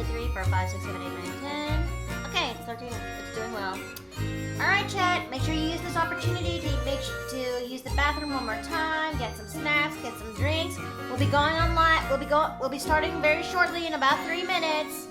2, 3, 4, 5, 6, 7, 8, 9, 10. Okay, it's doing well. Alright, chat, make sure you use this opportunity to use the bathroom one more time, get some snacks, get some drinks. We'll be going on live. We'll be starting very shortly in about 3 minutes.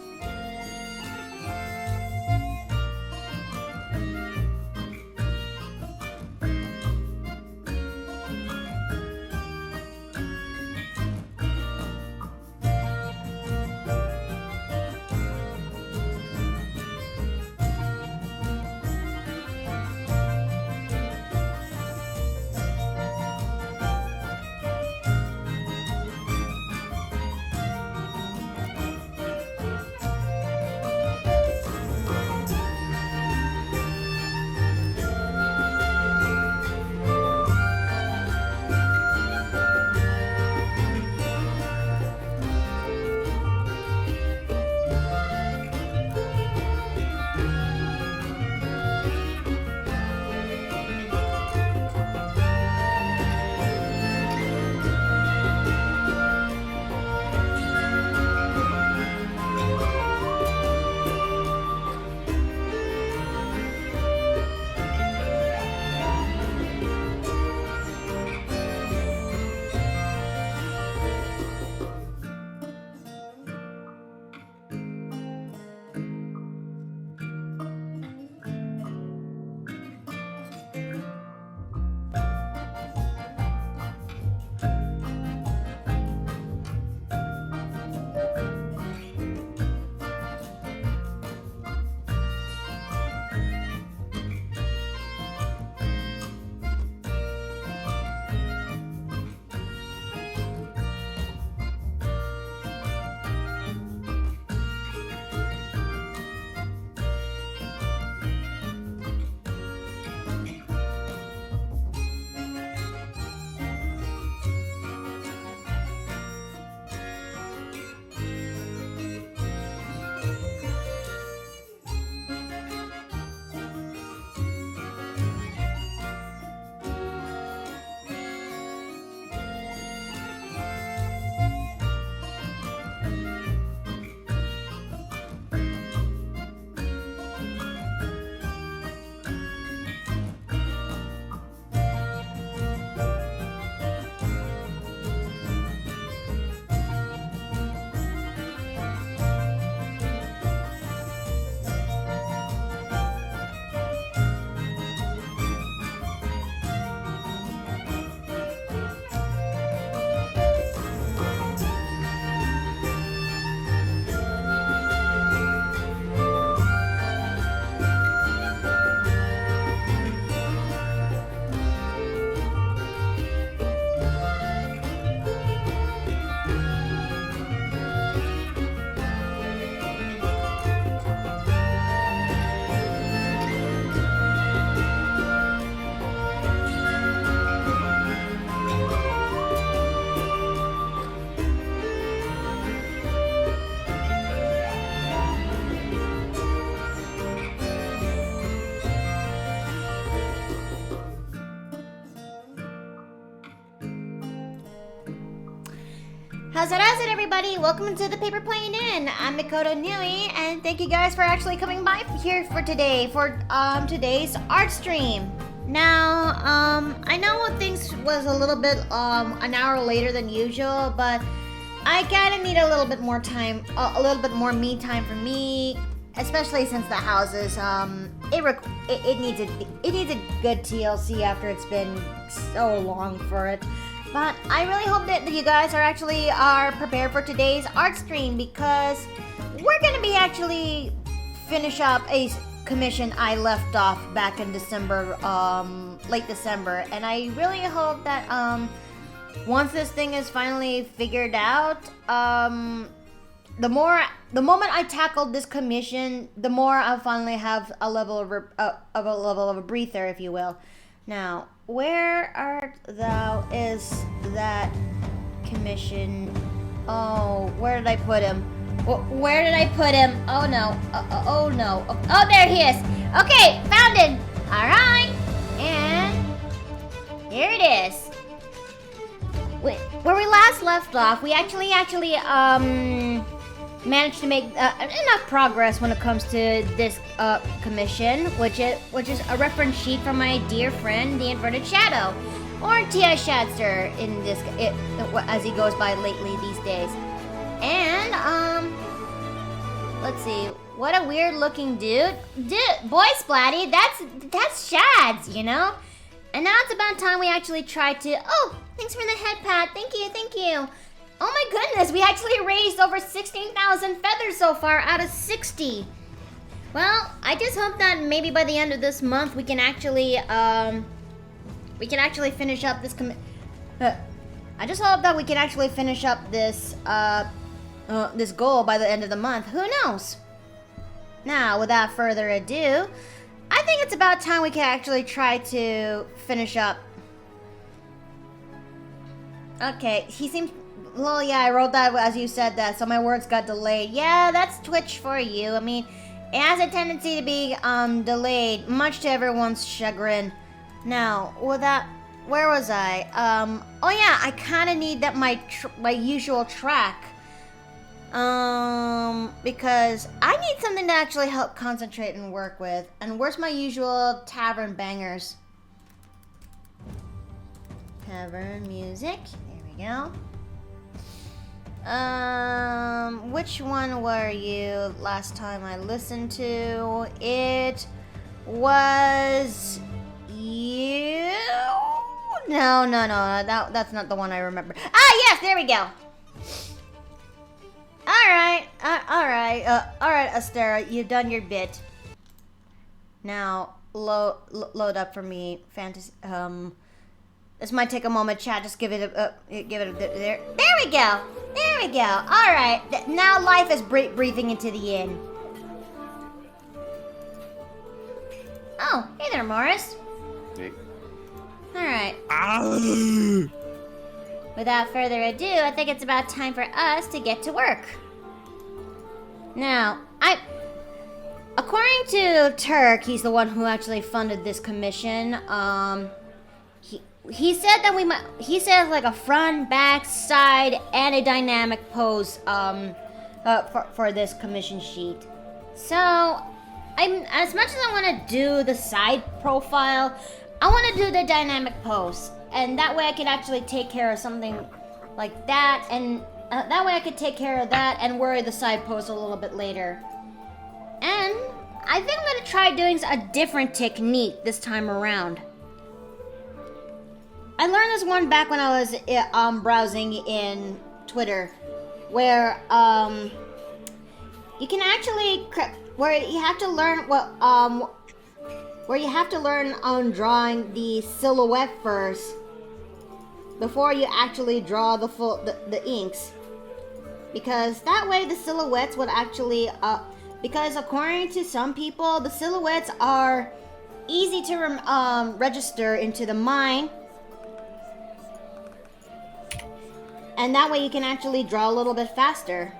How's it, everybody? Welcome to the Paper Plane Inn. I'm Mikoto Nui, and thank you guys for actually coming by here for today, for today's art stream. Now, I know things was a little bit an hour later than usual, but I kind of need a little bit more time, a little bit more me time for me, especially since the house is it needs a good TLC after it's been so long for it. But I really hope that you guys are prepared for today's art stream, because we're gonna be actually finish up a commission I left off back in December, late December, and I really hope that once this thing is finally figured out, the moment I tackled this commission, the more I finally have a level of a breather, if you will. Now, where art thou is that commission? Oh, where did I put him? Where did I put him? Oh no. Oh no. Oh, there he is. Okay, found him. Alright. And here it is. Wait, where we last left off, we actually managed to make enough progress when it comes to this commission, which is a reference sheet from my dear friend, the Inverted Shadow, or TIShadster in this, as he goes by lately these days. And let's see, what a weird looking dude. Boy Splatty, that's Shads, you know. And now it's about time we actually try to. Oh, thanks for the head pat. Thank you. Oh my goodness, we actually raised over 16,000 feathers so far out of 60. Well, I just hope that maybe by the end of this month we can actually finish up this I just hope that we can actually finish up this this goal by the end of the month. Who knows? Now, without further ado, I think it's about time we can actually try to finish up. Okay, he seems. Well, yeah, I wrote that as you said that, so my words got delayed. Yeah, that's Twitch for you. I mean, it has a tendency to be delayed, much to everyone's chagrin. Now, where was I? Oh yeah, I kind of need that my usual track. Because I need something to actually help concentrate and work with. And where's my usual tavern bangers? Tavern music. There we go. Which one were you last time I listened to? It was you. No, that's not the one I remember. Ah, yes, there we go. All right, Astera, you've done your bit. Now load up for me, fantasy. This might take a moment, chat. Just give it a there. There we go. All right, now life is breathing into the inn. Oh, hey there, Morris. Hey. All right. Without further ado, I think it's about time for us to get to work. Now, according to Turk, he's the one who actually funded this commission. He said that he said like a front, back, side, and a dynamic pose for this commission sheet. So, as much as I want to do the side profile, I want to do the dynamic pose. And that way I can actually take care of something like that, and that way I could take care of that and worry the side pose a little bit later. And I think I'm going to try doing a different technique this time around. I learned this one back when I was browsing in Twitter, where you can actually where you have to learn on drawing the silhouette first before you actually draw the inks, because that way the silhouettes would actually because according to some people the silhouettes are easy to register into the mind. And that way you can actually draw a little bit faster.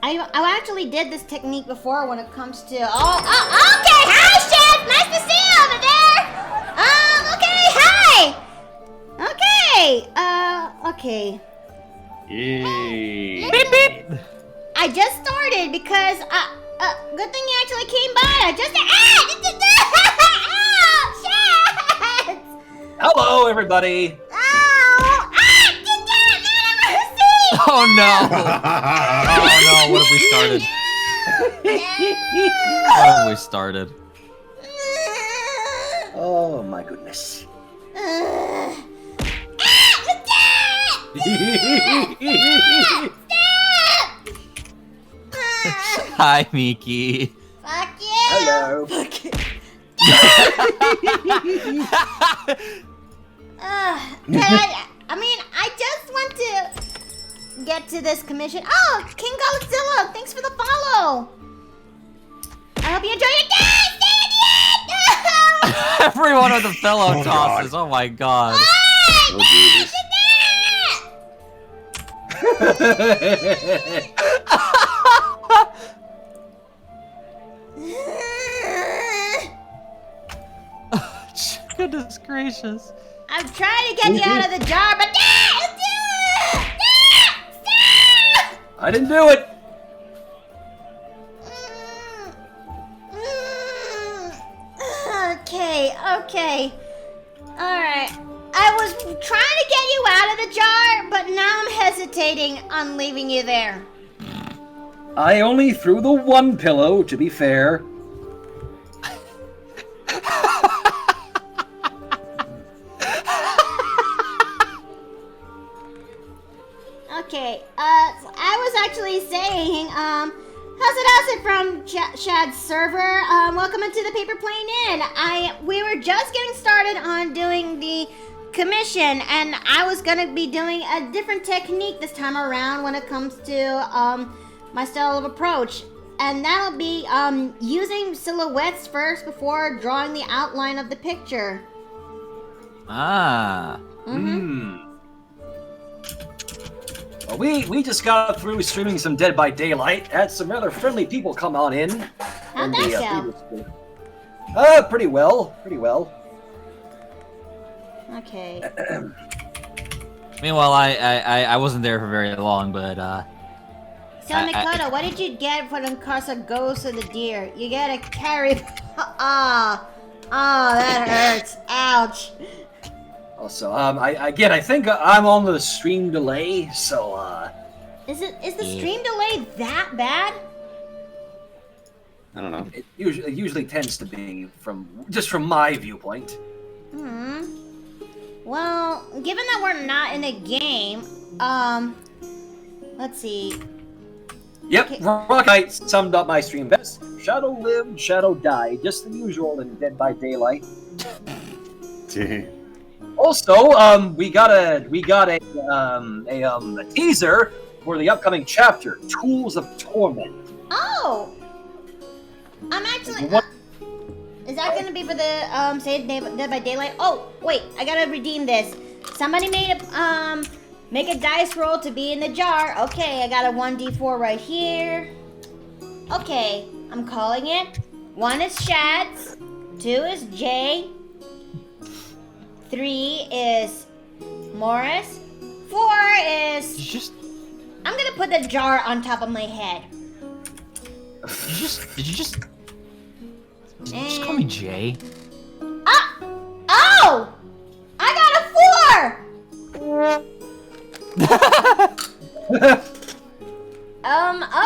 I actually did this technique before when it comes to... Oh, okay! Hi, Chef! Nice to see you over there! Okay, hi! Okay, Yay! Beep, beep! I just started because... good thing you actually came by. I just... Chef! Hello, everybody! Oh no! Oh no, what have we started? What have we started? Oh my goodness. Hi, Miki. Fuck you! Hello. Fuck you. I just want to get to this commission. Oh, King Godzilla, thanks for the follow. I hope you enjoy your day. Stay at the end. Everyone with the pillow tosses. Oh my god. Oh, Jesus. Goodness gracious. I'm trying to get you out of the jar, but stop! I I didn't do it. Okay. Alright. I was trying to get you out of the jar, but now I'm hesitating on leaving you there. I only threw the one pillow, to be fair. Okay, I was actually saying, TIShadster from Shad's server, welcome into the Paper Plane Inn. We were just getting started on doing the commission, and I was gonna be doing a different technique this time around when it comes to, my style of approach. And that'll be, using silhouettes first before drawing the outline of the picture. Ah. Well, we just got through streaming some Dead by Daylight. Had some rather friendly people come on in. How'd that go? Pretty well. Okay. Meanwhile, I wasn't there for very long, but So, Makoto, what did you get for the Casa Ghost of the Deer? You get a carry. That hurts. Ouch. Also, I think I'm on the stream delay, so Is the stream delay that bad? I don't know. it usually tends to be from my viewpoint. Well, given that we're not in a game, let's see. Yep, Okay. Rock Knight summed up my stream best. Shadow lived, Shadow died, just the usual in Dead by Daylight. Also, we got a teaser for the upcoming chapter, Tools of Torment. Oh! I'm actually... is that gonna be for the, say, Dead by Daylight? Oh, wait, I gotta redeem this. Somebody made a, make a dice roll to be in the jar. Okay, I got a 1d4 right here. Okay, I'm calling it. 1 is Shad's, 2 is Jay, 3 is Morris, 4 is... I'm gonna put the jar on top of my head. Did you just call me Jay? Oh! I got a 4!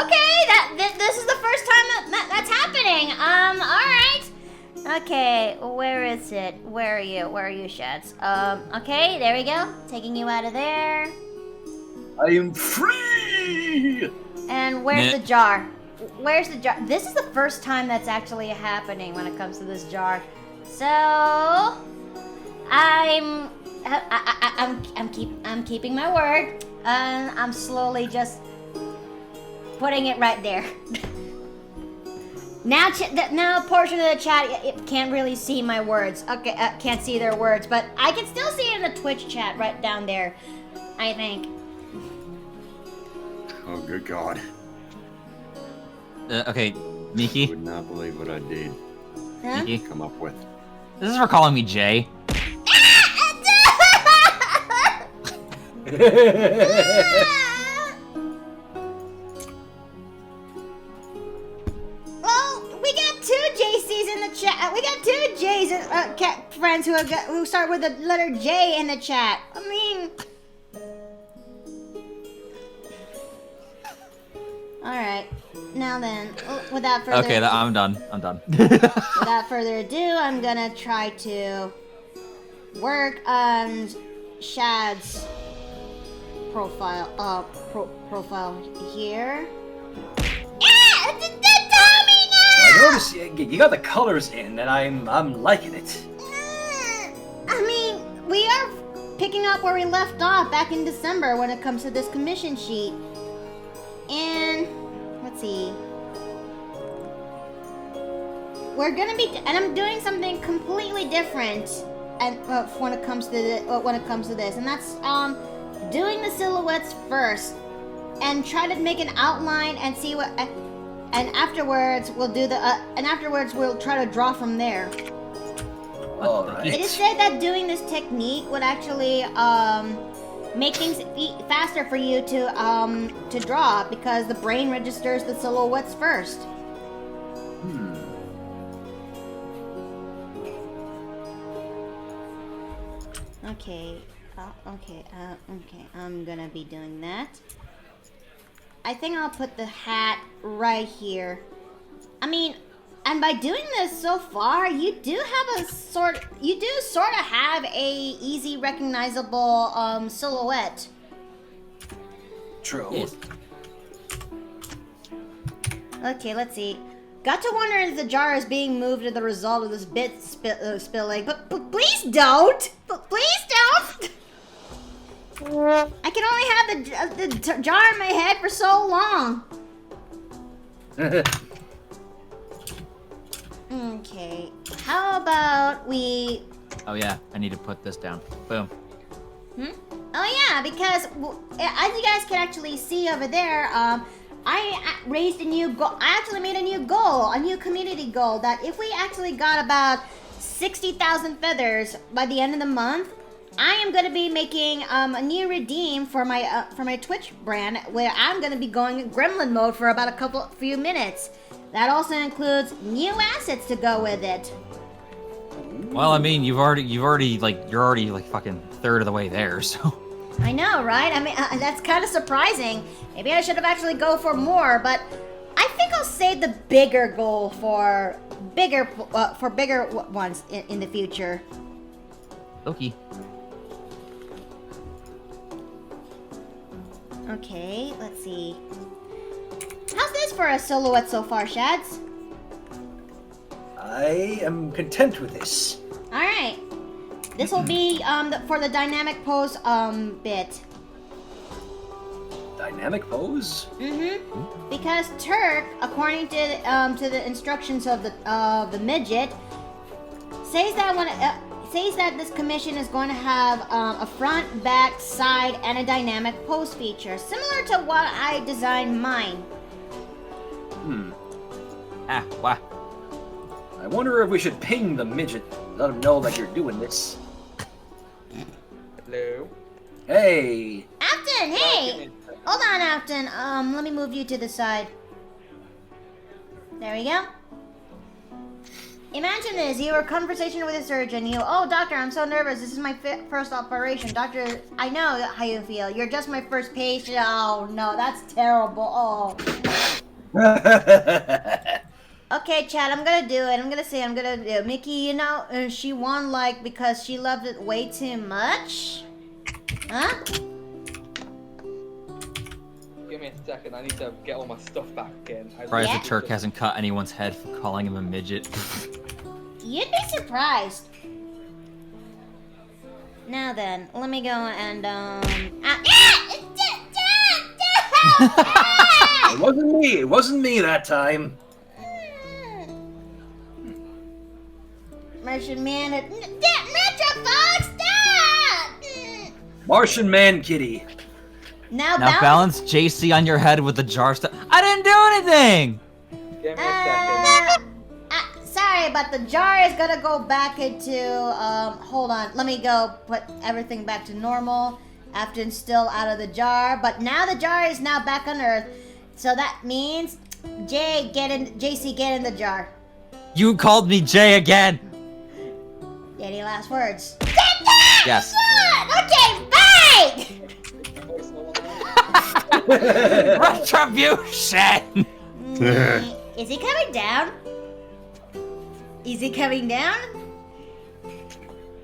Okay, this is the first time that's happening. Alright. Okay, where is it? Where are you, Shads? Okay, there we go. Taking you out of there. I am free! And where's the jar? Where's the jar? This is the first time that's actually happening when it comes to this jar. So I'm keeping my word, and I'm slowly just putting it right there. Now a portion of the chat it can't really see my words. Okay, can't see their words, but I can still see it in the Twitch chat right down there, I think. Oh, good God. Okay, Miki. Would not believe what I did Huh? Miki, come up with. this is for calling me Jay. Well, we got 2 JCs in the chat. We got 2 J's, friends who start with the letter J in the chat. I mean, all right. Now then, without further Okay, I'm done. I'm done. without further ado, I'm gonna try to work on Shad's profile. Profile here. Yeah, tell me now. I noticed you got the colors in, and I'm liking it. I mean, we are picking up where we left off back in December when it comes to this commission sheet. And let's see. We're gonna be, and I'm doing something completely different, and when it comes to this, and that's doing the silhouettes first, and try to make an outline and see what, and afterwards we'll do the, and afterwards we'll try to draw from there. All right. It is said that doing this technique would actually make things faster for you to draw because the brain registers the silhouettes first. Okay. Okay. I'm gonna be doing that. I think I'll put the hat right here. I mean, and by doing this so far, you do sort of have a easy recognizable silhouette. True. Yes. Okay, let's see. Got to wonder if the jar is being moved as the result of this bit spilling, but please don't! Please don't! I can only have the jar in my head for so long. Okay, how about we... Oh yeah, I need to put this down. Boom. Oh yeah, because as you guys can actually see over there, I raised a new goal. I actually made a new goal, a new community goal, that if we actually got about 60,000 feathers by the end of the month, I am going to be making a new redeem for my Twitch brand, where I'm going to be going in gremlin mode for about few minutes. That also includes new assets to go with it. Well, I mean, you're already like fucking third of the way there, so. I know, right? I mean, that's kind of surprising. Maybe I should have actually go for more, but I think I'll save the bigger goal for bigger ones in the future. Okay. Okay, let's see. How's this for a silhouette so far, Shads? I am content with this. All right. This will be for the dynamic pose bit. Dynamic pose? Mm-hmm. Because Turk, according to the instructions of the midget, says that this commission is going to have a front, back, side, and a dynamic pose feature, similar to what I designed mine. What? I wonder if we should ping the midget, let him know that you're doing this. Hello. Hey! Afton, hey! Hold on, Afton. Let me move you to the side. There we go. Imagine this. You were in conversation with a surgeon. Oh, doctor, I'm so nervous. This is my first operation. Doctor, I know how you feel. You're just my first patient. Oh, no, that's terrible. Oh. Okay, Chad, I'm gonna do it. I'm gonna do it. Mickey, you know, she won, like, because she loved it way too much? Huh? Give me a second. I need to get all my stuff back again. Surprised Yeah. the Turk hasn't cut anyone's head for calling him a midget. You'd be surprised. Now then, let me go and, It wasn't me that time. Martian Man, Metro Fox, stop! Martian Man Kitty. Now balance JC on your head with the jar stuff. I didn't do anything! Give me a second. Sorry, but the jar is gonna go back into, hold on, let me go put everything back to normal. Afton's still out of the jar, but now the jar is now back on Earth. So that means, JC, get in the jar. You called me Jay again! Any last words? Yes. Okay, bye! Retribution! Is he coming down? Is he coming down?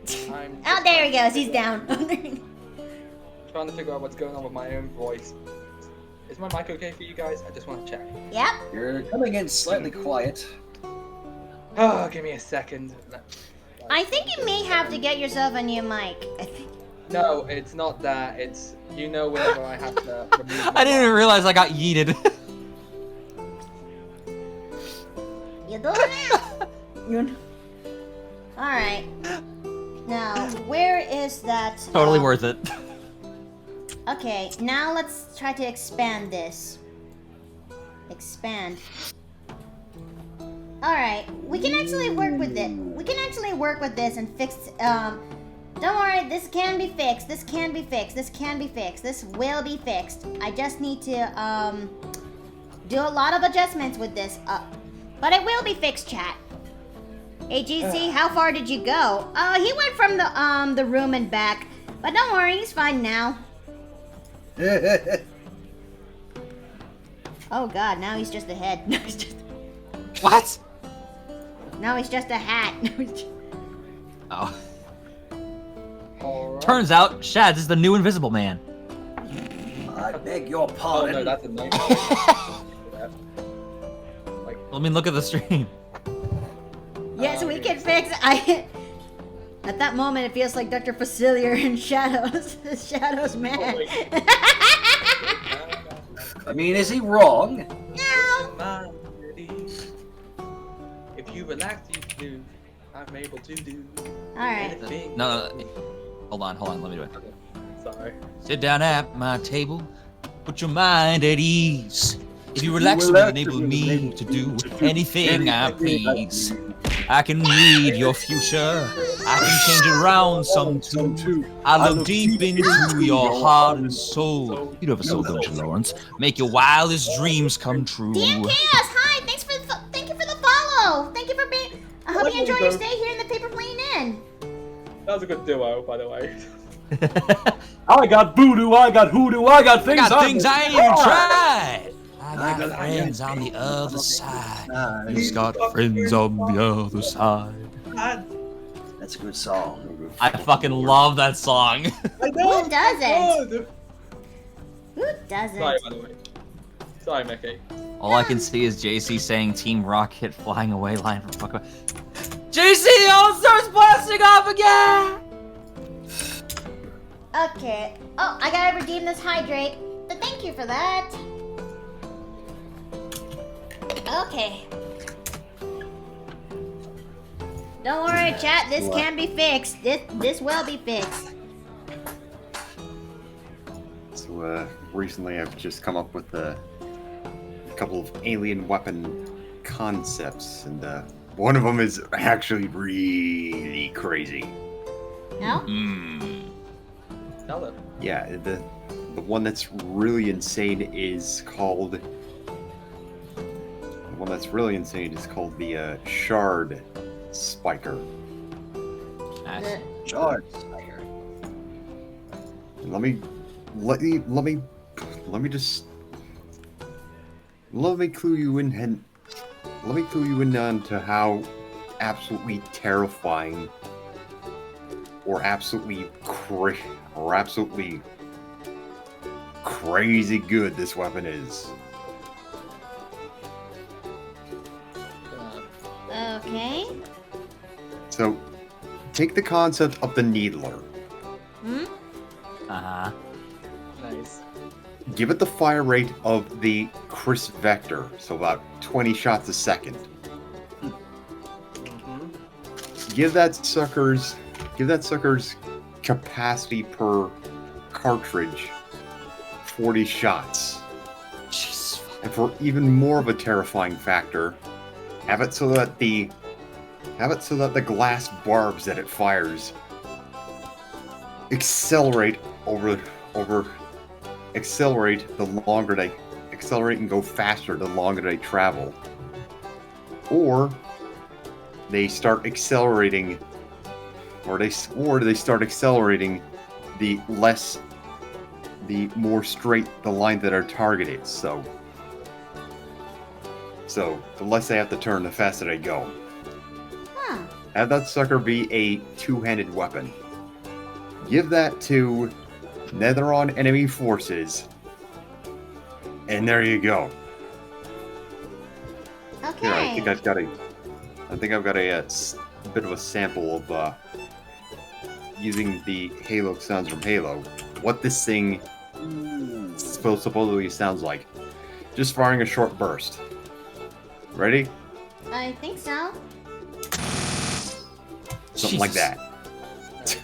Oh, there he goes. He's down. Trying to figure out what's going on with my own voice. Is my mic okay for you guys? I just want to check. Yep. You're coming in slightly quiet. Oh, give me a second. I think you may have to get yourself a new mic. I think. No, it's not that. It's, you know, whenever I have to remove my I didn't even realize I got yeeted. You doing it? Alright. Now, where is that? Totally worth it. Okay, now let's try to expand this. Expand. Alright, we can actually work with it. We can actually work with this and fix Don't worry, this can be fixed. This can be fixed. This can be fixed. This will be fixed. I just need to do a lot of adjustments with this. But it will be fixed, chat. Hey GC, how far did you go? He went from the room and back. But don't worry, he's fine now. Oh god, now he's just a head. Now he's just What? Now he's just a hat. Oh. Alright. Turns out, Shads is the new Invisible Man. I beg your Oh pardon. no, that's a nightmare. Like, Let me look at the stream. Yes, we can fix it. At that moment, it feels like Dr. Facilier in Shadows. Shadows man. I mean, is he wrong? No. if you relax, you do. I'm able to do Alright. anything. No. Hold on, let me do it. Sorry. Sit down at my table, put your mind at ease. If you relax, it will enable me to do anything I please. I can read your future, I can change it around some too. I look deep into your heart and soul. You do have a soul, don't you, Lawrence? Make your wildest dreams come true. DM Chaos, hi! Thank you for the follow! Thank you for being... I hope you enjoy your stay here in the Paper Plane Inn. That was a good duo, by the way. I got voodoo, I got hoodoo, I got things I got things I ain't tried. I got friends on the other side. He's got friends on the other side. That's a good song. I fucking love that song. I know. Who doesn't? God. Who doesn't? Sorry, by the way. Sorry, Mickey. All I can see is JC saying Team Rocket flying away line from fuck away. JC all starts blasting off again! Okay. Oh, I gotta redeem this hydrate. But thank you for that. Okay. Don't worry, chat. This can be fixed. This will be fixed. So, recently I've just come up with a couple of alien weapon concepts, and one of them is actually really crazy. No? Tell them. Yeah, the one that's really insane is called... The one that's really insane is called the Shard Spiker. The- George. Let me clue you in, and let me clue you in on to how absolutely terrifying or absolutely crazy good this weapon is. Okay. So, take the concept of the Needler. Hmm? Uh-huh. Nice. Give it the fire rate of the Chris Vector, so about 20 shots a second. Give that sucker's capacity per cartridge 40 shots. Jesus. And for even more of a terrifying factor, have it so that the glass barbs that it fires accelerate and go faster the longer they travel. Or they start accelerating the more straight the line that are targeted. So the less they have to turn, the faster they go. Huh. Have that sucker be a two-handed weapon. Give that to Netheron enemy forces, and there you go. Okay. Here, I think I've got a bit of a sample of using the Halo sounds from Halo. What this thing supposedly sounds like. Just firing a short burst. Ready? I think so. Something like Jesus. that.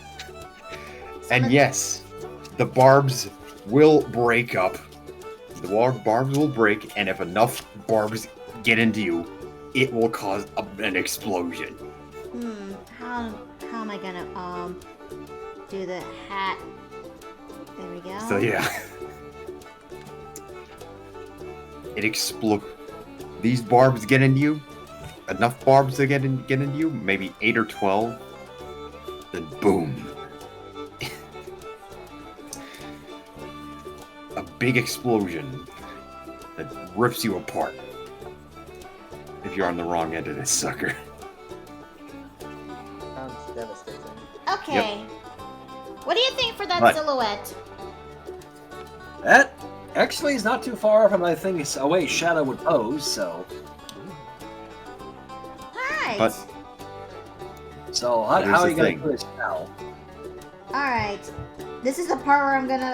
And yes, the barbs will break up. The barbs will break, and if enough barbs get into you, it will cause an explosion. How am I gonna do the hat. There we go. So yeah. It explodes. These barbs get into you. Enough barbs to get into you. Maybe 8 or 12. Then boom. A big explosion that rips you apart. If you're on the wrong end of this sucker. Sounds devastating. Okay. What do you think for that What? silhouette? That actually is not too far from, I think, a way Shadow would pose, so... Alright. But So, how Here's are the you going thing. to do this now? Alright. This is the part where I'm gonna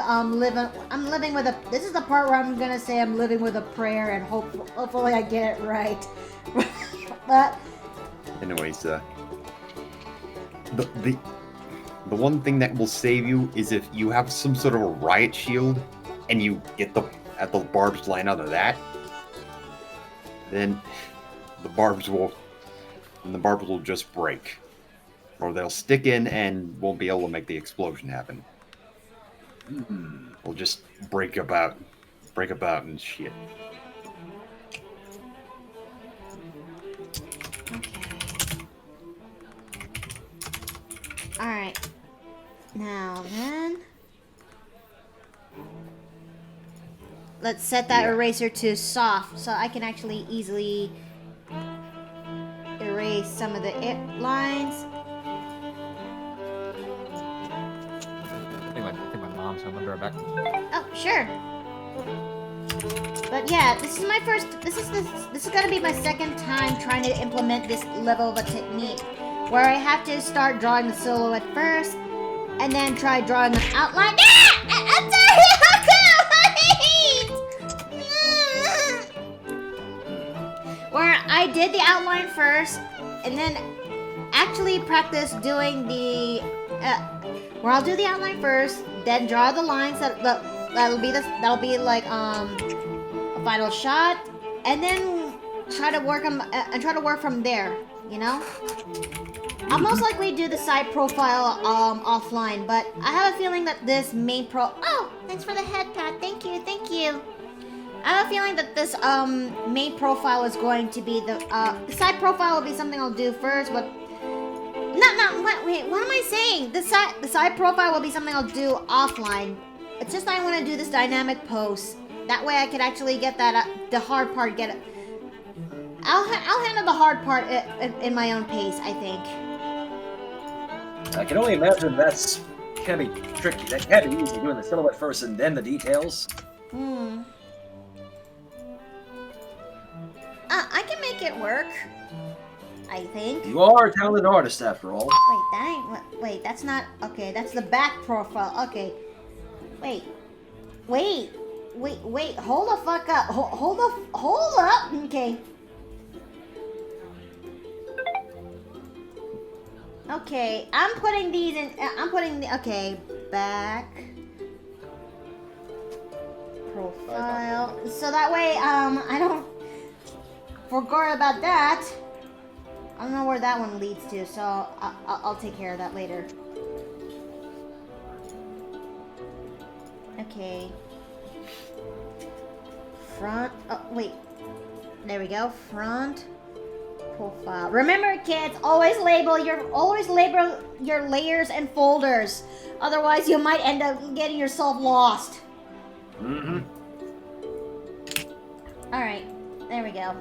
this is the part where I'm gonna say I'm living with a prayer and hopefully I get it right. But anyways, the one thing that will save you is if you have some sort of a riot shield and you get the barbs line out of that, then the barbs will just break. Or they'll stick in and won't be able to make the explosion happen. They'll just break about and shit. alright. Now then, let's set that Yeah. eraser to soft so I can actually easily erase some of the lines. I think my mom's home. I'll be right back. Oh, sure. But yeah, this is my first. This is gonna be my second time trying to implement this level of a technique, where I have to start drawing the silhouette first, and then try drawing an outline. Ah! I'm sorry. Where I did the outline first, and then actually practice doing the. Where I'll do the outline first, then draw the lines that'll be like a final shot, and then try to work from there. You know, I'll most likely do the side profile offline, but I have a feeling that this main oh, thanks for the head pat. Thank you. I have a feeling that this main profile is going to be the side profile will be something I'll do first, but. Wait, what am I saying? The side profile will be something I'll do offline. It's just I want to do this dynamic pose. That way I can actually get that, the hard part, get it. I'll handle the hard part in my own pace, I think. I can only imagine that's can be tricky. That can't be easy, doing the silhouette first and then the details. I can make it work. I think. You are a talented artist, after all. Wait, that's not okay. That's the back profile. Okay. Wait. Hold the fuck up. Hold up. Okay. Okay, I'm putting these in. Okay, back profile. So that way, I don't forget about that. I don't know where that one leads to, so I'll take care of that later. Okay. Front. Oh, wait. There we go. Front profile. Remember, kids, always label your layers and folders. Otherwise, you might end up getting yourself lost. All right. There we go.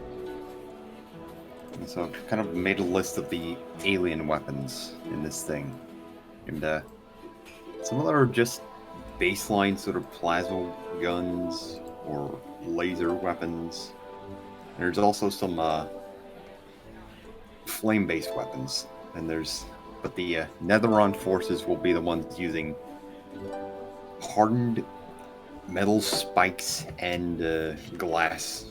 So I've kind of made a list of the alien weapons in this thing. And some of them are just baseline sort of plasma guns or laser weapons. There's also some flame-based weapons. And but the Netheron forces will be the ones using hardened metal spikes and glass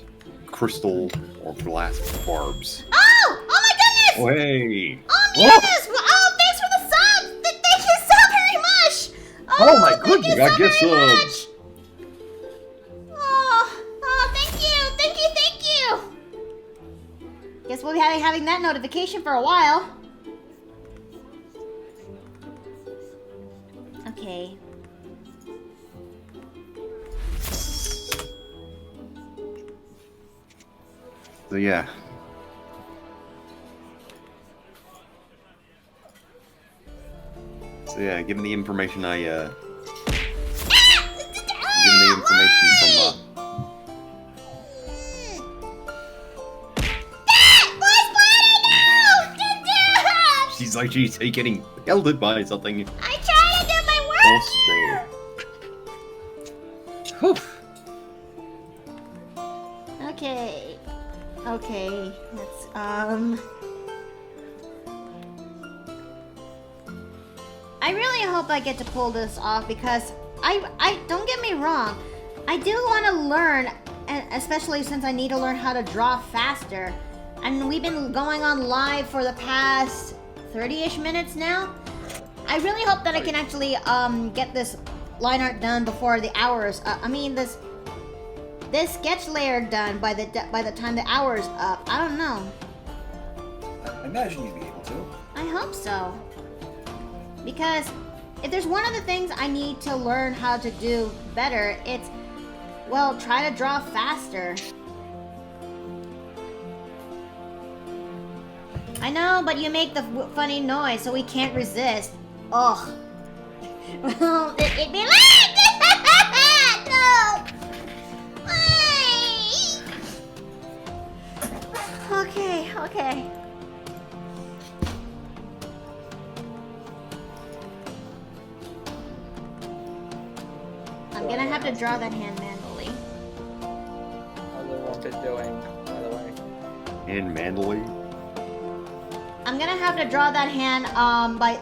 crystal or glass barbs. Oh my goodness! Hey! Oh my goodness! Oh, thanks for the subs! Thank you so very much! Oh my thank goodness, you got so gift very much! subs! Oh, thank you! Guess we'll be having that notification for a while. Okay. So yeah. So yeah, given the information given the information from she's like she's getting pelted by something. I try to do my work. Also, Okay. Okay. Let's I really hope I get to pull this off because I don't get me wrong. I do want to learn, and especially since I need to learn how to draw faster. And we've been going on live for the past 30-ish minutes now. I really hope that I can actually get this line art done before the hours. I mean this sketch layer done by the time the hour's up. I don't know. I imagine you'd be able to. I hope so. Because if there's one of the things I need to learn how to do better, it's, well, try to draw faster. I know, but you make the funny noise, so we can't resist. Ugh. Well, it'd be like no. Why? Okay. I'm gonna have to draw that hand manually. How's everyone been doing, by the way? and manually. I'm gonna have to draw that hand I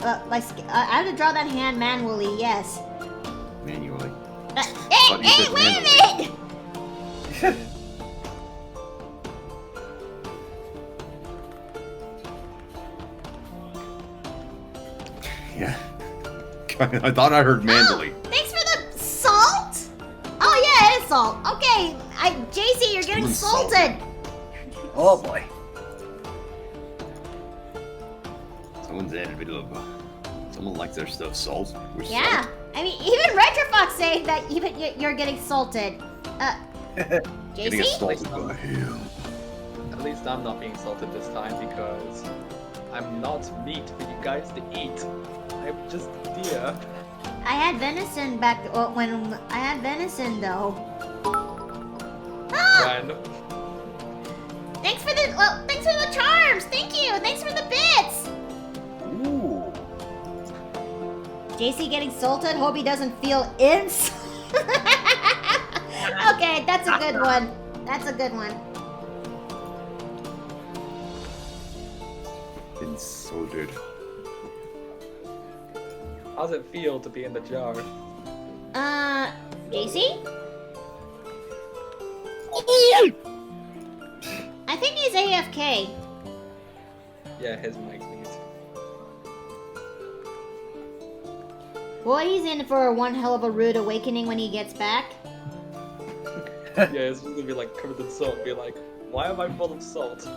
have to draw that hand manually. Yes. Manually. Hey, said wait a manually. minute! Yeah. I thought I heard manually. Oh, thanks for the salt. Oh yeah, it is salt. Okay, JC, you're getting Someone's salted. Oh boy. Someone's added a bit of. Someone likes their stuff salt. With Yeah, salt. I mean, even Retrofox saying that even you're getting salted. Getting JC? assaulted by him. At least I'm not being salted this time because I'm not meat for you guys to eat. I'm just deer. I had venison back when I had venison though. Ah! When Thanks for the charms. Thank you. Thanks for the bits. Ooh. JC getting salted. Hope he doesn't feel ins. Okay, that's a good one. That's a good one. Insulted. how's it feel to be in the jar? JC? I think he's AFK. Yeah, his mic's mute. Boy, he's in for one hell of a rude awakening when he gets back. Yeah, it's just gonna be like covered in salt. Be like, why am I full of salt?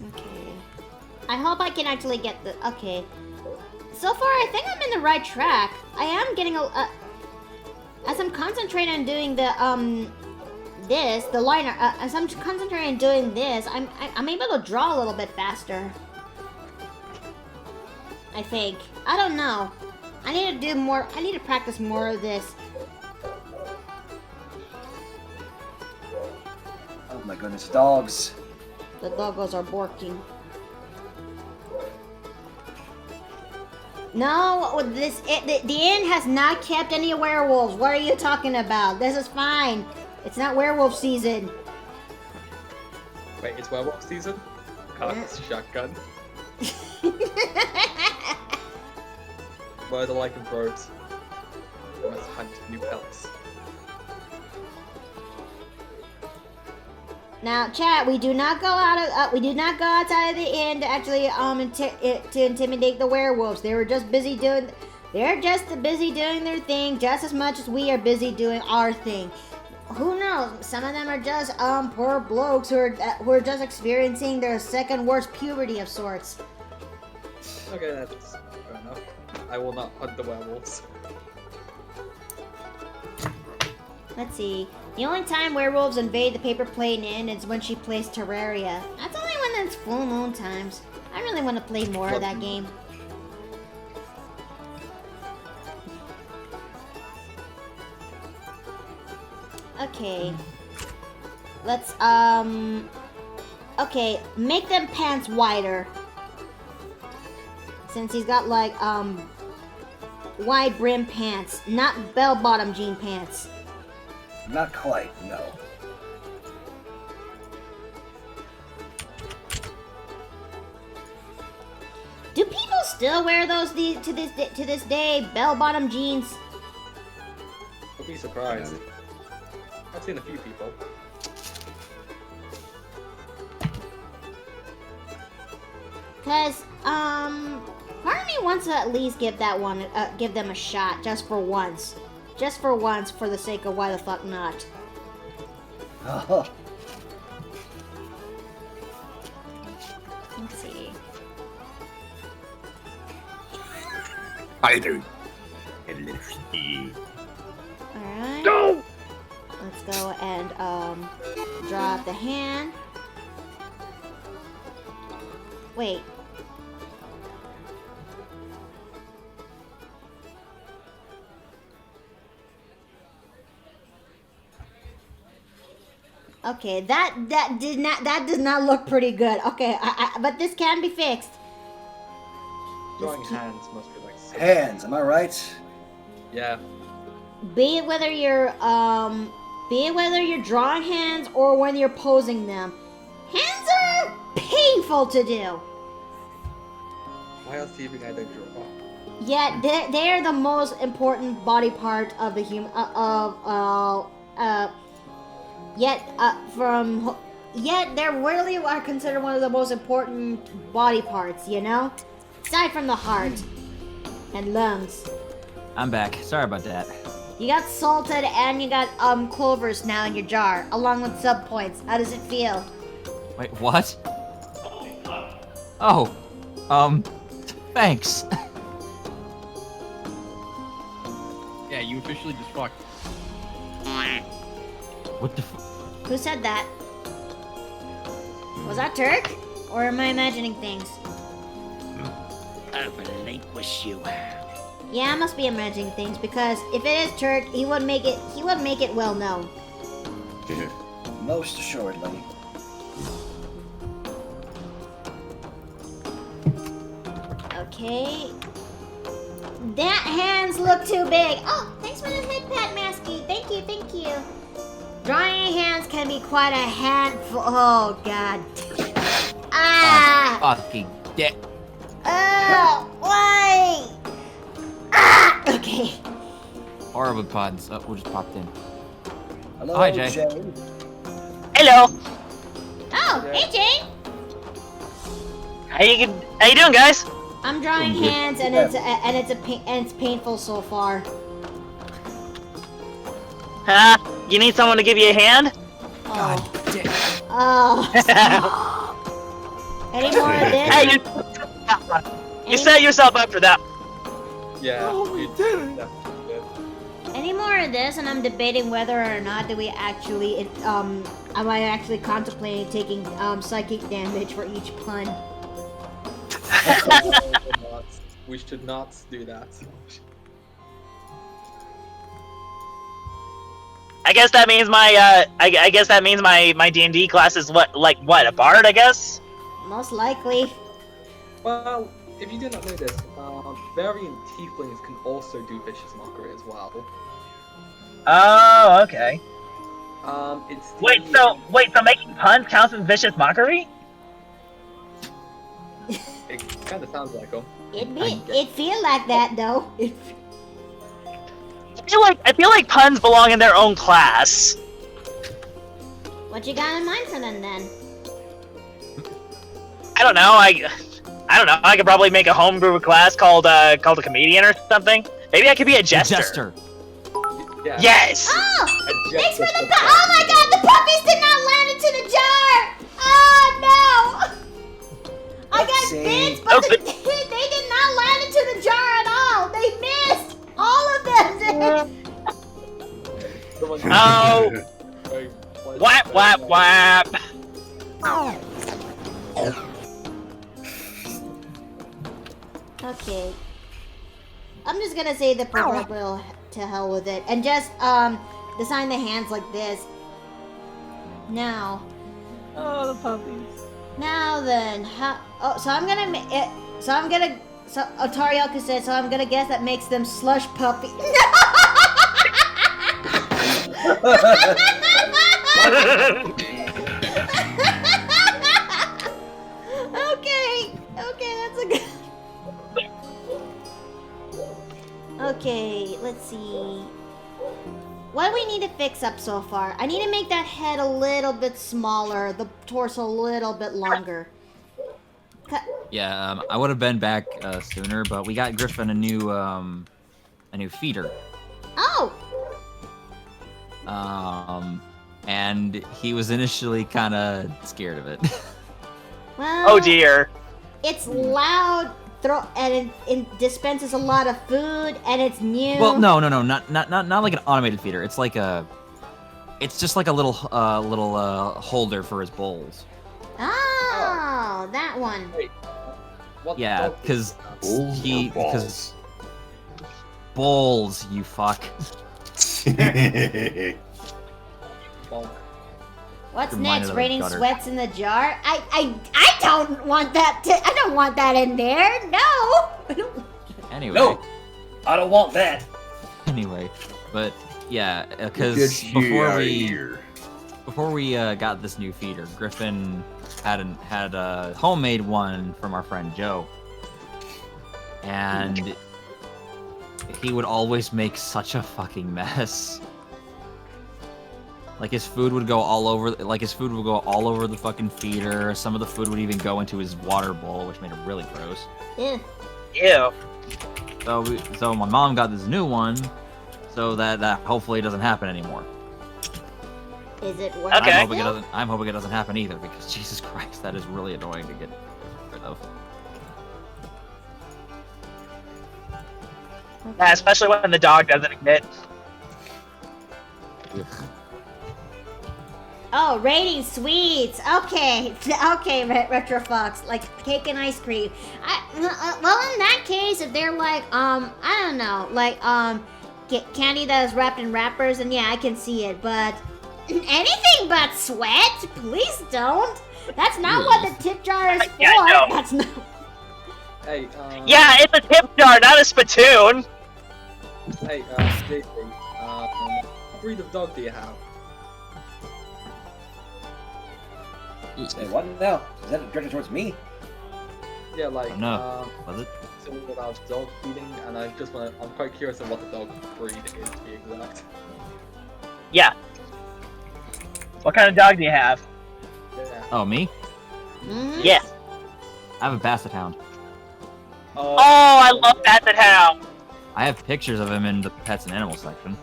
Okay. I hope I can actually get the... Okay. So far, I think I'm in the right track. I am getting as I'm concentrating on doing the, the liner, as I'm concentrating on doing this, I'm able to draw a little bit faster. I think. I don't know. I need to do more, I need to practice more of this. Oh my goodness, dogs. The doggos are barking. No, the inn has not kept any werewolves. What are you talking about? This is fine. It's not werewolf season. Wait, it's werewolf season? Cocks, shotgun. Where the lycanthropes must hunt new pelts. Now, chat, we do not go outside of the inn to actually to intimidate the werewolves. They're just busy doing their thing just as much as we are busy doing our thing. Who knows? Some of them are just poor blokes who are just experiencing their second worst puberty of sorts. Okay, that's fair enough. I will not hunt the werewolves. Let's see. The only time werewolves invade the Paper Plane Inn is when she plays Terraria. That's only when it's full moon times. I really want to play more of that game. Okay. Let's, okay, make them pants wider. Since he's got, like, wide brim pants, not bell-bottom jean pants. Not quite, no. Do people still wear those to this day? Bell-bottom jeans? I'd be surprised. I've seen a few people. Cause part of me wants to at least give that one, give them a shot just for once, for the sake of why the fuck not? Oh, Let's see. Hi there. Alright. Let's go and drop the hand. Wait. Okay, that does not look pretty good. Okay, but this can be fixed. Drawing hands must be like hands, am I right? Yeah. Be it whether you're drawing hands or when you're posing them. Hands are painful to do. Why else do you think I don't draw? Yet they are the most important body part of the human yet they really are considered one of the most important body parts, you know? Aside from the heart and lungs. I'm back. Sorry about that. You got salted and you got clovers now in your jar, along with sub points. How does it feel? Wait, what? Oh, thanks. Yeah, you officially just fucked. What the Who said that? Was that Turk? Or am I imagining things? I relinquish you. Yeah, I must be imagining things because if it is Turk, he would make it well known. Most assuredly. Okay. That hands look too big. Oh, thanks for the head pat, Masky. Thank you, thank you. Drawing hands can be quite a handful. Oh, God. Ah! fucking dick. Oh, why? Ah! Okay. Horrible puns. Oh, we just popped in. Hello, Hi, Jay. Jane. Hello. Oh, hey, Jay. How you doing, guys? I'm drawing hands, and it's painful so far. Huh? You need someone to give you a hand? God damn. Oh. Any more of this? Hey, you set yourself up for that. Yeah. Oh, we you did it. definitely did. Any more of this, and I'm debating whether or not do we actually, am I actually contemplating taking psychic damage for each pun? We should not do that. I guess that means my I guess that means my D&D class is what a bard, I guess. Most likely. Well, if you did not know this, variant tieflings can also do vicious mockery as well. Oh, okay. It's Wait, so making puns counts as vicious mockery? It kind of sounds like them. It feel like that though. I feel like puns belong in their own class. What you got in mind for them then? I don't know. I don't know. I could probably make a homebrew class called a comedian or something. Maybe I could be a jester. Jester. Yeah. Yes. Oh! A Thanks for jester the oh my God! The puppies did not land into the jar. Oh no! I got Oopsie. bits, but they did into the jar at all. They missed. All of them did. Oh! Whap, whap, whap! Okay. I'm just gonna say the proverbial to hell with it, and just design the hands like this. Now. Oh, the puppies. Now then, so I'm gonna Otarielka said, so I'm gonna guess that makes them slush puppy. Okay, that's a good. Okay, let's see. What do we need to fix up so far? I need to make that head a little bit smaller, the torso a little bit longer. Yeah, I would have been back sooner, but we got Griffin a new feeder. Oh! And he was initially kind of scared of it. Well, Oh dear. it's loud, and it dispenses a lot of food, and it's new. Well, no, not like an automated feeder. It's just like a little holder for his bowls. Oh, that one. Wait. What Yeah, dog- because Bowls or balls? bowls, you fuck. Bonk. What's Reminded next? of the Raining gutter. sweats in the jar? I don't want that I don't want that in there. No. I don't. Anyway. No, I don't want that. Anyway, but yeah, because Get you before outta we here. got this new feeder, Griffin had a homemade one from our friend Joe, and he would always make such a fucking mess. Like his food would go all over the fucking feeder. Some of the food would even go into his water bowl, which made it really gross. Yeah. Ew. So my mom got this new one, so that hopefully doesn't happen anymore. Is it working? Okay. I'm hoping it doesn't happen either, because Jesus Christ, that is really annoying to get rid of. Yeah, especially when the dog doesn't admit. Oh, rating sweets. Okay, okay, Retrofox, like cake and ice cream. Well, in that case, if they're like, I don't know, like, candy that is wrapped in wrappers, then yeah, I can see it. But anything but sweat, please don't. That's not what the tip jar is for. Yeah, no. That's not. Hey, Yeah, it's a tip jar, not a spittoon. Hey, JJ, what breed of dog do you have? Say what now? Is that directed towards me? Yeah, like, No, was it? so about dog feeding, and I'm quite curious on what the dog breed is, to be exact. Yeah. What kind of dog do you have? Yeah. Oh, me? Mhm. Yeah. I have a Basset Hound. Oh, I love Basset Hound. I have pictures of him in the pets and animals section.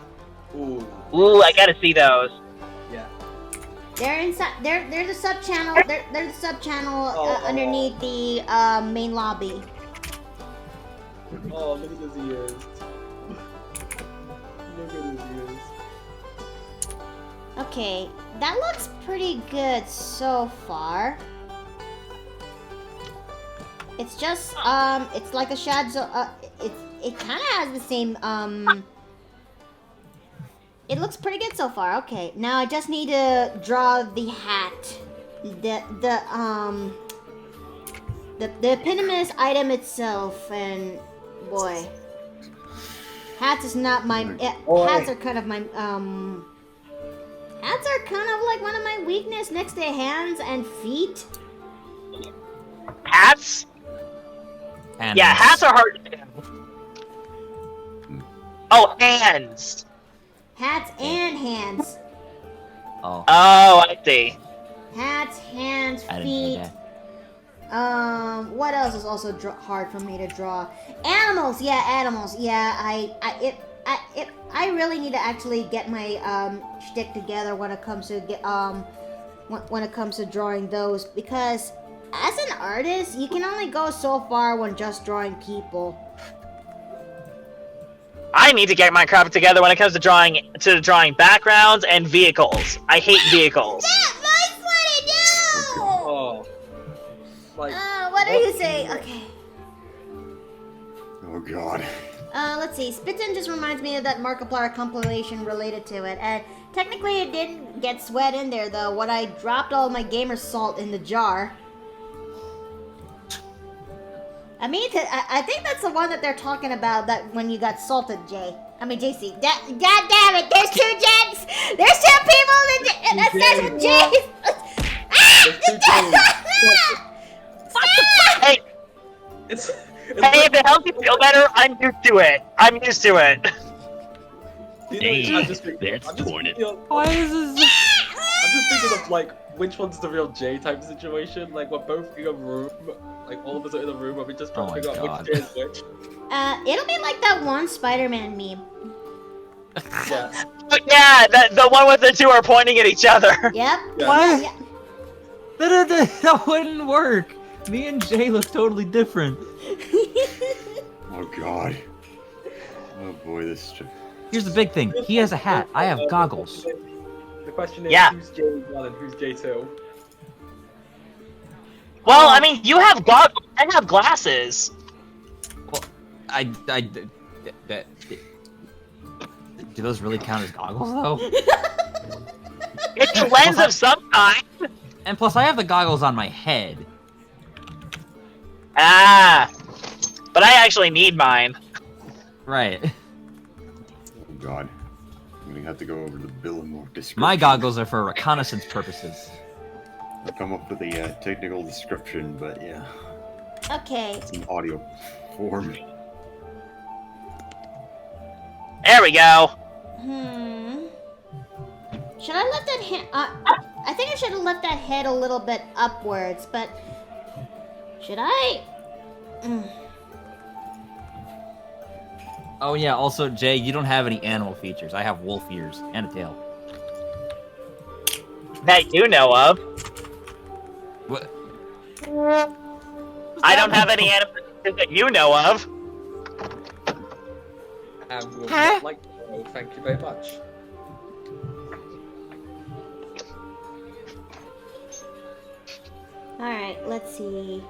Ooh, Ooh, I gotta see those. yeah. They're inside. They're the sub channel. They're the sub channel Oh. underneath the main lobby. Oh, look at his ears. Look at his ears. Okay, that looks pretty good so far. It's just it's like a shadow. It kind of has the same It looks pretty good so far. Okay, now I just need to draw the hat. The eponymous item itself, and boy, hats is not my. Hats are kind of my hats are kind of like one of my weakness next to hands and feet. Hats? And Yeah, hats are hard to do. Oh, hands. Hats and hands. Oh, Oh, I see. Hats, hands, I didn't feet. know that. What else is also hard for me to draw? Animals, yeah, animals, yeah. I really need to actually get my shtick together when it comes to when it comes to drawing those, because as an artist, you can only go so far when just drawing people. I need to get my crap together when it comes to drawing backgrounds and vehicles. I hate vehicles. That likes what I do! Oh. Like, What are you saying? Okay. Oh god. Let's see. Spitten just reminds me of that Markiplier compilation related to it. And technically it didn't get sweat in there, though, when I dropped all my gamer salt in the jar. I mean, I think that's the one that they're talking about, that when you got salted, Jay. I mean, JC. God damn it, there's two Jets! There's two people that starts with J's! Hey, it's hey, if it helps you feel better, I'm used to it. I'm used to it. I'm just Why is this? I'm just thinking of like which one's the real J type situation. Like we're both in a room, like all of us are in a room, and we just try to figure out which J is which. It'll be like that one Spider-Man meme. Yeah. Yeah, the one with the two are pointing at each other. Yep. Yeah. What? Yeah. That wouldn't work. Me and Jay look totally different. Oh god. Oh boy, this. Here's the big thing. He has a hat. I have goggles. The question is, Yeah. who's J1 and who's J2? Well, I mean, you have goggles. I have glasses. Well, do those really count as goggles, though? It's a lens of some kind. And plus, I have the goggles on my head. Ah, but I actually need mine. Right. Oh god. I'm gonna have to go over the bill and more description. My goggles are for reconnaissance purposes. I'll come up with a technical description, but yeah, Okay. it's in audio form. There we go. Should I lift that head? I think I should have left that head a little bit upwards, but should I? Oh yeah, also, Jay, you don't have any animal features. I have wolf ears and a tail. That you know of. What? I don't have any animals that you know of. And we'll not like to know. Thank you very much. Alright, let's see.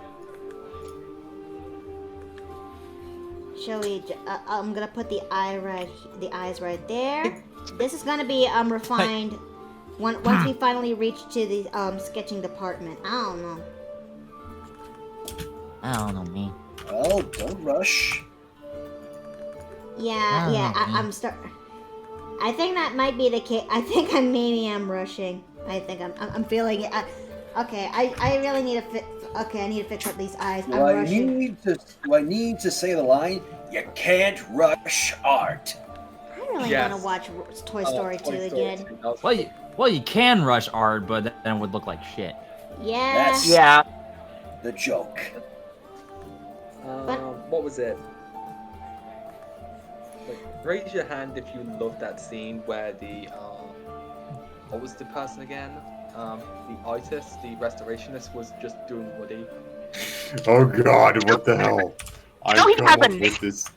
Shall we? I'm gonna put the eyes right there. This is gonna be refined once we finally reach to the sketching department. I don't know. I don't know, me. Well, don't rush. Yeah, I'm I think that might be the case. I think maybe I'm rushing. I think I'm feeling it. Okay, I really need to okay, I need to fix up these eyes. I'm rushing. Do I need to say the line? You can't rush art. I really Yes. want to watch Toy Story 2 again. Well, you can rush art, but then it would look like shit. Yeah. That's Yeah. the joke. What was it? Like, raise your hand if you love that scene where the what was the person again? The artist, the restorationist, was just doing Woody. Oh god, what the hell? I know he come has up a name. with this.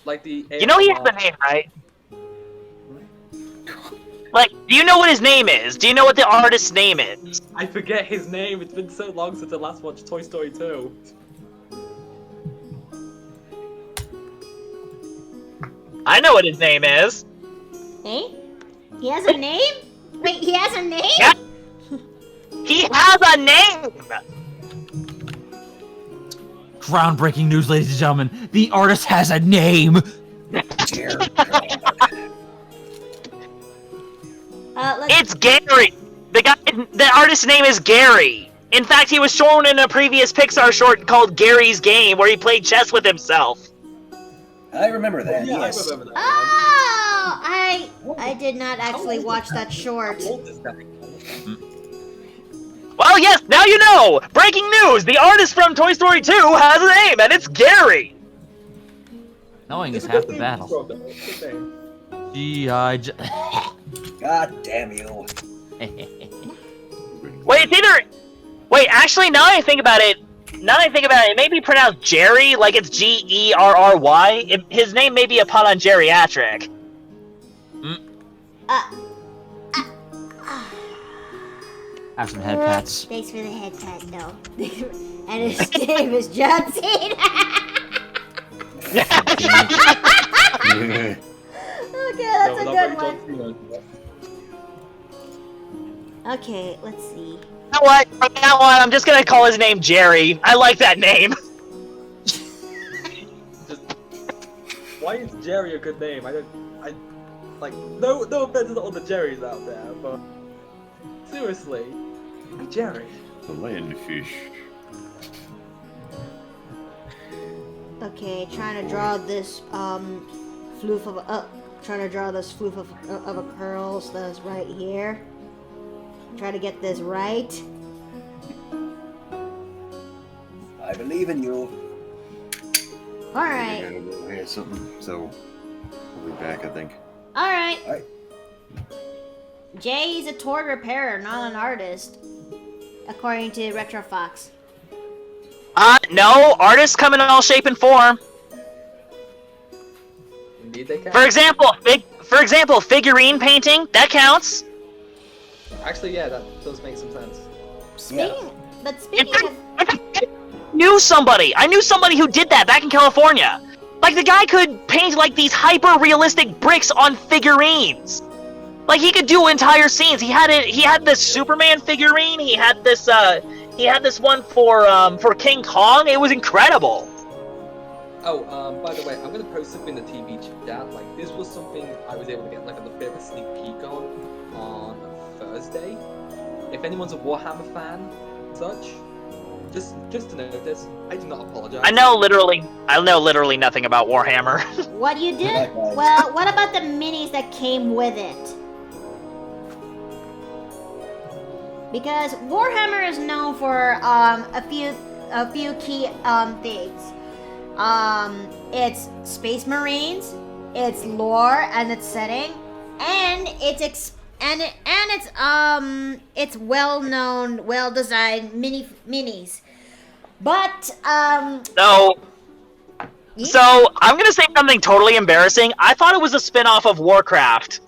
Like the You know he has a name, right? Like, do you know what his name is? Do you know what the artist's name is? I forget his name. It's been so long since I last watched Toy Story 2. I know what his name is. Hey? He has a name? Wait, he has a name? Yeah. He has a name! Groundbreaking news, ladies and gentlemen. The artist has a name. Dear God. It's Gary! The artist's name is Gary! In fact, he was shown in a previous Pixar short called Gary's Game, where he played chess with himself. I remember that, Yeah, yes. I remember that. Oh, I did not actually watch that short. How old is that? Well, yes, now you know! Breaking news! The artist from Toy Story 2 has a name, and it's Gary! Knowing is It's a half good the name, battle. Rob, though. It's a good name. G.I. God damn you. Wait, it's either... Wait, actually, now I think about it, now that I think about it, it may be pronounced Jerry, like it's Gerry. His name may be a pun on geriatric. Have some head pats. Thanks for the head pat, no. And his name is John Cena. Okay, that's a good one. Okay, let's see. You know what? From now on, I'm just gonna call his name Jerry. I like that name. Why is Jerry a good name? I no offense to all the Jerrys out there, but seriously, Jerry. The land fish. Okay, trying to draw this floof of a curl, so that's right here. Try to get this right. I believe in you. All I right, gotta go hear something, so we'll be back, I think. all right. All right. Jay's a toy repairer, not an artist, according to Retrofox. No, artists come in all shape and form. Indeed, they can. For example, figurine painting, that counts. Actually, yeah, that does make some sense. Speaking of, I knew somebody who did that back in California. Like, the guy could paint, like, these hyper-realistic bricks on figurines. Like, he could do entire scenes. He had this Superman figurine, he had this one for King Kong. It was incredible. Oh, by the way, I'm gonna post something in the TV chat. Like, this was something I was able to get like a bit of a sneak peek on Thursday. If anyone's a Warhammer fan, such, just to note this, I do not apologize. I know literally nothing about Warhammer. what you did? Yeah, guys. Well, what about the minis that came with it? Because Warhammer is known for a few key things. Its Space Marines, its lore and its setting, and its well-known, well-designed minis. But So yeah. So I'm gonna say something totally embarrassing. I thought it was a spin-off of Warcraft.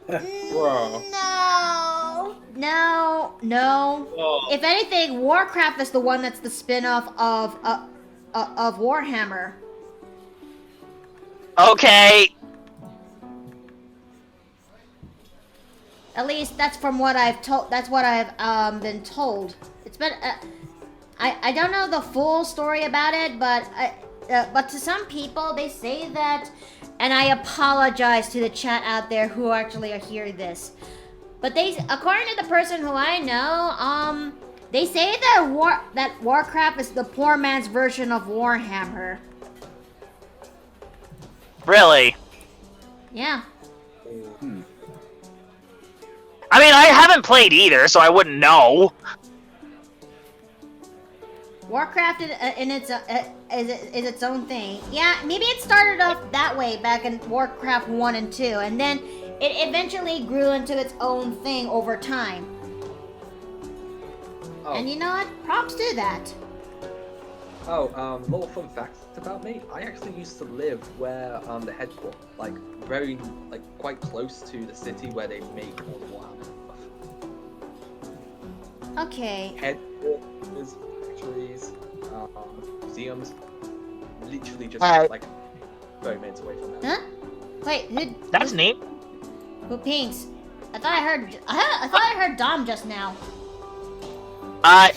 Bro. No. If anything, Warcraft is the one that's the spin-off of Warhammer. Okay. At least that's from what I've told. That's what I've been told. It's been. I don't know the full story about it, but to some people they say that, and I apologize to the chat out there who actually are hearing this, but according to the person who I know, they say that Warcraft is the poor man's version of Warhammer. Really? Yeah. I mean, I haven't played either, so I wouldn't know. Warcraft is its own thing. Yeah, maybe it started off that way back in Warcraft 1 and 2, and then it eventually grew into its own thing over time. Oh. And you know what? Props to that. Oh, little fun fact about me. I actually used to live where the headquarters, like very, like quite close to the city where they make all the Warhammer stuff. Okay. Headquarters, factories, museums, literally just Alright. like 30 minutes away from there. Huh? Wait, That's neat. who pinks? I thought I heard Dom just now.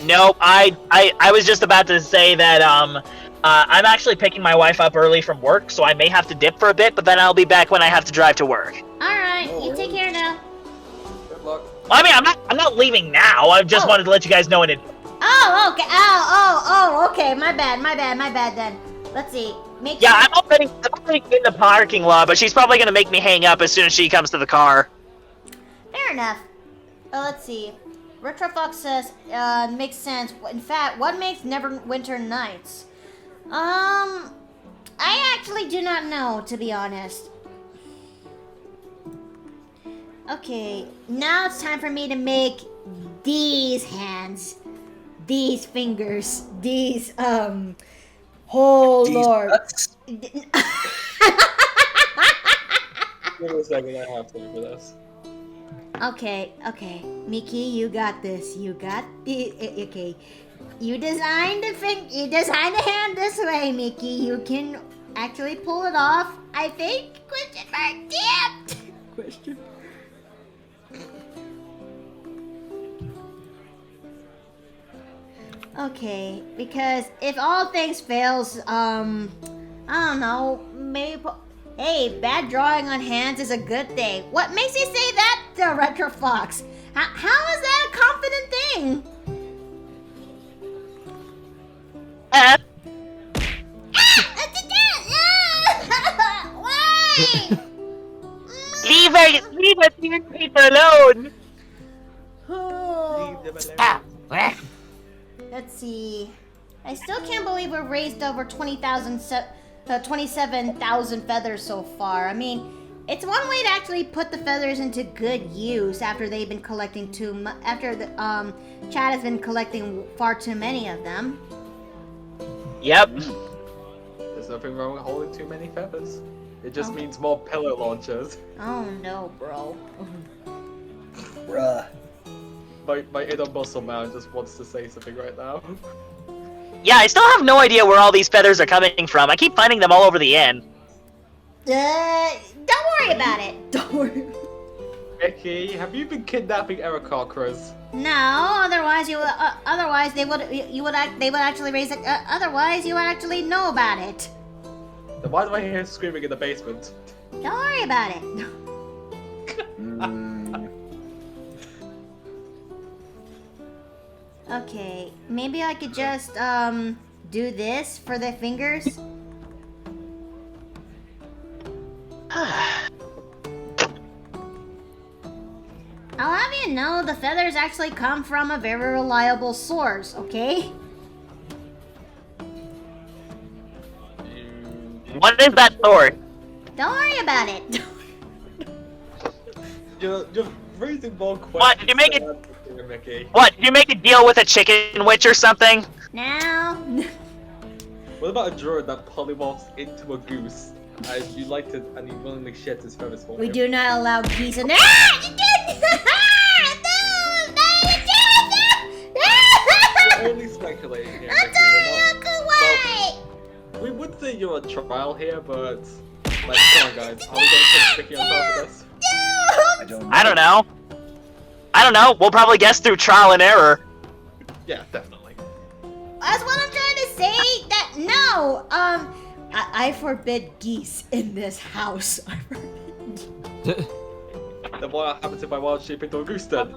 No, I was just about to say that, I'm actually picking my wife up early from work, so I may have to dip for a bit, but then I'll be back when I have to drive to work. Alright, you take care now. Good luck. Well, I mean, I'm not leaving now. I just wanted to let you guys know in advance. Oh, okay. Oh, okay. My bad then. Let's see. Yeah, I'm already in the parking lot, but she's probably gonna make me hang up as soon as she comes to the car. Fair enough. Let's see. Retrofox says, makes sense. In fact, what makes Neverwinter Nights? I actually do not know, to be honest. Okay, now it's time for me to make these hands. these fingers, these, oh These lord. nuts. Give me a second, I have to for this. Okay, Mickey, you got this. You got the okay. You designed the hand this way, Mickey. You can actually pull it off. I think. Question mark. Damn. Question. Okay, because if all things fails, I don't know, maybe. Hey, bad drawing on hands is a good thing. What makes you say that, Director Fox? How is that a confident thing? Why? Leave us people alone. Oh. Leave them alone. Let's see. I still can't believe we've raised over 27,000 feathers so far. I mean, it's one way to actually put the feathers into good use after they've been collecting after the Chad has been collecting far too many of them. Yep. There's nothing wrong with holding too many feathers. It just means more pillow launchers. Oh no, bro. Bruh. My inner muscle man just wants to say something right now. Yeah, I still have no idea where all these feathers are coming from. I keep finding them all over the inn. Don't worry about it. Don't worry. Mickey, have you been kidnapping Arakocras? No, otherwise otherwise they would actually raise it. Otherwise you would actually know about it. Then why do I hear screaming in the basement? Don't worry about it. Okay, maybe I could just do this for the fingers. I'll have you know the feathers actually come from a very reliable source, okay? What is that sword? Don't worry about it. You're raising more questions. What, did you make it- than answers, Mickey. What, did you make a deal with a chicken witch or something? Now, What about a druid that polymorphs into a goose and he willingly sheds his feathers for we you? do not allow geese in there. Ah! You did! We're only speculating here, I'm Mickey. We're sorry, Uncle White! not- We would say you're on trial here, but like, come on, guys. Are we gonna put Mickey on top of this? I don't know. We'll probably guess through trial and error. Yeah, definitely. That's what I'm trying to say. That no, I forbid geese in this house. I forbid. Then what happens if I wild shape into a goose then?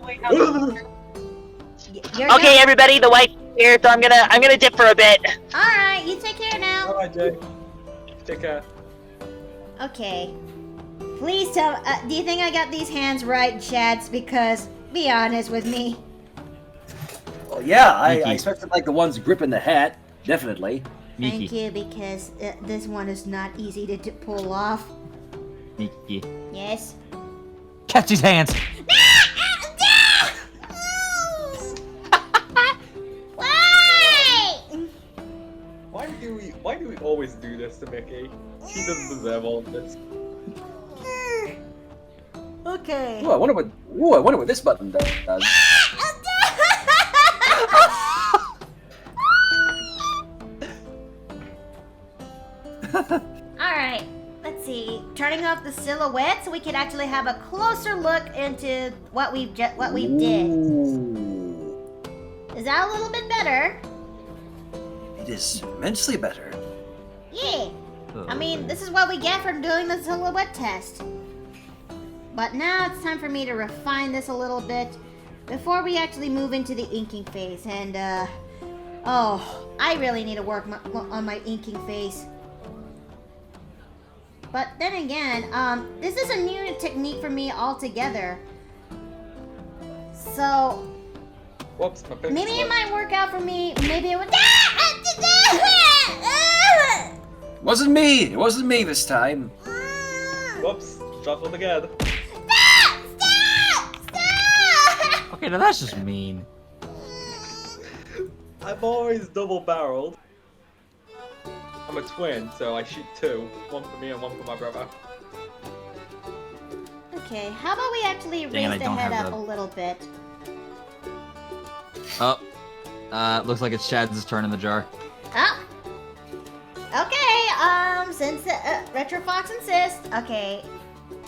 You're Okay, everybody, the white's here, so I'm gonna dip for a bit. All right, you take care now. Alright, Jay. Take care. Okay. Please tell. Do you think I got these hands right, Chads? Because be honest with me. Well, yeah, I Mickey. expected like the ones gripping the hat. Definitely. Thank Mickey. you, because this one is not easy to pull off. Mickey. Yes. Catch his hands. Why? Why do we always do this to Mickey? She doesn't deserve all of this. Okay. Ooh, I wonder what this button does. Alright, let's see. Turning off the silhouette so we can actually have a closer look into what we did. Ooh. Is that a little bit better? It is immensely better. Yeah. I mean, this is what we get for doing the silhouette test. But now it's time for me to refine this a little bit before we actually move into the inking phase. And, oh, I really need to work on my inking phase. But then again, this is a new technique for me altogether. So, Whoops, my picture. maybe it might work out for me. Maybe it would. Wasn't me. It wasn't me this time. Whoops, dropped one again. Okay, now that's just mean. I'm always double-barreled. I'm a twin, so I shoot two. One for me and one for my brother. Okay, how about we actually Dang it, raise I the don't head have up the- a little bit? Oh. Looks like it's Shad's turn in the jar. Oh. Okay, since Retro Fox insists. Okay,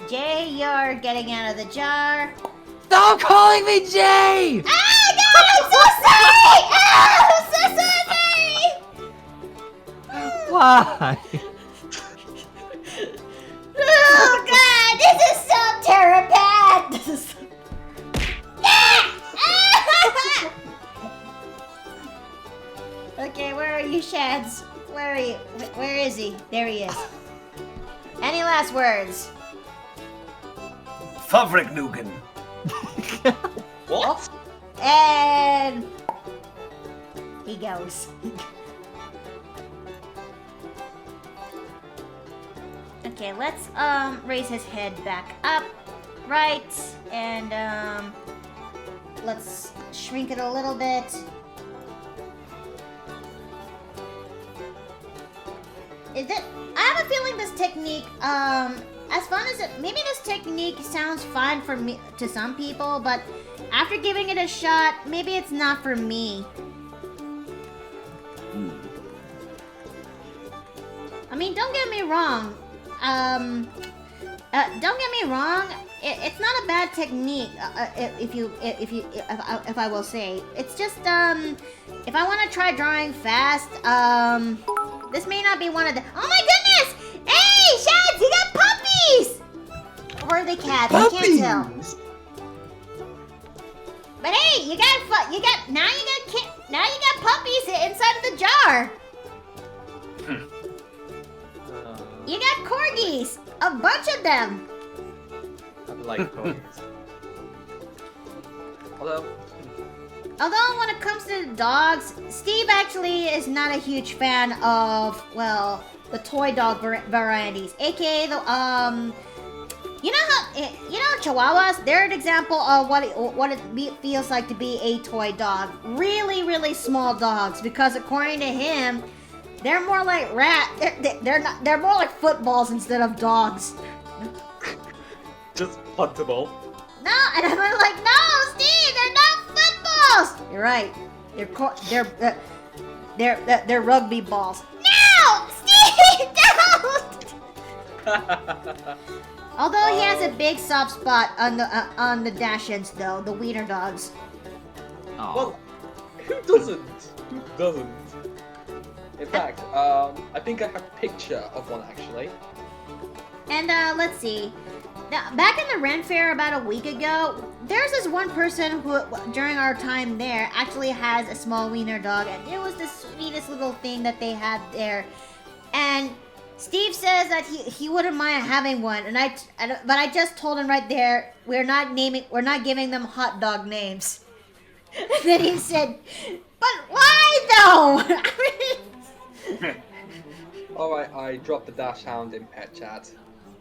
Jay, you're getting out of the jar. Stop calling me Jay! Ah, God, I'm so sorry! Ah, I'm so sorry! Why? Oh, God, this is so terrible! This is so... Okay, where are you, Shads? Where are you? Where is he? There he is. Any last words? Favrik Nugan. What? And he goes. Okay, let's raise his head back up, right, and let's shrink it a little bit. Is it? I have a feeling this technique, as fun as it, maybe this technique sounds fun for me to some people, but after giving it a shot, maybe it's not for me. I mean, don't get me wrong. Don't get me wrong. It's not a bad technique. If I will say, it's just if I want to try drawing fast, this may not be one of the. Oh my goodness! Hey, Shads, you got puppies! Or are they cats? I can't tell. But hey, you got puppies inside of the jar. You got corgis, a bunch of them. I like corgis. Although when it comes to dogs, Steve actually is not a huge fan of, well, the toy dog varieties, aka the you know Chihuahuas. They're an example of what it feels like to be a toy dog. Really, really small dogs, because according to him, they're more like they're more like footballs instead of dogs. Just puntable. No, and I'm like, no, Steve, they're not footballs. You're right. They're rugby balls. No, Steve, don't. Although he has a big soft spot on the Dachshunds, though, the wiener dogs. Oh. Well, who doesn't? Who doesn't? In fact, I think I have a picture of one actually. And let's see. Now, back in the Ren Fair about a week ago, there's this one person who, during our time there, actually has a small wiener dog, and it was the sweetest little thing that they had there. And Steve says that he wouldn't mind having one, but I just told him right there, we're not giving them hot dog names. And then he said, but why though? Alright, I dropped the Dash Hound in pet chat,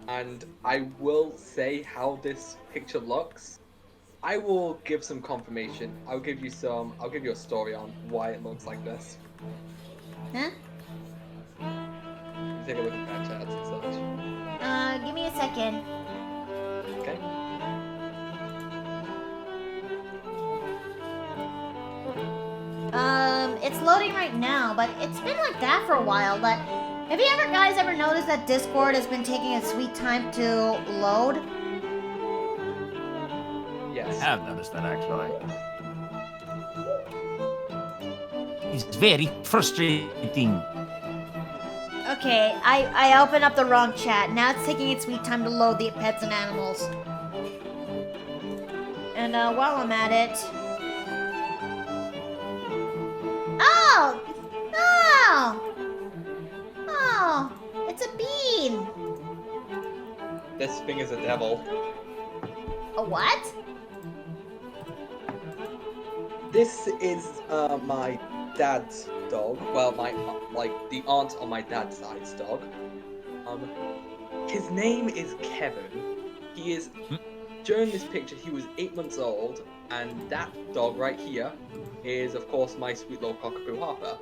and I will say how this picture looks. I will give some confirmation. I'll give you a story on why it looks like this. Huh? Take a look at pet chats and such. Give me a second. Okay? It's loading right now, but it's been like that for a while. But have you guys ever noticed that Discord has been taking a sweet time to load? Yes. I have noticed that actually. It's very frustrating. Okay, I opened up the wrong chat. Now it's taking its sweet time to load the pets and animals. And while I'm at it... Oh! Oh! Oh! It's a bean! This thing is a devil. A what? This is my dad's dog. Well, my the aunt on my dad's side's dog. His name is Kevin. He is during this picture, he was 8 months old, and that dog right here is, of course, my sweet little cockapoo Harper.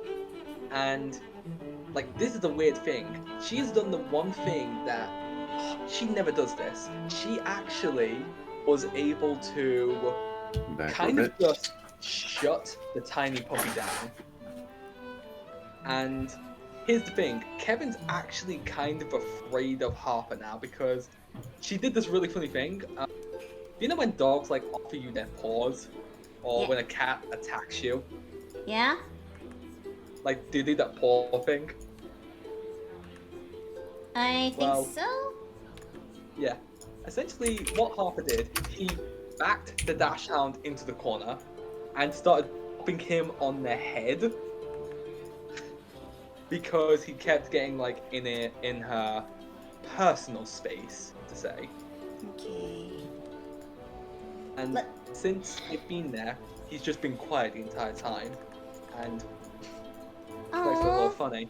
And, like, this is the weird thing. She's done the one thing that she never does this. She actually was able to kind of just shut the tiny puppy down. And here's the thing, Kevin's actually kind of afraid of Harper now because she did this really funny thing. You know when dogs like offer you their paws? Or when a cat attacks you? Yeah? Like, they do that paw thing? I think so? Yeah. Essentially, what Harper did, he backed the Dachshund into the corner and started popping him on the head because he kept getting like in her personal space, to say. Okay. And since they've been there, he's just been quiet the entire time, and it's a little funny.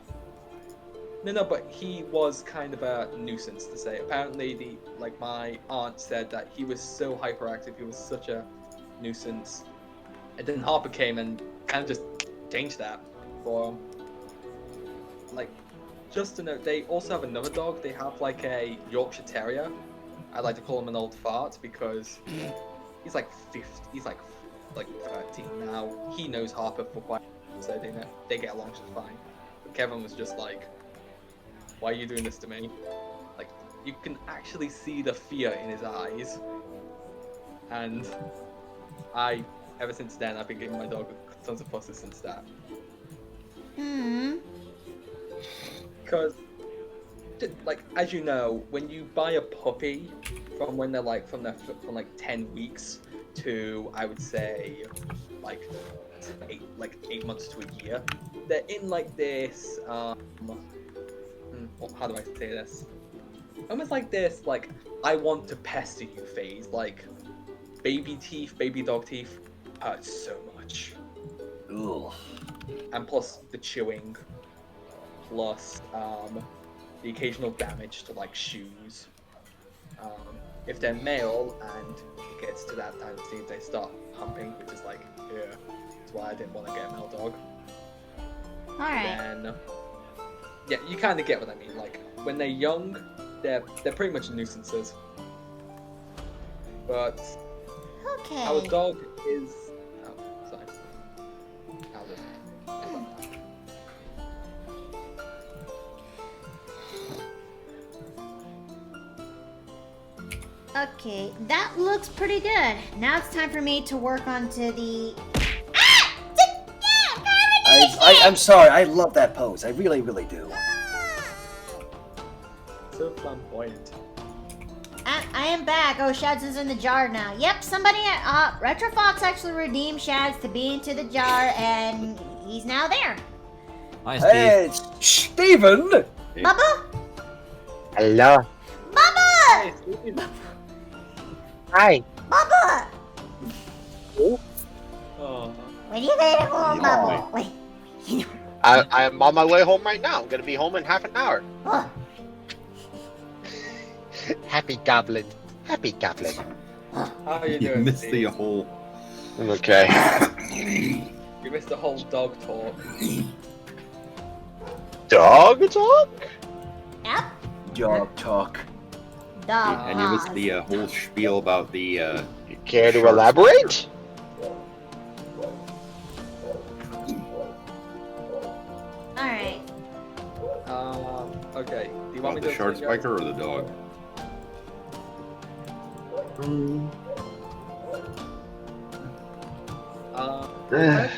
No, but he was kind of a nuisance, to say. Apparently, my aunt said that he was so hyperactive, he was such a nuisance. And then Harper came and kind of just changed that for him. Like, just to note, they also have another dog. They have like a Yorkshire Terrier. I like to call him an old fart because he's like 50. He's like 13 now. He knows Harper for quite, so they get along just fine. But Kevin was just like, "Why are you doing this to me?" Like, you can actually see the fear in his eyes. And ever since then, I've been giving my dog tons of pusses since that. Because, like, as you know, when you buy a puppy from when they're like from 10 weeks to, I would say, like 8 months to a year, they're in like this how do I say this? Almost like this, like, I want to pester you phase. Like, baby dog teeth hurt so much. Ugh. And plus the chewing, plus the occasional damage to like shoes. If they're male and it gets to that time of season, they start humping, which is like, yeah, that's why I didn't want to get a male dog. Alright. Then, yeah, you kind of get what I mean. Like, when they're young, they're pretty much nuisances. But Okay. our dog is. Oh, sorry. I'll just. Okay, that looks pretty good. Now it's time for me to work onto the. I'm sorry, I love that pose. I really, really do. So flamboyant. I am back. Oh, Shads is in the jar now. Yep, somebody at Retrofox actually redeemed Shads to be into the jar, and he's now there. Hi, Steve. Hey, Steven! Bubba? Hello. Bubba! Hi. Bubba! Oh. When you get home, Bubba? Wait. I am on my way home right now. I'm gonna be home in half an hour. Oh. Happy Goblin. Happy Goblin. How are you You doing? missed Steve? the whole. I'm okay. You missed the whole dog talk. Dog talk? Yep. Dog talk. Dog. And you missed the whole spiel about the. You care to shark elaborate? Alright. Okay. Do you want About me the to shark explain, guys? spiker or the dog? We have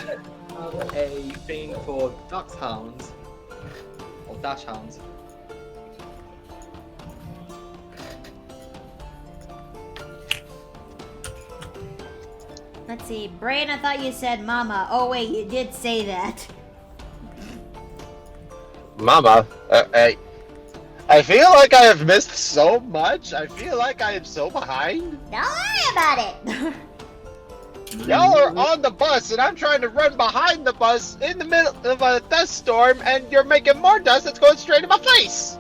a thing for dachshunds, or dachshunds. Let's see. Brain, I thought you said mama. Oh, wait, you did say that. Mama, I feel like I have missed so much. I feel like I am so behind. Don't worry about it. Y'all are on the bus, and I'm trying to run behind the bus in the middle of a dust storm, and you're making more dust that's going straight in my face.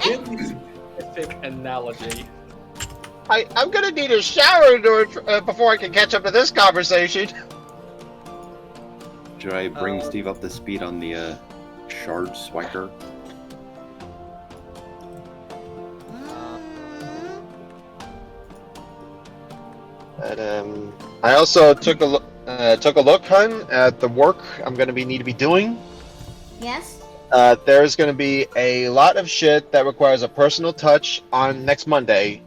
Really, perfect analogy. I'm gonna need a shower in order, before I can catch up to this conversation. Should I bring Steve up to speed on the shard swiper? And I also took a look, hun, at the work I'm gonna need to be doing. Yes? There's gonna be a lot of shit that requires a personal touch on next Monday.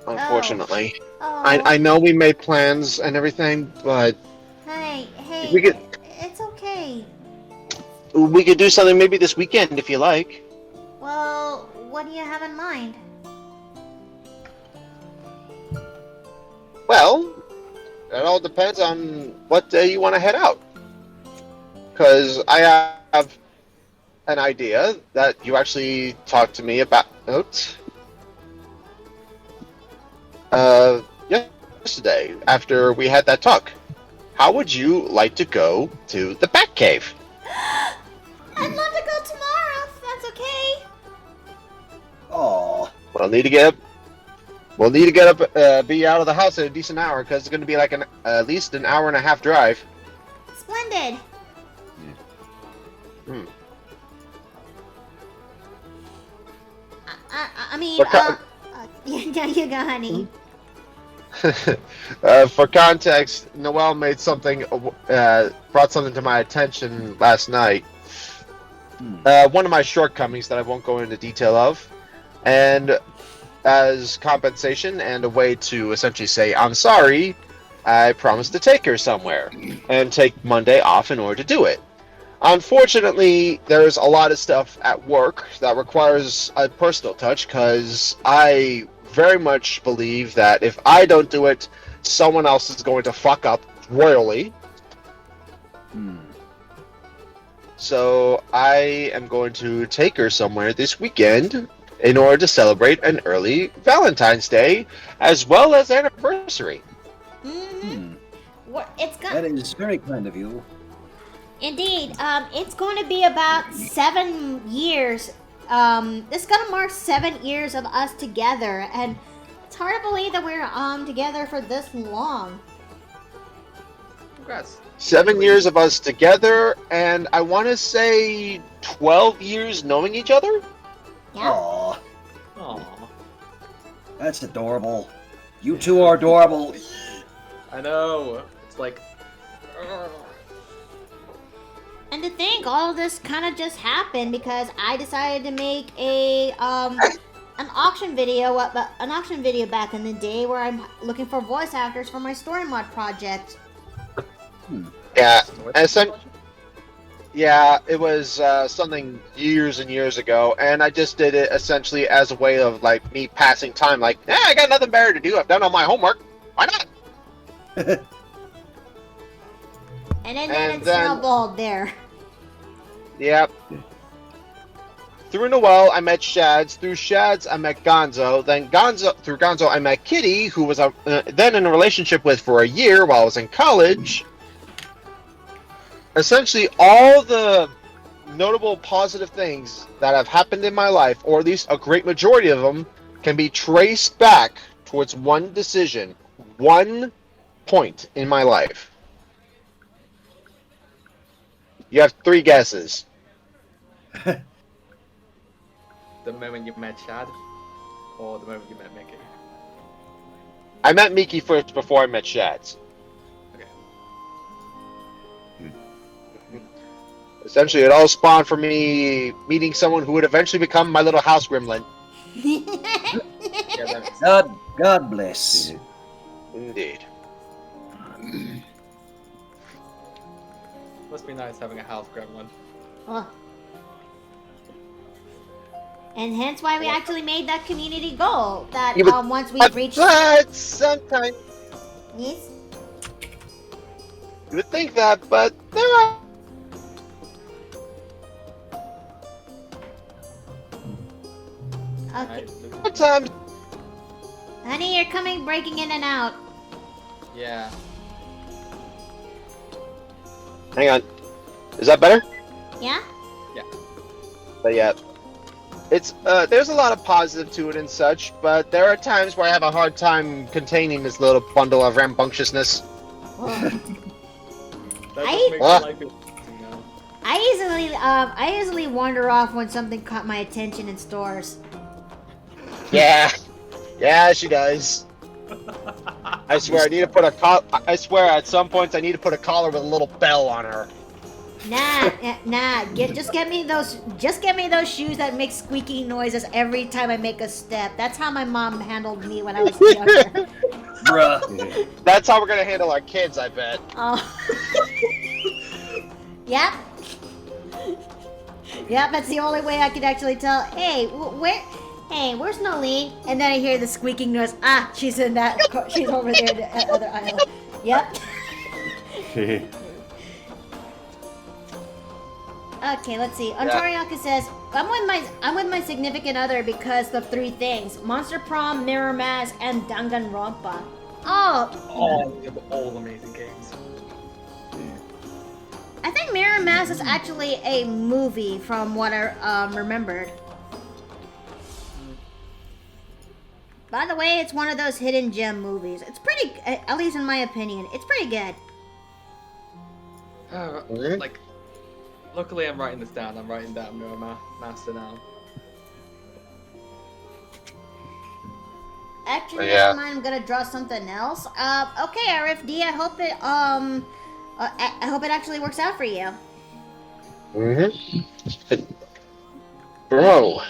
Unfortunately. Oh. I know we made plans and everything, but Hey, we could it's okay. do something maybe this weekend if you like. Well, what do you have in mind? Well, it all depends on what day you want to head out. Because I have an idea that you actually talked to me about yesterday after we had that talk. How would you like to go to the Batcave? I'd love to go tomorrow, if that's okay. Oh, We'll need to get up, be out of the house at a decent hour because it's going to be like at least an hour and a half drive. Splendid. I mean, yeah, you go, honey. For context, Noelle made brought something to my attention last night. One of my shortcomings that I won't go into detail of, and as compensation and a way to essentially say I'm sorry, I promised to take her somewhere and take Monday off in order to do it. Unfortunately, there's a lot of stuff at work that requires a personal touch because I very much believe that if I don't do it, someone else is going to fuck up royally. So I am going to take her somewhere this weekend in order to celebrate an early Valentine's Day as well as anniversary. that is very kind of you. Indeed. It's going to be about 7 years. This is going to mark 7 years of us together, and it's hard to believe that we're together for this long. Congrats. 7 years of us together, and I want to say 12 years knowing each other? Yeah. Aw, Aww. that's adorable. You two are adorable. I know. It's like. And to think, all of this kind of just happened because I decided to make an auction video back in the day where I'm looking for voice actors for my story mod project. Yeah, it was something years and years ago, and I just did it essentially as a way of like me passing time. Like, I got nothing better to do. I've done all my homework. Why not? And then it snowballed there. Yep. Through Noelle, I met Shads. Through Shads, I met Gonzo. Through Gonzo, I met Kitty, who was then in a relationship with for a year while I was in college. Essentially, all the notable positive things that have happened in my life, or at least a great majority of them, can be traced back towards one decision, one point in my life. You have 3 guesses. The moment you met Chad, or the moment you met Mickey? I met Miki first before I met Shads. Okay. Essentially, it all spawned for me meeting someone who would eventually become my little house gremlin. Yeah, that makes God bless. Indeed. Must be nice having a house gremlin. Oh. And hence why we actually made that community goal. That once we reached. But sometimes Yes. you would think that, but there are. Okay. Sometimes. Honey, you're breaking in and out. Yeah. Hang on. Is that better? Yeah? But yeah. it's there's a lot of positive to it and such, but there are times where I have a hard time containing this little bundle of rambunctiousness. Well, That I- just makes Ah. my life interesting now. I easily wander off when something caught my attention in stores. Yeah, yeah, she does. I swear, I need to put a I swear, at some points, I need to put a collar with a little bell on her. Nah. Just get me those shoes that make squeaky noises every time I make a step. That's how my mom handled me when I was younger. Bruh. That's how we're gonna handle our kids, I bet. Oh. Yep. Yep, that's the only way I could actually tell. Hey, where's Nolene? And then I hear the squeaking noise. Ah, she's in that. She's over there in the other aisle. Yep. Okay, let's see. Ontoriaka says, I'm with my significant other because of 3 things: Monster Prom, Mirror Mask, and Danganronpa. Oh, They were all amazing games. I think Mirror Mask is actually a movie from what I remembered. By the way, it's one of those hidden gem movies. It's pretty, at least in my opinion, it's pretty good. Like, luckily I'm writing this down. I'm writing down Mirror Master now. Actually, Yeah. never mind. I'm gonna draw something else. Okay, RFD. I hope it I hope it actually works out for you. Bro.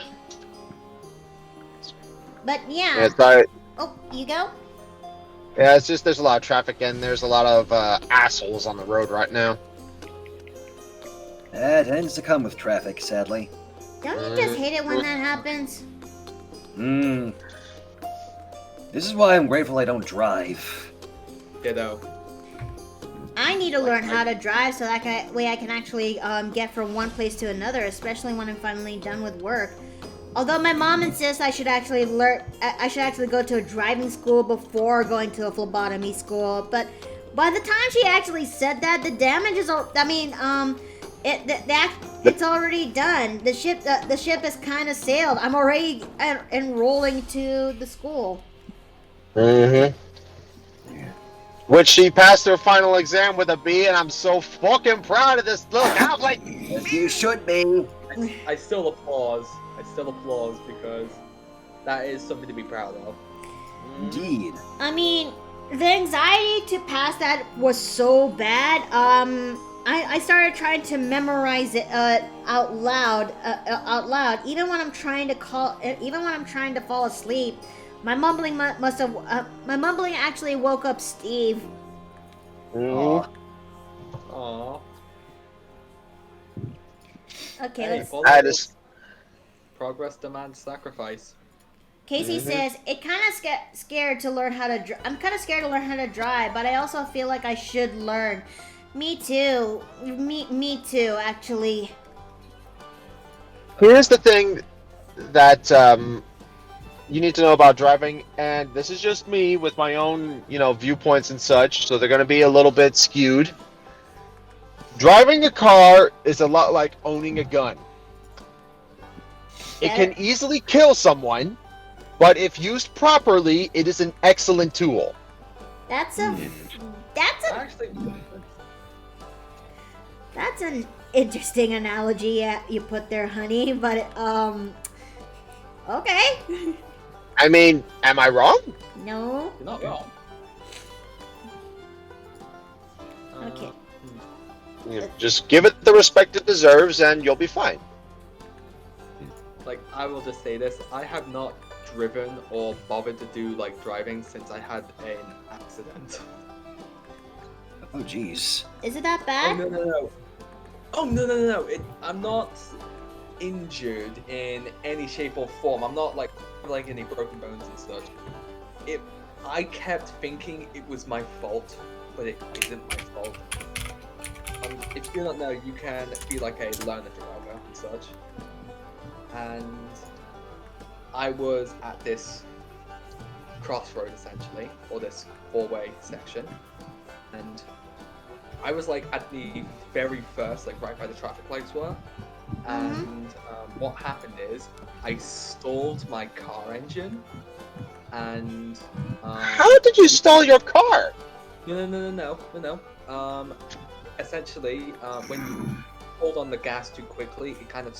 But yeah. Yeah, sorry. Oh, you go. Yeah, it's just there's a lot of traffic and there's a lot of assholes on the road right now. That tends to come with traffic, sadly. Don't you just hate it when that happens? This is why I'm grateful I don't drive. Ditto. I need to learn how to drive so that way I can actually get from one place to another, especially when I'm finally done with work. Although my mom insists I should actually go to a driving school before going to a phlebotomy school. But by the time she actually said that, the damage is it's already done. The ship has kind of sailed. I'm already enrolling to the school. Which she passed her final exam with a B, and I'm so fucking proud of this little conflict. As you should be. I still applause. Because that is something to be proud of. Indeed. I mean, the anxiety to pass that was so bad. I started trying to memorize it out loud. Even when I'm trying to fall asleep. My mumbling actually woke up Steve. Aww. Okay, Hey, let's. follow progress demands sacrifice. Casey says it kind of scared to learn how to. I'm kind of scared to learn how to drive, but I also feel like I should learn. Me too. Me too. Actually. Here's the thing that you need to know about driving, and this is just me with my own, viewpoints and such, so they're going to be a little bit skewed. Driving a car is a lot like owning a gun. It can easily kill someone, but if used properly, it is an excellent tool. That's Actually, an interesting analogy you put there, honey. But okay. I mean, am I wrong? No. you're not wrong. Okay. Just give it the respect it deserves, and you'll be fine. Like, I will just say this: I have not driven or bothered to do driving since I had an accident. Oh, jeez. Is it that Oh bad? no! Oh no! I'm not injured in any shape or form. I'm not like any broken bones and such. I kept thinking it was my fault, but it isn't my fault. If you do not know, you can be like a learner driver and such. And I was at this crossroad essentially, or this four-way section, and I was at the very first, right by the traffic lights were, and what happened is I stalled my car engine, and How did you stall your car? No. Essentially, when you hold on the gas too quickly, it kind of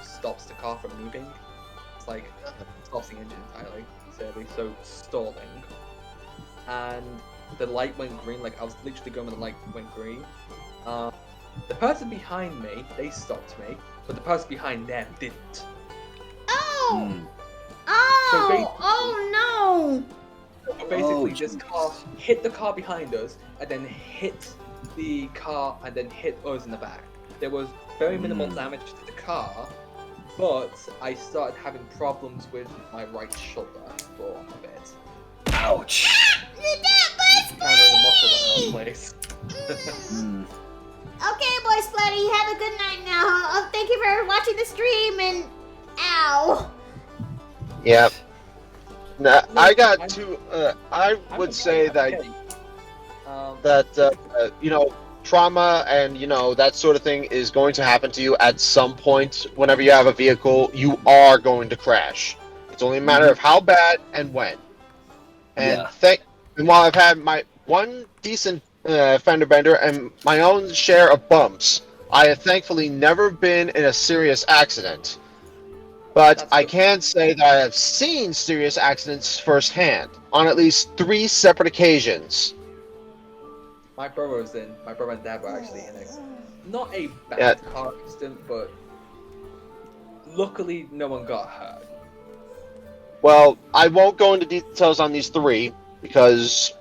stops the car from moving. It's like stops the engine entirely, sadly. So stalling, and the light went green. Like I was literally going when the light went green. The person behind me, they stopped me, but the person behind them didn't. Oh! Hmm. Oh! Oh no! Basically, Oh, this jeez. car hit the car behind us, and then hit the car, and then hit us in the back. There was very minimal damage to the car, but I started having problems with my right shoulder for a bit. Ouch! Kind of the muscle went out of place. Hmm. Okay, boy Splatty, you have a good night now. Thank you for watching the stream and ow. Yeah. Nah, No, I got I'm- two. I I'm would okay, say I'm that okay. that trauma and that sort of thing is going to happen to you at some point. Whenever you have a vehicle, you are going to crash. It's only a matter of how bad and when. And Yeah. and while I've had my one decent fender bender and my own share of bumps, I have thankfully never been in a serious accident. But That's I good. can say that I have seen serious accidents firsthand on at least 3 separate occasions. My brother and dad were actually in not a bad Yeah. car accident, but luckily no one got hurt. Well, I won't go into details on these 3 because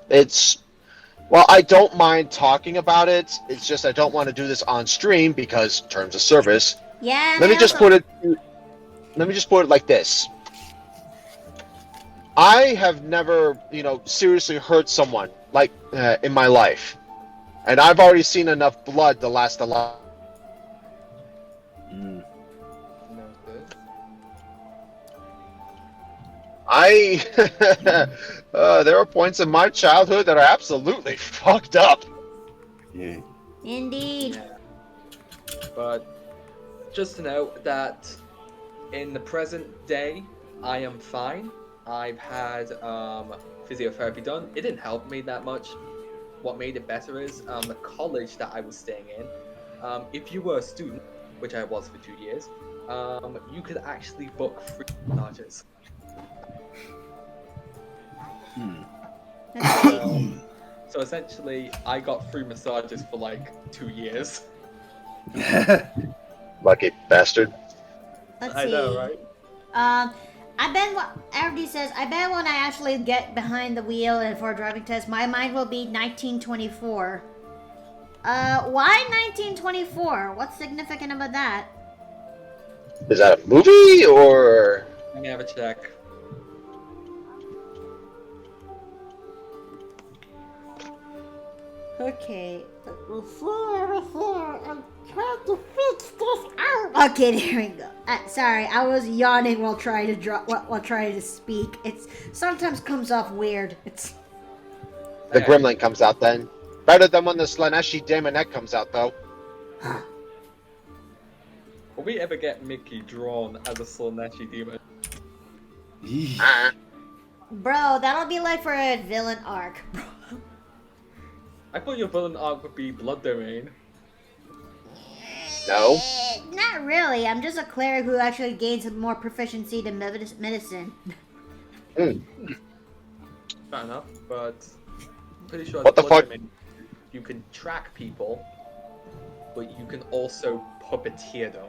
I don't mind talking about it. It's just I don't want to do this on stream because terms of service. Yeah. Let me just put it like this. I have never, seriously hurt someone like in my life, and I've already seen enough blood to last a lot. Hmm. No good. There are points in my childhood that are absolutely fucked up. Yeah. Indeed. Yeah. But just to know that in the present day, I am fine. I've had physiotherapy done. It didn't help me that much. What made it better is the college that I was staying in. If you were a student, which I was for 2 years, you could actually book free massages. Hmm. Let's see. So essentially, I got free massages for like 2 years. Lucky bastard. Let's I see. know, right? I bet what everybody says. I bet when I actually get behind the wheel and for a driving test, my mind will be 1924. Why 1924? What's significant about that? Is that a movie or? Let me have a check. Okay. I'm trying to fix this out. Okay, there we go. Sorry, I was yawning while trying to while trying to speak. It's sometimes comes off weird. It's The gremlin comes out then. Better than when the Slaneshi Daemonette comes out, though. Will we ever get Mickey drawn as a Slaneshi demon? Eesh. bro. That'll be like for a villain arc. I thought your villain arc would be Blood Domain. No. Not really. I'm just a cleric who actually gains more proficiency to medicine. Fair enough, but I'm pretty sure What the Blood fuck? Domain, you can track people, but you can also puppeteer them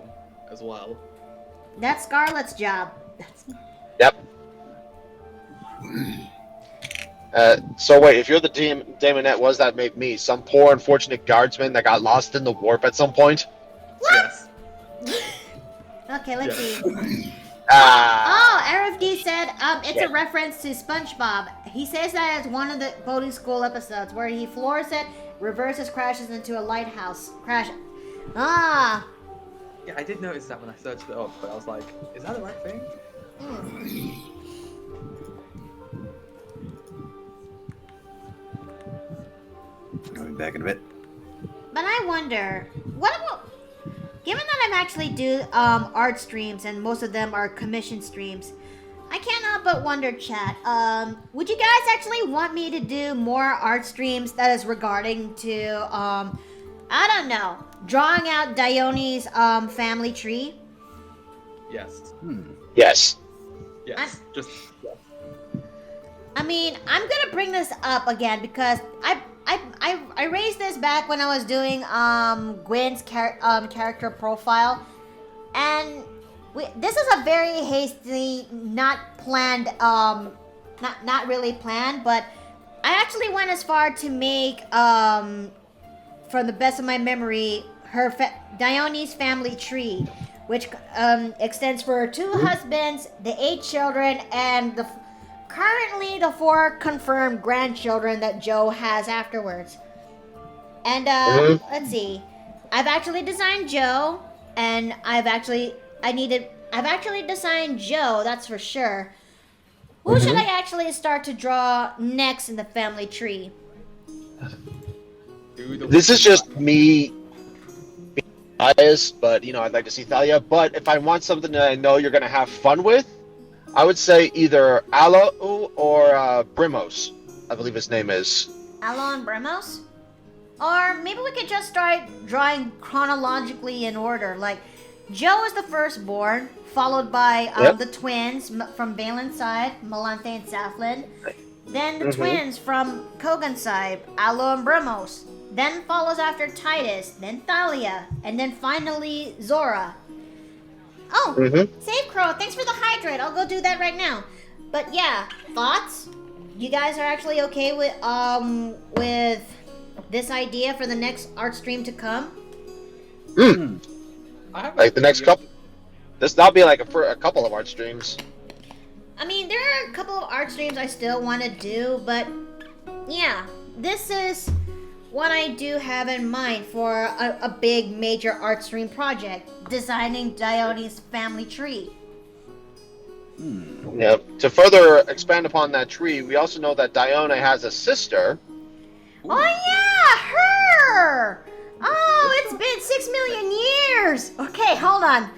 as well. That's Scarlet's job. Yep. So wait, if you're the Daemonette, what does that make me? Some poor unfortunate guardsman that got lost in the warp at some point? Yes. Okay, let's Yeah. see. Ah. Oh, RFD said it's a Shit. reference to SpongeBob. He says that it's one of the boating school episodes where he floors it, reverses, crashes into a lighthouse. Crash. Ah. Yeah, I did notice that when I searched it up, but I was like, is that the right thing? I'll be back in a bit. But I wonder, what about... given that I actually do art streams and most of them are commission streams, I can't help but wonder, chat. Would you guys actually want me to do more art streams that is regarding to I don't know, drawing out Dione's family tree? Yes. Yes. Yes. Just yes. I mean, I'm gonna bring this up again because I raised this back when I was doing Gwen's character profile, and this is a very hasty, not planned, not really planned, but I actually went as far to make from the best of my memory, Dione's family tree, which extends for 2 husbands, the 8 children, and currently the 4 confirmed grandchildren that Joe has afterwards. And let's see, I've actually designed Joe, and I've actually designed Joe. That's for sure. Who should I actually start to draw next in the family tree? This is just me being biased, but I'd like to see Thalia. But if I want something that I know you're gonna have fun with, I would say either Alo or Brimos, I believe his name is. Alo and Bremos? Or maybe we could just start drawing chronologically in order. Like, Joe is the firstborn, followed by the twins from Balin's side, Malanthe and Southland. Then the twins from Kogan's side, Alo and Bremos. Then follows after Titus, then Thalia, and then finally Zora. Oh, Save Crow, thanks for the hydrate. I'll go do that right now. But yeah, thoughts? You guys are actually okay with this idea for the next art stream to come? Like the next couple. That'll be like a couple of art streams. I mean, there are a couple of art streams I still want to do, but yeah, this is what I do have in mind for a big major art stream project, designing Dione's family tree. Yeah. To further expand upon that tree, we also know that Dione has a sister. Oh yeah, her! Oh, it's been 6 million years! Okay, hold on.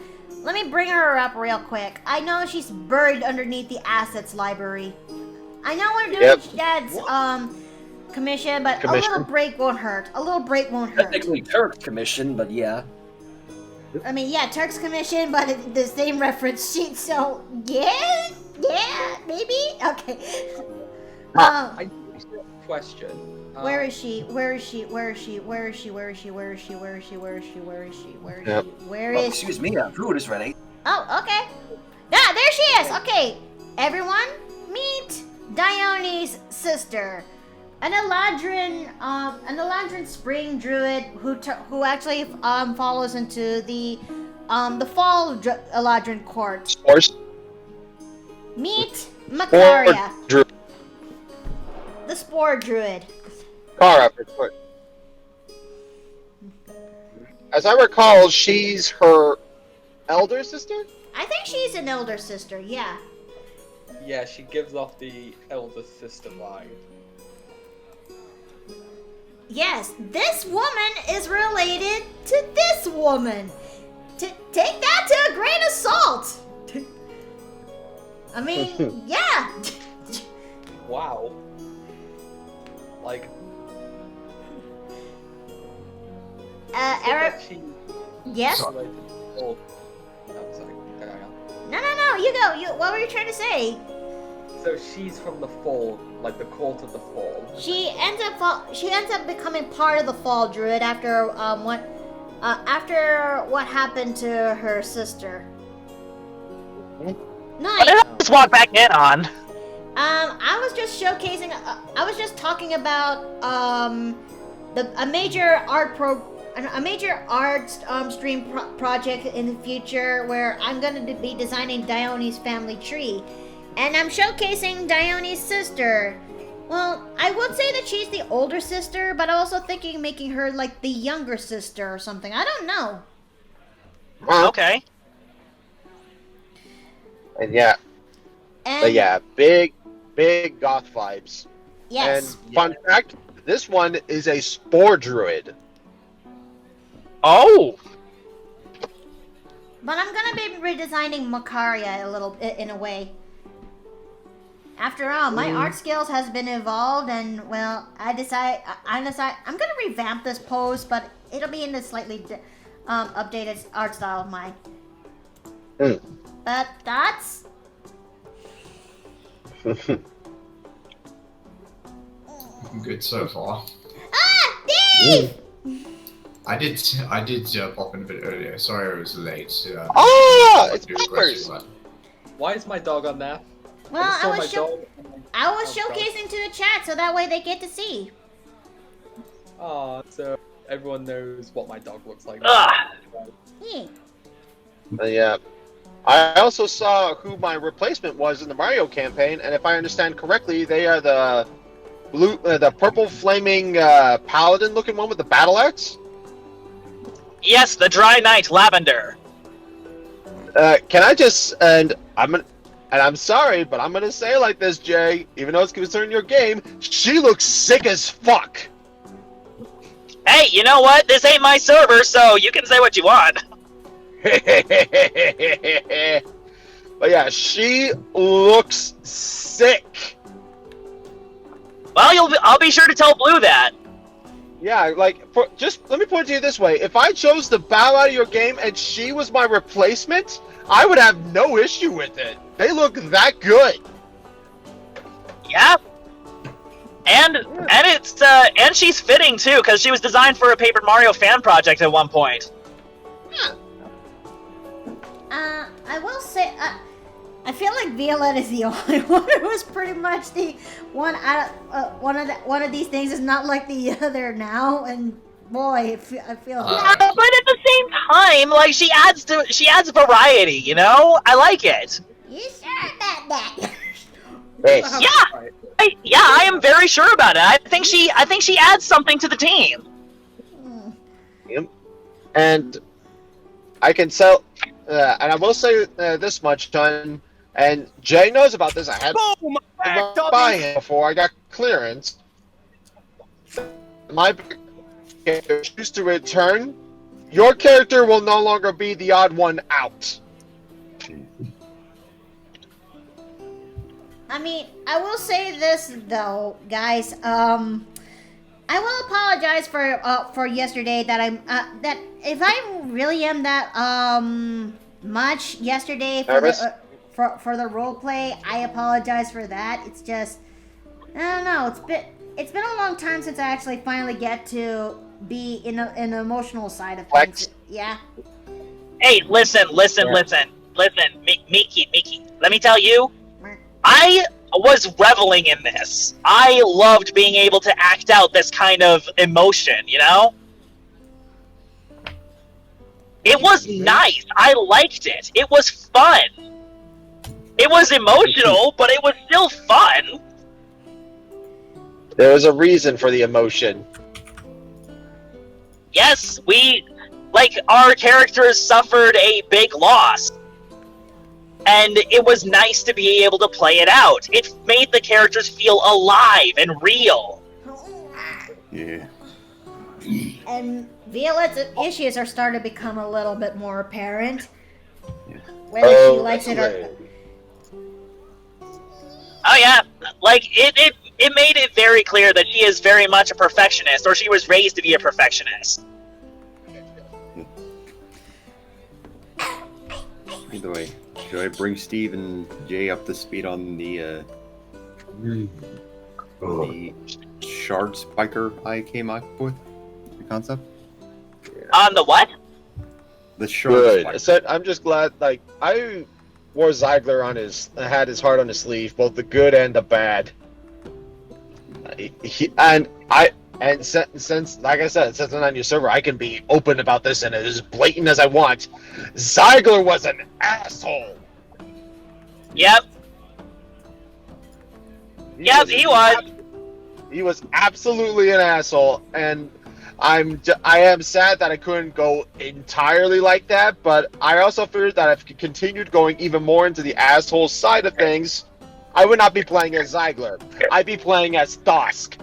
Let me bring her up real quick. I know she's buried underneath the assets library. I know we're doing Shad's commission, but a little break won't hurt. A little break won't hurt. Technically Turk's commission, but yeah. I mean, yeah, Turk's commission, but the same reference sheet, so yeah, maybe? Okay. I do have a question. Where is she? Where is she? Where is she? Where is she? Where is she? Where is she? Where is she? Where is she? Where is she? Where is she? Where is she? Excuse me, food is ready. Oh, okay. Ah, there she is. Okay, everyone, meet Dione's sister, an Eladrin spring druid who actually follows into the fall Eladrin court. Meet Makaria, the spore druid. Kara, as I recall, she's her elder sister? I think she's an elder sister, yeah. Yeah, she gives off the elder sister vibe. Yes, this woman is related to this woman. Take that to a grain of salt. I mean, yeah. Wow. Like. Eric. Yes. Oh, sorry. No. You go. What were you trying to say? So she's from the fall, like the court of the fall. She ends up becoming part of the fall druid after what happened to her sister. Nice. What did I just walk back in on? I was just showcasing. I was just talking about a major art stream project in the future where I'm going to be designing Dione's family tree, and I'm showcasing Dione's sister. Well, I would say that she's the older sister, but I'm also thinking of making her like the younger sister or something. I don't know. Okay. And big goth vibes. Yes. And fun fact, this one is a spore druid. Oh. But I'm gonna be redesigning Makaria a little bit in a way. After all, my art skills has been evolved, and well, I decide I'm gonna revamp this pose, but it'll be in a slightly updated art style of mine. But that's Good so far. Dave! I did pop in a bit earlier. Sorry I was late. It's Peppers! Why is my dog on there? Well, just saw my dog. I was Oh, God. showcasing to the chat, so that way they get to see. Oh, so everyone knows what my dog looks like. Ugh. Yeah. Yeah. I also saw who my replacement was in the Mario campaign, and if I understand correctly, they are the the purple flaming paladin-looking one with the battle axe. Yes, the Dry Night Lavender. Can I just I'm sorry, but I'm gonna say it like this, Jay. Even though it's concerning your game, she looks sick as fuck. Hey, you know what? This ain't my server, so you can say what you want. But yeah, she looks sick. Well, I'll be sure to tell Blue that. Yeah, like, just let me put it to you this way: if I chose to bow out of your game and she was my replacement, I would have no issue with it. They look that good. Yeah. And it's and she's fitting too, because she was designed for a Paper Mario fan project at one point. I will say, I feel like Violette is the only one who was pretty much the one out of, one of these things is not like the other now, and boy, I feel Yeah, but at the same time, like she adds variety, you know? I like it. You sure about that? Yeah, I am very sure about it. I think she adds something to the team. Yep. And I can tell, and I will say this much, John, and Jay knows about this. I had to buy him before I got clearance. My character choose to return. Your character will no longer be the odd one out. I mean, I will say this though, guys. I will apologize for yesterday that I'm that if I really am that much yesterday for the role play, I apologize for that. It's just I don't know. It's been a long time since I actually finally get to be in an emotional side of things. Yeah. Hey, listen, Miki. Let me tell you, I was reveling in this. I loved being able to act out this kind of emotion, you know? It was nice. I liked it. It was fun. It was emotional, but it was still fun. There was a reason for the emotion. Yes, our characters suffered a big loss. And it was nice to be able to play it out. It made the characters feel alive and real. Yeah. And Violet's issues are starting to become a little bit more apparent. Yeah. Whether she likes it or... Oh yeah, like it made it very clear that she is very much a perfectionist, or she was raised to be a perfectionist. Either way, should I bring Steve and Jay up to speed on the shard spiker I came up with? The concept? On the what? The shard Good. spiker. So I'm just glad, like, I wore Ziegler had his heart on his sleeve, both the good and the bad. Since, like I said, since I'm on your server, I can be open about this and as blatant as I want. Ziegler was an asshole. Yep. He was. He was absolutely an asshole, and I am sad that I couldn't go entirely like that, but I also feared that if I continued going even more into the asshole side of things, I would not be playing as Ziegler. I'd be playing as Dusk.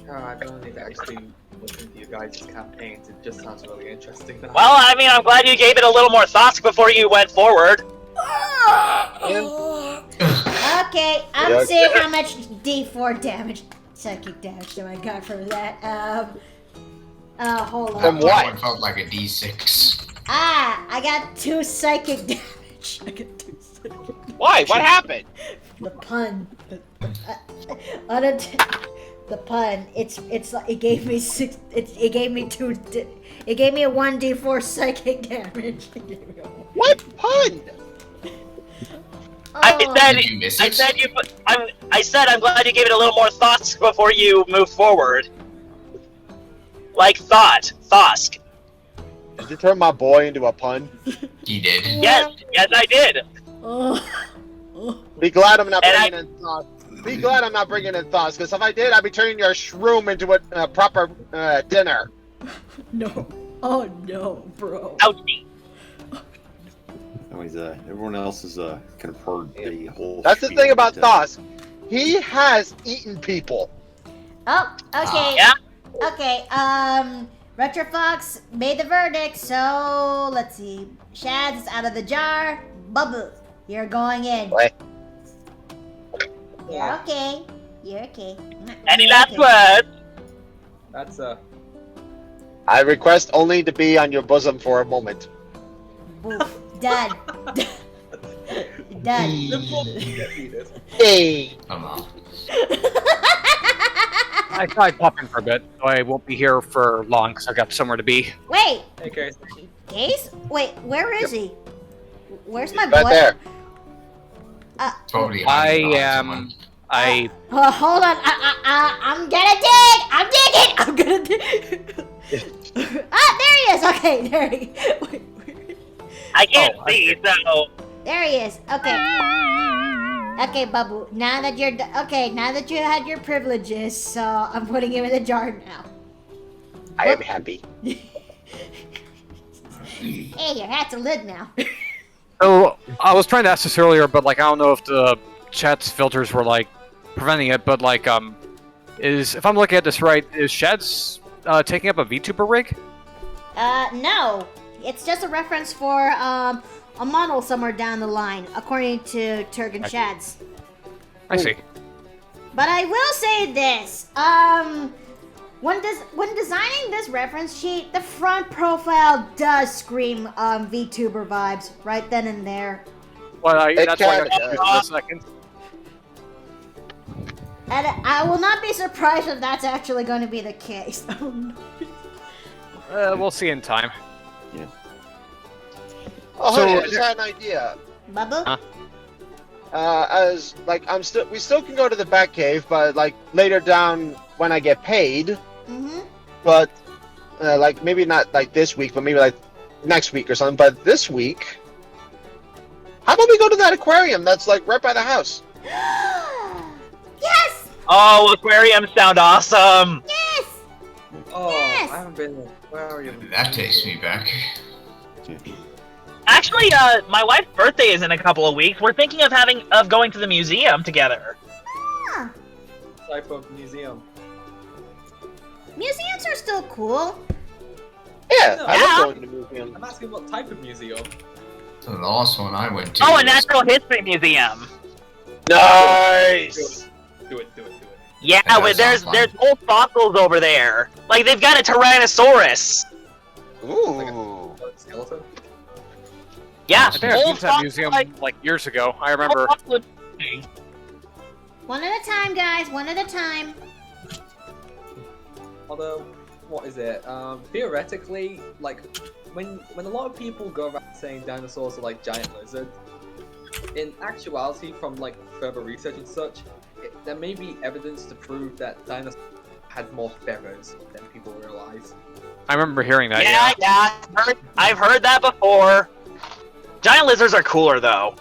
Oh, I've only actually look into your guys' campaigns. It just sounds really interesting. Now. Well, I mean, I'm glad you gave it a little more thought before you went forward. Okay, I'm seeing how much D4 damage, psychic damage that I got from that. Hold on. From That what? one felt like a D6. I got 2 psychic damage. I got 2 psychic. Why? What happened? The pun. The pun. It's like it gave me 6. It gave me 2. It gave me a 1d4 psychic damage. What pun? I said, Did you miss I it? said you. I said I'm glad you gave it a little more thoughts before you moved forward. Like thought, Thosk. Did you turn my boy into a pun? He did. Yes, I did. Be glad I'm not And bringing in thoughts. Be glad I'm not bringing in thoughts, because if I did, I'd be turning your shroom into a proper dinner. No. Oh no, bro. Ouchie. Anyways, everyone else has kind of heard the whole. That's the spiel, thing about but, Thosk. He has eaten people. Oh, okay. Yeah. Okay, Retrofox made the verdict, so let's see. Shads is out of the jar. Bubble, you're going in. What? You're okay. You're okay. Any You're last okay. words? That's I request only to be on your bosom for a moment. Boof. Done. Done. Hey. Come on. I tried popping for a bit, so I won't be here for long because I've got somewhere to be. Wait, hey guys. Gaze? Wait, where is he? Where's my Right boy? there. Probably. I hiding behind am. someone. I. Hold on. I'm gonna dig. I'm digging. I'm gonna dig. There he is. Okay, there he. Wait. I can't Oh, see, so. There he is. Okay. Okay, Babu. Now that you're now that you had your privileges, so I'm putting him in the jar now. I am happy. Hey, your hat's a lid now. So I was trying to ask this earlier, but like I don't know if the chat's filters were like preventing it, but like is if I'm looking at this right, is Shad's taking up a VTuber rig? No. It's just a reference for a model somewhere down the line, according to Turk and Shads. I see. But I will say this. When designing this reference sheet, the front profile does scream VTuber vibes right then and there. Well, that's why I kinda got confused for a second. And I will not be surprised if that's actually going to be the case. We'll see in time. Oh, So- honey, I just had an idea. Bubble? Huh? As like we still can go to the Batcave, but like later down when I get paid. Mm-hmm. But like maybe not like this week, but maybe like next week or something. But this week, how about we go to that aquarium that's like right by the house? Yes! Oh, aquariums sound awesome. Yes! Oh, Yes! I haven't been. Where are you? That takes me back. Actually, my wife's birthday is in a couple of weeks. We're thinking of going to the museum together. Huh. Type of museum. Museums are still cool. Yeah, No. I Yeah. love going to the museum. I'm asking what type of museum. The last one I went to. Oh, a was- natural history museum. Nice. Do it. Yeah, That but sounds there's fun. old fossils over there. Like they've got a Tyrannosaurus. Ooh. Skeleton. Yeah, I think I've been old to that fossils, museum like, like years ago. I remember. old fossils- One at a time, guys. One at a time. Although, what is it? Theoretically, like when a lot of people go around saying dinosaurs are like giant lizards, in actuality, from like further research and such, there may be evidence to prove that dinosaurs had more feathers than people realize. I remember hearing that. Yeah, I've heard that before. Giant lizards are cooler though.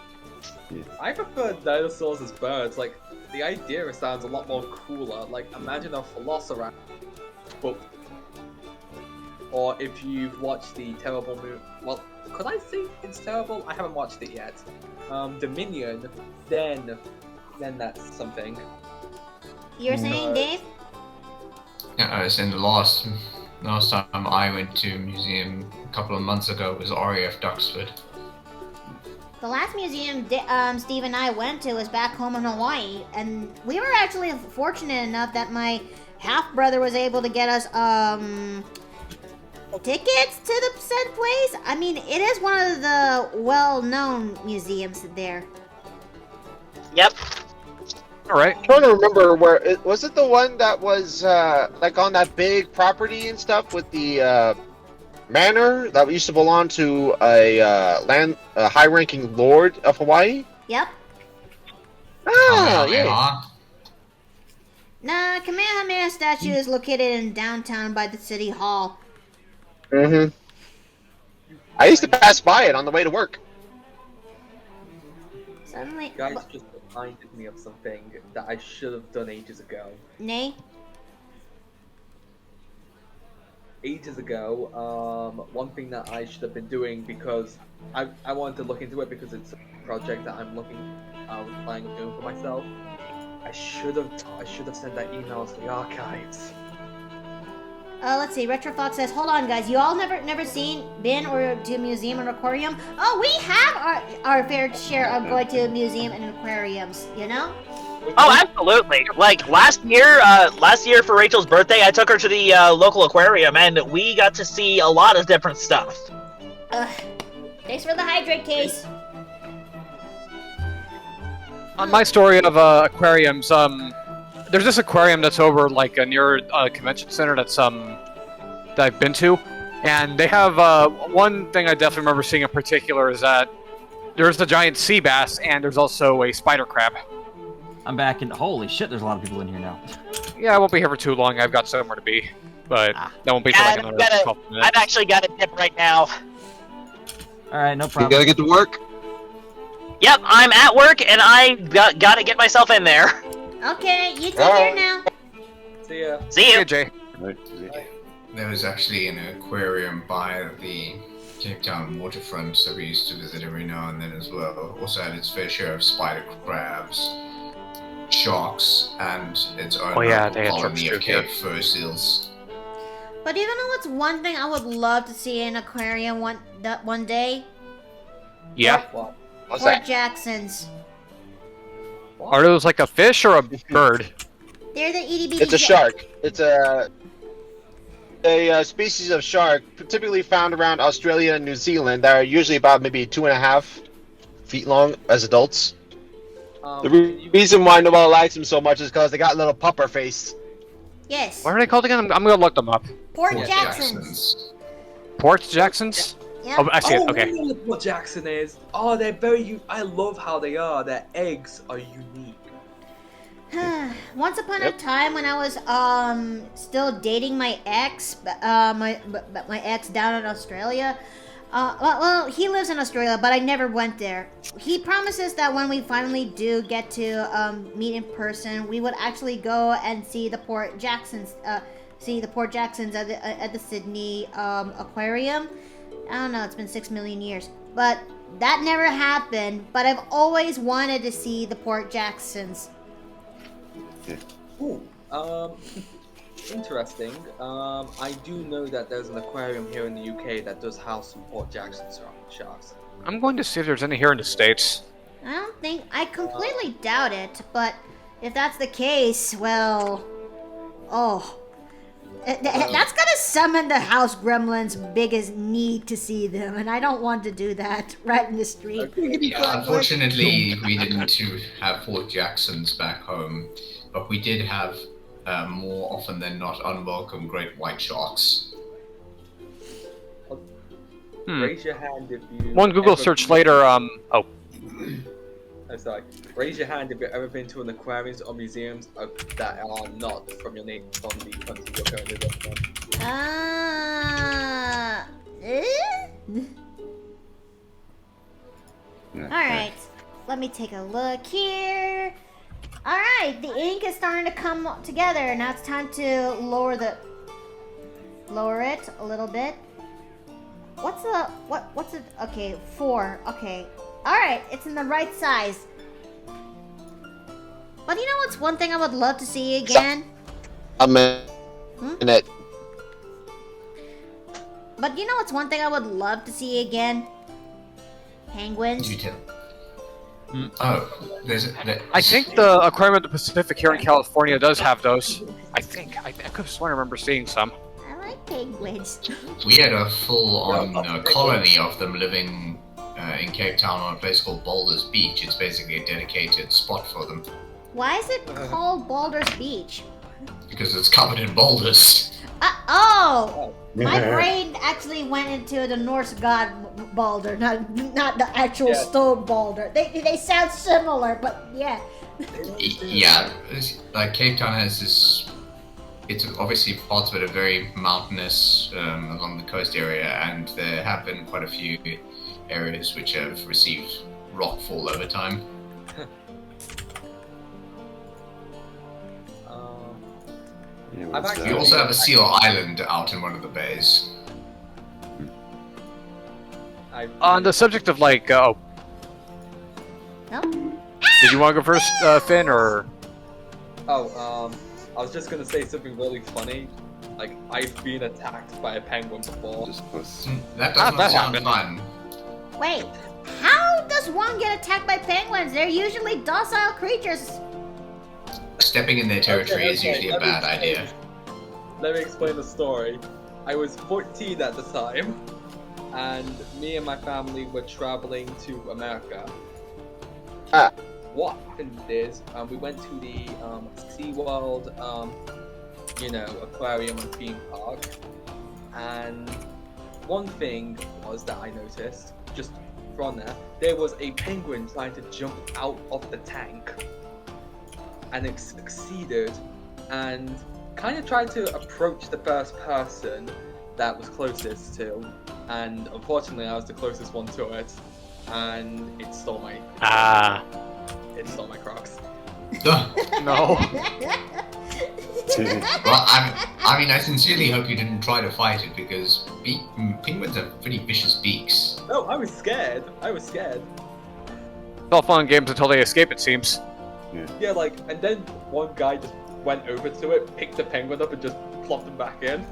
I prefer dinosaurs as birds. Like the idea sounds a lot more cooler. Like imagine a velociraptor. But, or if you've watched the terrible movie, well, could I say it's terrible? I haven't watched it yet. Dominion, then that's something. You're saying, Dave? Yeah, I was in the last time I went to a museum a couple of months ago was RAF Duxford. The last museum Steve and I went to was back home in Hawaii, and we were actually fortunate enough that my half brother was able to get us tickets to the said place. I mean, it is one of the well-known museums there. Yep. All right. I'm trying to remember where was it the one that was like on that big property and stuff with the manor that used to belong to a high-ranking lord of Hawaii? Yep. Ah, yeah. Kamehameha. Nah, Kamehameha statue is located in downtown by the city hall. Mm-hmm. I used to pass by it on the way to work. Suddenly, Guys just reminded me of something that I should have done ages ago. nay. Ages ago, one thing that I should have been doing, because I wanted to look into it because it's a project that I was planning on doing for myself. I should have sent that email to the archives. Let's see. Retrofox says, "Hold on, guys. You all never been or to a museum or aquarium? Oh, we have our fair share of going to a museum and aquariums. You know." Oh, absolutely. Like last year for Rachel's birthday, I took her to the local aquarium, and we got to see a lot of different stuff. Thanks for the hydrate case. On my story of aquariums, there's this aquarium that's over like near a convention center that I've been to, and they have one thing I definitely remember seeing in particular is that there's the giant sea bass and there's also a spider crab. I'm back in. Holy shit! There's a lot of people in here now. Yeah, I won't be here for too long. I've got somewhere to be, but that won't be for like another couple minutes. I've actually got a dip right now. All right, no problem. You gotta get to work. Yep, I'm at work, and I gotta get myself in there. Okay, you take care now. See ya. See you. Hey, Jay. There was actually an aquarium by the Cape Town waterfront that we used to visit every now and then as well. Also had its fair share of spider crabs, sharks, and its own they had colony sharks of too Cape here. fur seals. But you know what's one thing I would love to see in an aquarium one day? Yeah. What? What's Fort that? Jackson's. Are those like a fish or a bird? They're the itty bitty. It's a shark. It's a species of shark typically found around Australia and New Zealand that are usually about maybe 2.5 feet long as adults. The reason why nobody likes them so much is because they got a little pupper face. Yes. What are they called again? I'm gonna look them up. Port Fort Jackson's. Port Jacksons? Yeah. Oh, I see it. Oh, Okay. I know what Jackson is. Oh, they're very. I love how they are. Their eggs are unique. Once upon a time, when I was still dating my ex, my ex down in Australia. Well, he lives in Australia, but I never went there. He promises that when we finally do get to meet in person, we would actually go and see the Port Jacksons. At the Sydney Aquarium. I don't know. It's been 6 million years, but that never happened. But I've always wanted to see the Port Jacksons. Ooh. Interesting. I do know that there's an aquarium here in the UK that does house some Port Jackson sharks. I'm going to see if there's any here in the States. I completely doubt it, but if that's the case, well, that's gonna summon the house gremlin's biggest need to see them, and I don't want to do that right in the street. Yeah, unfortunately, we didn't have Fort Jacksons back home, but we did have more often than not unwelcome great white sharks. Raise your hand if you. One Google search later. Oh, sorry. Raise your hand if you've ever been to an aquarium or museums that are not from the country you're currently living in. Alright, let me take a look here. Alright, the ink is starting to come together. Now it's time to lower it a little bit. What's it? Okay, 4. Okay. Alright, it's in the right size. But you know what's one thing I would love to see again? And that But you know what's one thing I would love to see again? Penguins. You tell. Oh, I think the Aquarium of the Pacific here in California does have those. I think. I could have sworn I remember seeing some. I like penguins. We had a full-on colony of them living in Cape Town on a place called Boulders Beach. It's basically a dedicated spot for them. Why is it called Boulders Beach? Because it's covered in boulders. Oh! My brain actually went into the Norse god Balder, not the actual stone Balder. They sound similar, but yeah. Yeah, like Cape Town has this. It's obviously parts of it are very mountainous along the coast area, and there have been quite a few areas which have received rockfall over time. We also have a seal island out in one of the bays. On the subject of like, No? did you want to go first, Finn, or? Oh, I was just gonna say something really funny. Like, I've been attacked by a penguin before. That does not sound fun. Wait, how does one get attacked by penguins? They're usually docile creatures. Stepping in their territory is usually a bad idea. Let me explain the story. I was 14 at the time, and me and my family were traveling to America. What happened is, we went to the SeaWorld, aquarium and theme park, and one thing was that I noticed, just from there was a penguin trying to jump out of the tank. And it succeeded, and kind of tried to approach the first person that was closest to, and unfortunately I was the closest one to it, and it stole my it stole my Crocs. No. Well, I mean, I sincerely hope you didn't try to fight it, because penguins have pretty vicious beaks. No, I was scared. It's all fun and games until they escape, it seems. Yeah, like, and then one guy just went over to it, picked the penguin up, and just plopped him back in.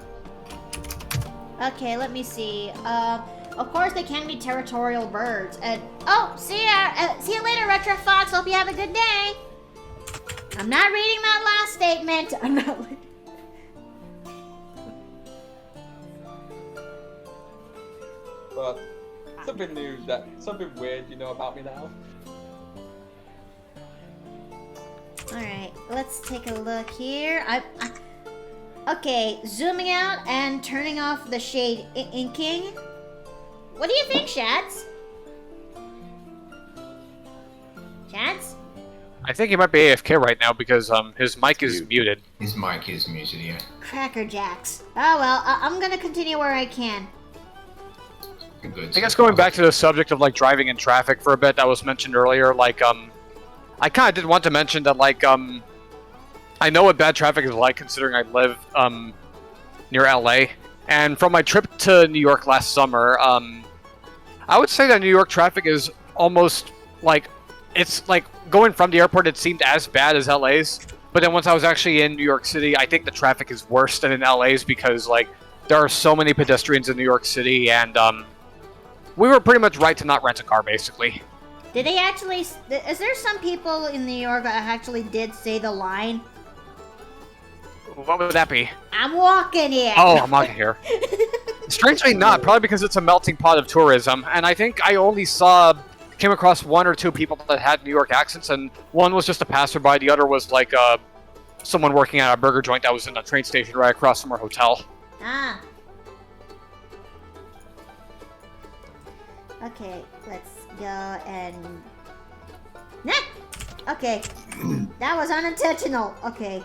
Okay, let me see. Of course they can be territorial birds. And oh, see you later, Retro Fox. Hope you have a good day. I'm not reading that last statement. I'm not. But something weird, you know about me now. Alright, let's take a look here. Okay, zooming out and turning off the shade inking. What do you think, Shads? Shads? I think he might be AFK right now because his mic is muted. His mic is muted, yeah. Cracker Jacks. Oh well, I'm gonna continue where I can. Good. I guess going back to the subject of like driving in traffic for a bit that was mentioned earlier, like I kind of did want to mention that, like, I know what bad traffic is like, considering I live near LA. And from my trip to New York last summer, I would say that New York traffic is almost like, it's like going from the airport, it seemed as bad as LA's. But then once I was actually in New York City, I think the traffic is worse than in LA's because, like, there are so many pedestrians in New York City, and we were pretty much right to not rent a car, basically. Did they actually... Is there some people in New York that actually did say the line? What would that be? I'm walking here! Oh, I'm walking here. Strangely not, probably because it's a melting pot of tourism. And I think I only came across one or two people that had New York accents, and one was just a passerby, the other was like someone working at a burger joint that was in a train station right across from our hotel. Ah. Okay, let's go and... Nah! Okay. That was unintentional. Okay.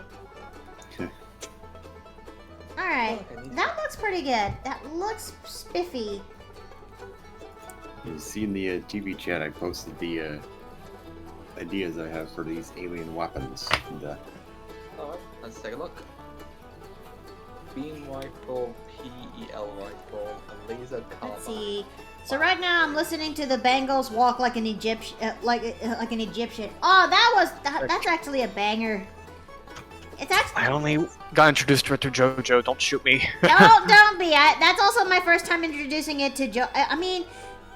Alright. That looks pretty good. That looks spiffy. You see in the TV chat, I posted the ideas I have for these alien weapons. And, Alright, let's take a look. Beam rifle, PEL rifle, a laser carbine. Let's see. So right now I'm listening to the Bengals walk like an Egyptian, like an Egyptian. Oh, that's actually a banger. It's actually. I only got introduced to it through JoJo. Don't shoot me. Don't be. That's also my first time introducing it to I mean,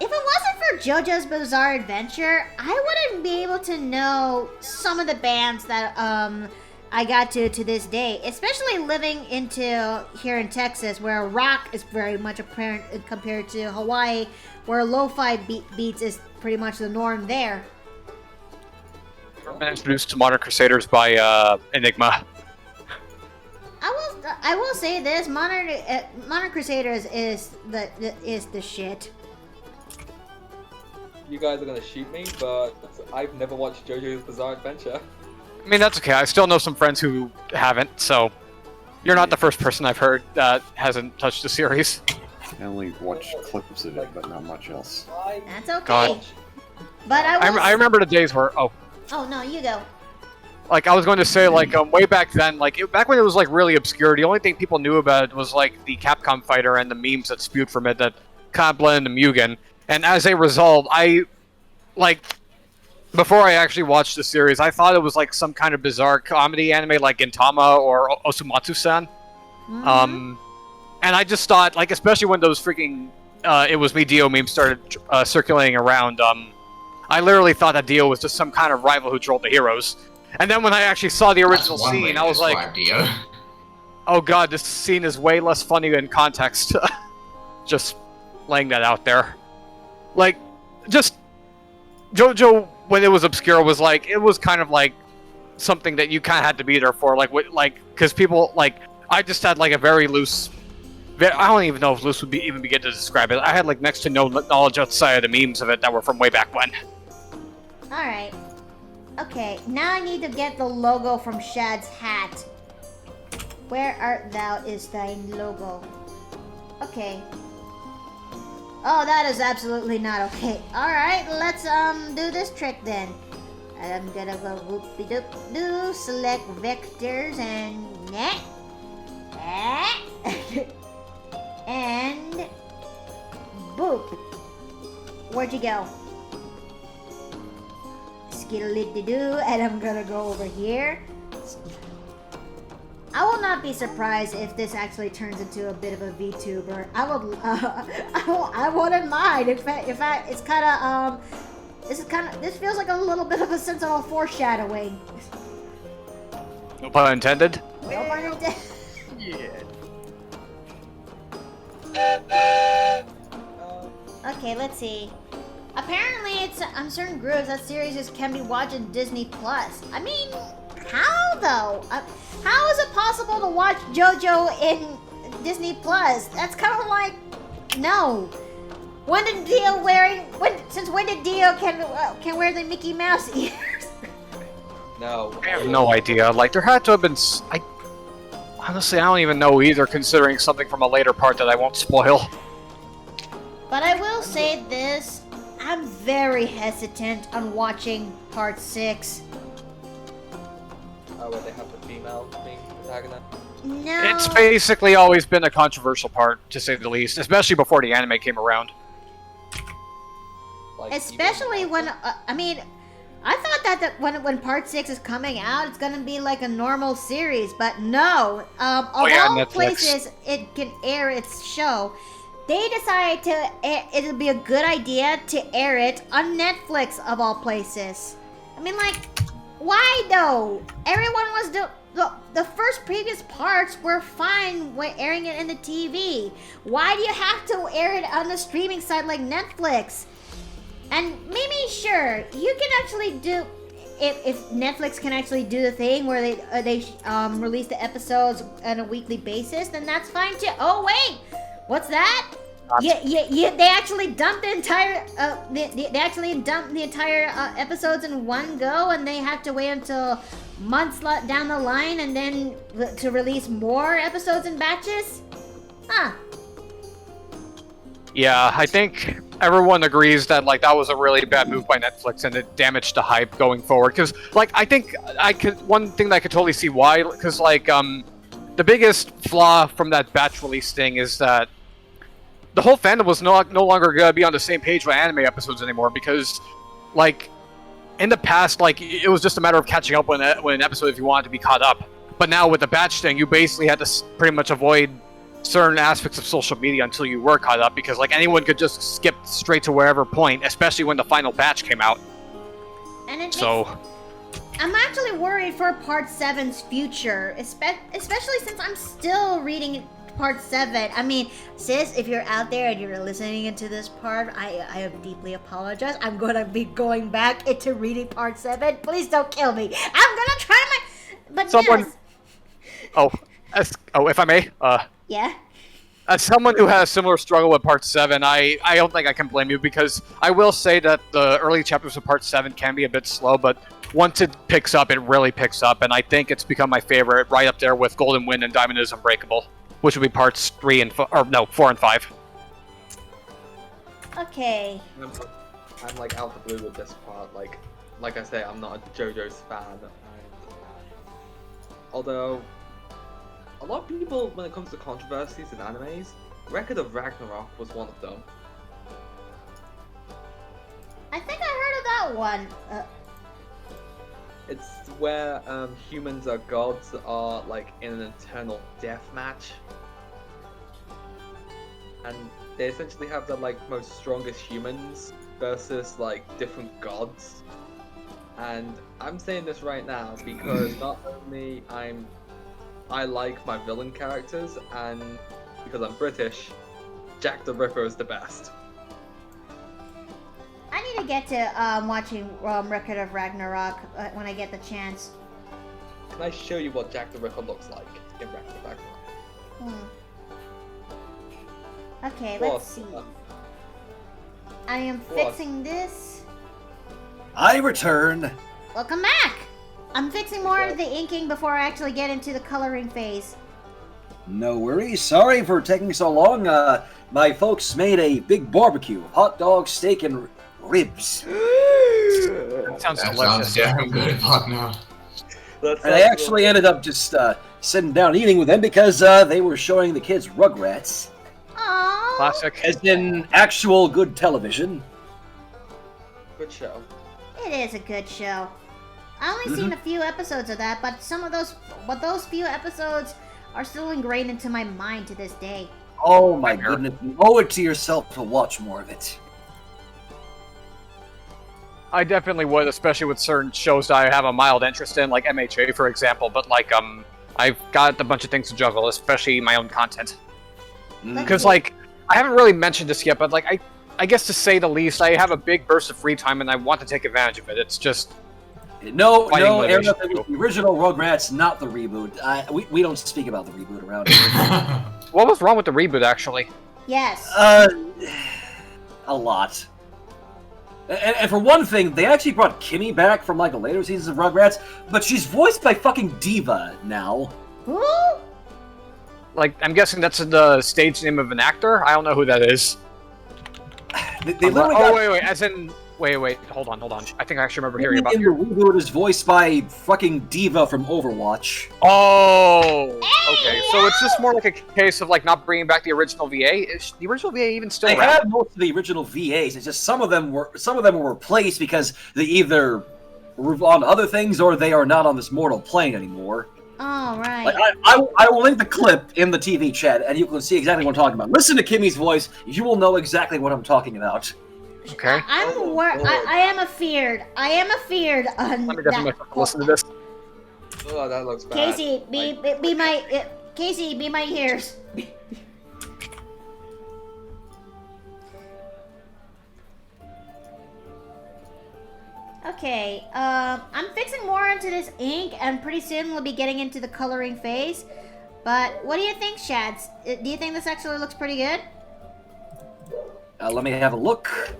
if it wasn't for JoJo's Bizarre Adventure, I wouldn't be able to know some of the bands that I got to this day. Especially living here in Texas, where rock is very much apparent compared to Hawaii, where lo-fi beats is pretty much the norm there. I've been introduced to Modern Crusaders by Enigma. I will say this: Modern Crusaders is the shit. You guys are gonna shoot me, but I've never watched JoJo's Bizarre Adventure. I mean, that's okay. I still know some friends who haven't, so you're not the first person I've heard that hasn't touched the series. I only watched clips of it, but not much else. That's okay. God. But I remember the days where Oh no, you go. like I was going to say like way back then, back when it was like really obscure. The only thing people knew about it was like the Capcom fighter and the memes that spewed from it that kind of blended the Mugen. And as a result, before I actually watched the series, I thought it was like some kind of bizarre comedy anime like Gintama or Osumatsu-san. Mm-hmm. And I just thought, like, especially when those freaking It Was Me Dio memes started circulating around, I literally thought that Dio was just some kind of rival who trolled the heroes. And then when I actually saw the original scene, I was like, Dio. oh god, this scene is way less funny in context. Just laying that out there. Like, just JoJo, when it was obscure, was like, it was kind of like something that you kind of had to be there for, because people, I just had like a very loose, I don't even know if loose would even begin to describe it. I had like next to no knowledge outside of the memes of it that were from way back when. Alright. Okay, now I need to get the logo from Shad's hat. Where art thou is thine logo? Okay. Oh, that is absolutely not okay. Alright, let's do this trick then. I'm gonna go whoopie-doop-doo, select vectors and net. And boop. Where'd you go? Skiddly-doo, and I'm gonna go over here. I will not be surprised if this actually turns into a bit of a VTuber. I wouldn't mind. In fact, it's kind of this feels like a little bit of a sense of a foreshadowing. No pun intended. No pun intended. Yeah. Okay, let's see. Apparently, it's on certain groups that series can be watched on Disney Plus. I mean, how though? How is it possible to watch JoJo in Disney Plus? That's kind of like no. When did Dio Since when did Dio can wear the Mickey Mouse ears? No. I have no idea. Like, there had to have been. Honestly, I don't even know either, considering something from a later part that I won't spoil. But I will say this: I'm very hesitant on watching Part 6. Where they have the female being protagonist. No. It's basically always been a controversial part, to say the least, especially before the anime came around. Especially when, I mean, I thought that when Part 6 is coming out, it's gonna be like a normal series, but no. Of all Netflix. places it can air its show, they decided it'll be a good idea to air it on Netflix, of all places. I mean, like, why though? Everyone was the first previous parts were fine when airing it in the TV. Why do you have to air it on the streaming site like Netflix? And maybe, sure, you can actually do, if Netflix can actually do the thing where they release the episodes on a weekly basis, then that's fine too. Oh wait, what's that? Yeah, they actually dumped the entire, episodes in one go, and they have to wait until months down the line and then to release more episodes in batches? Huh. Yeah, I think everyone agrees that like that was a really bad move by Netflix and it damaged the hype going forward. Because like I think one thing that I could totally see why, because like the biggest flaw from that batch release thing is that the whole fandom was no longer gonna be on the same page with anime episodes anymore. Because like in the past, like it was just a matter of catching up when an episode if you wanted to be caught up. But now with the batch thing, you basically had to pretty much avoid certain aspects of social media until you were caught up, because like anyone could just skip straight to wherever point, especially when the final batch came out. And it So I'm actually worried for Part 7's future, especially since I'm still reading Part 7. I mean, sis, if you're out there and you're listening into this part, I have deeply apologized. I'm gonna be going back into reading Part 7. Please don't kill me. I'm gonna try my... But someone... yes. if I may, Yeah? as someone who has a similar struggle with Part 7, I don't think I can blame you, because I will say that the early chapters of Part 7 can be a bit slow, but once it picks up, it really picks up, and I think it's become my favorite, right up there with Golden Wind and Diamond is Unbreakable, which would be Parts 4 and 5. Okay. I'm like out the blue with this part. Like I say, I'm not a JoJo's fan. Although, a lot of people, when it comes to controversies in animes, Record of Ragnarok was one of them. I think I heard of that one. It's where humans or gods are like in an eternal death match, and they essentially have the like most strongest humans versus like different gods. And I'm saying this right now because not only I like my villain characters, and because I'm British, Jack the Ripper is the best. I need to get to watching Record of Ragnarok when I get the chance. Can I show you what Jack the Ripper looks like in Record of Ragnarok? Okay, let's see. I am fixing this. I return. Welcome back! I'm fixing more of the inking before I actually get into the coloring phase. No worries. Sorry for taking so long. My folks made a big barbecue. Hot dog, steak, and ribs. That sounds That delicious. sounds damn good, partner. And I actually ended up just sitting down eating with them because they were showing the kids Rugrats. Aww. Classic. As in actual good television. Good show. It is a good show. I only seen a few episodes of that, but those few episodes are still ingrained into my mind to this day. Oh my goodness. You owe it to yourself to watch more of it. I definitely would, especially with certain shows that I have a mild interest in, like MHA, for example. But like, I've got a bunch of things to juggle, especially my own content. Because like, I haven't really mentioned this yet, but like, I guess to say the least, I have a big burst of free time, and I want to take advantage of it. It's just No, Aaron, it was the original Rugrats, not the reboot. We don't speak about the reboot around here. What was wrong with the reboot, actually? Yes. A lot. And for one thing, they actually brought Kimmy back from like the later seasons of Rugrats, but she's voiced by fucking Diva now. Who? Like, I'm guessing that's the stage name of an actor? I don't know who that is. They literally got... wait, as in... Wait, hold on. I think I actually remember hearing about in the reboot is voiced by fucking Diva from Overwatch. Oh, okay. So it's just more like a case of like not bringing back the original VA. Is the original VA even still They around? have most of the original VAs. It's just some of them were replaced because they either were on other things or they are not on this mortal plane anymore. All right. Like, I will link the clip in the TV chat, and you can see exactly what I'm talking about. Listen to Kimmy's voice; you will know exactly what I'm talking about. Okay. I am afeared. I am afeared on Let me definitely listen to this. Oh, that looks bad. Casey, be my ears. Okay, I'm fixing more into this ink, and pretty soon we'll be getting into the coloring phase. But what do you think, Shads? Do you think this actually looks pretty good? Let me have a look.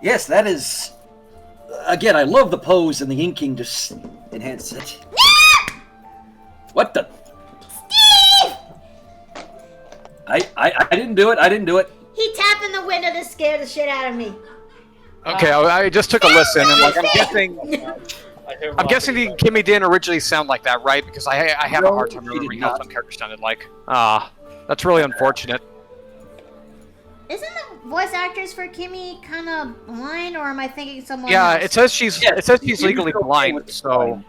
Yes, that is... Again, I love the pose and the inking just enhance it. What the... Steve! I didn't do it, He tapped in the window to scare the shit out of me. Okay, I just took a listen, and like I'm guessing the Kimmy didn't originally sound like that, right? Because I have a hard time remembering how some characters sounded like. That's really unfortunate. Isn't the voice actress for Kimmy kind of blind, or am I thinking someone Yeah, else? it says she's legally blind, so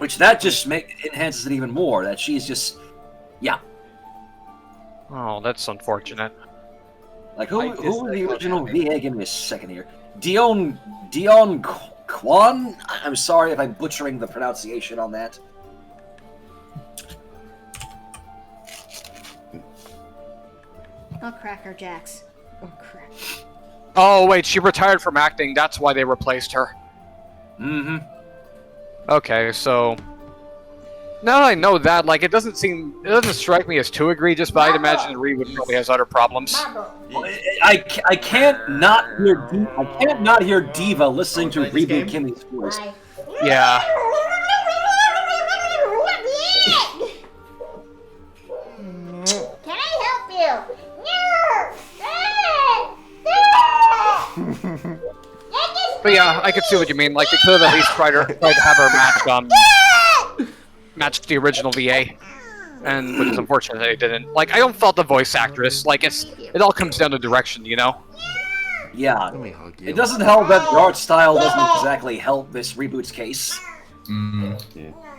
Which that just enhances it even more. That she's just, yeah. Oh, that's unfortunate. Like who was the original VA? Give me a second here. Dion Kwan. I'm sorry if I'm butchering the pronunciation on that. Oh, Cracker Jacks. Oh, crap. Oh wait, she retired from acting. That's why they replaced her. Mm-hmm. Okay, so now that I know that, like, it doesn't strike me as too egregious, but I'd imagine Reed probably has other problems. I can't not hear Diva listening to Reboot Kimmy's voice. Yeah. Can I help you? But yeah, I could see what you mean. Like, they could have at least tried to have her match the original VA, and which is unfortunate that they didn't. Like, I don't fault the voice actress. Like, it all comes down to direction, you know. Yeah, it doesn't help that the art style doesn't exactly help this reboot's case. Yeah.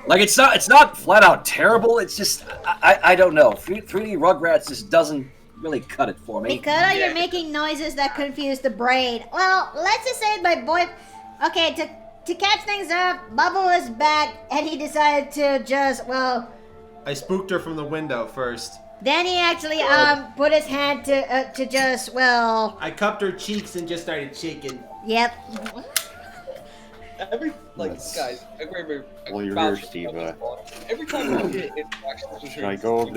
Like, it's not flat out terrible. It's just I don't know. 3D Rugrats just doesn't really cut it for me. Because you're making noises that confuse the brain. Well, let's just say my boy. Okay, to catch things up, Bubble is back, and he decided to just I spooked her from the window first. Then he actually put his hand to just I cupped her cheeks and just started shaking. Yep. Guys, Well, you're here, Steve. Every time we get interactions with Should I go over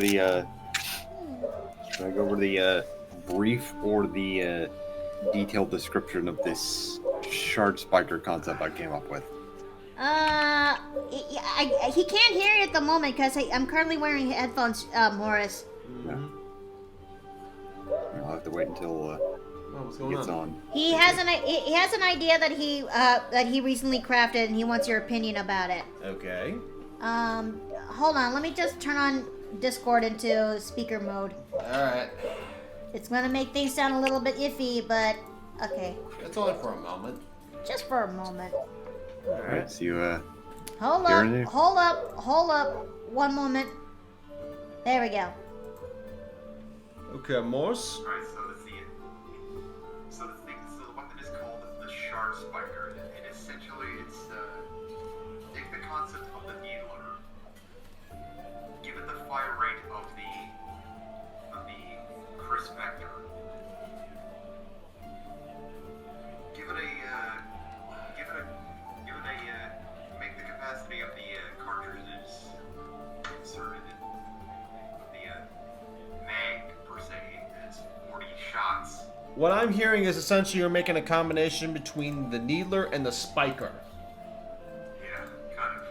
the brief or the detailed description of this shard spiker concept I came up with? He can't hear you at the moment because I'm currently wearing headphones, Morris. Yeah. I'll have to wait until what's it going gets on. He has an idea that he recently crafted, and he wants your opinion about it. Okay. Hold on. Let me just turn on Discord into speaker mode. Alright. It's gonna make things sound a little bit iffy, but okay. It's only for a moment. Just for a moment. Alright, so you, Hold up. One moment. There we go. Okay, Morse. Alright, so the weapon is called the shard spiker, and essentially it's take the concept of the needler, give it the fire rate of the Chris vector, make the capacity of the cartridges inserted in the mag per se as 40 shots. What I'm hearing is essentially you're making a combination between the needler and the spiker. Yeah, kind of.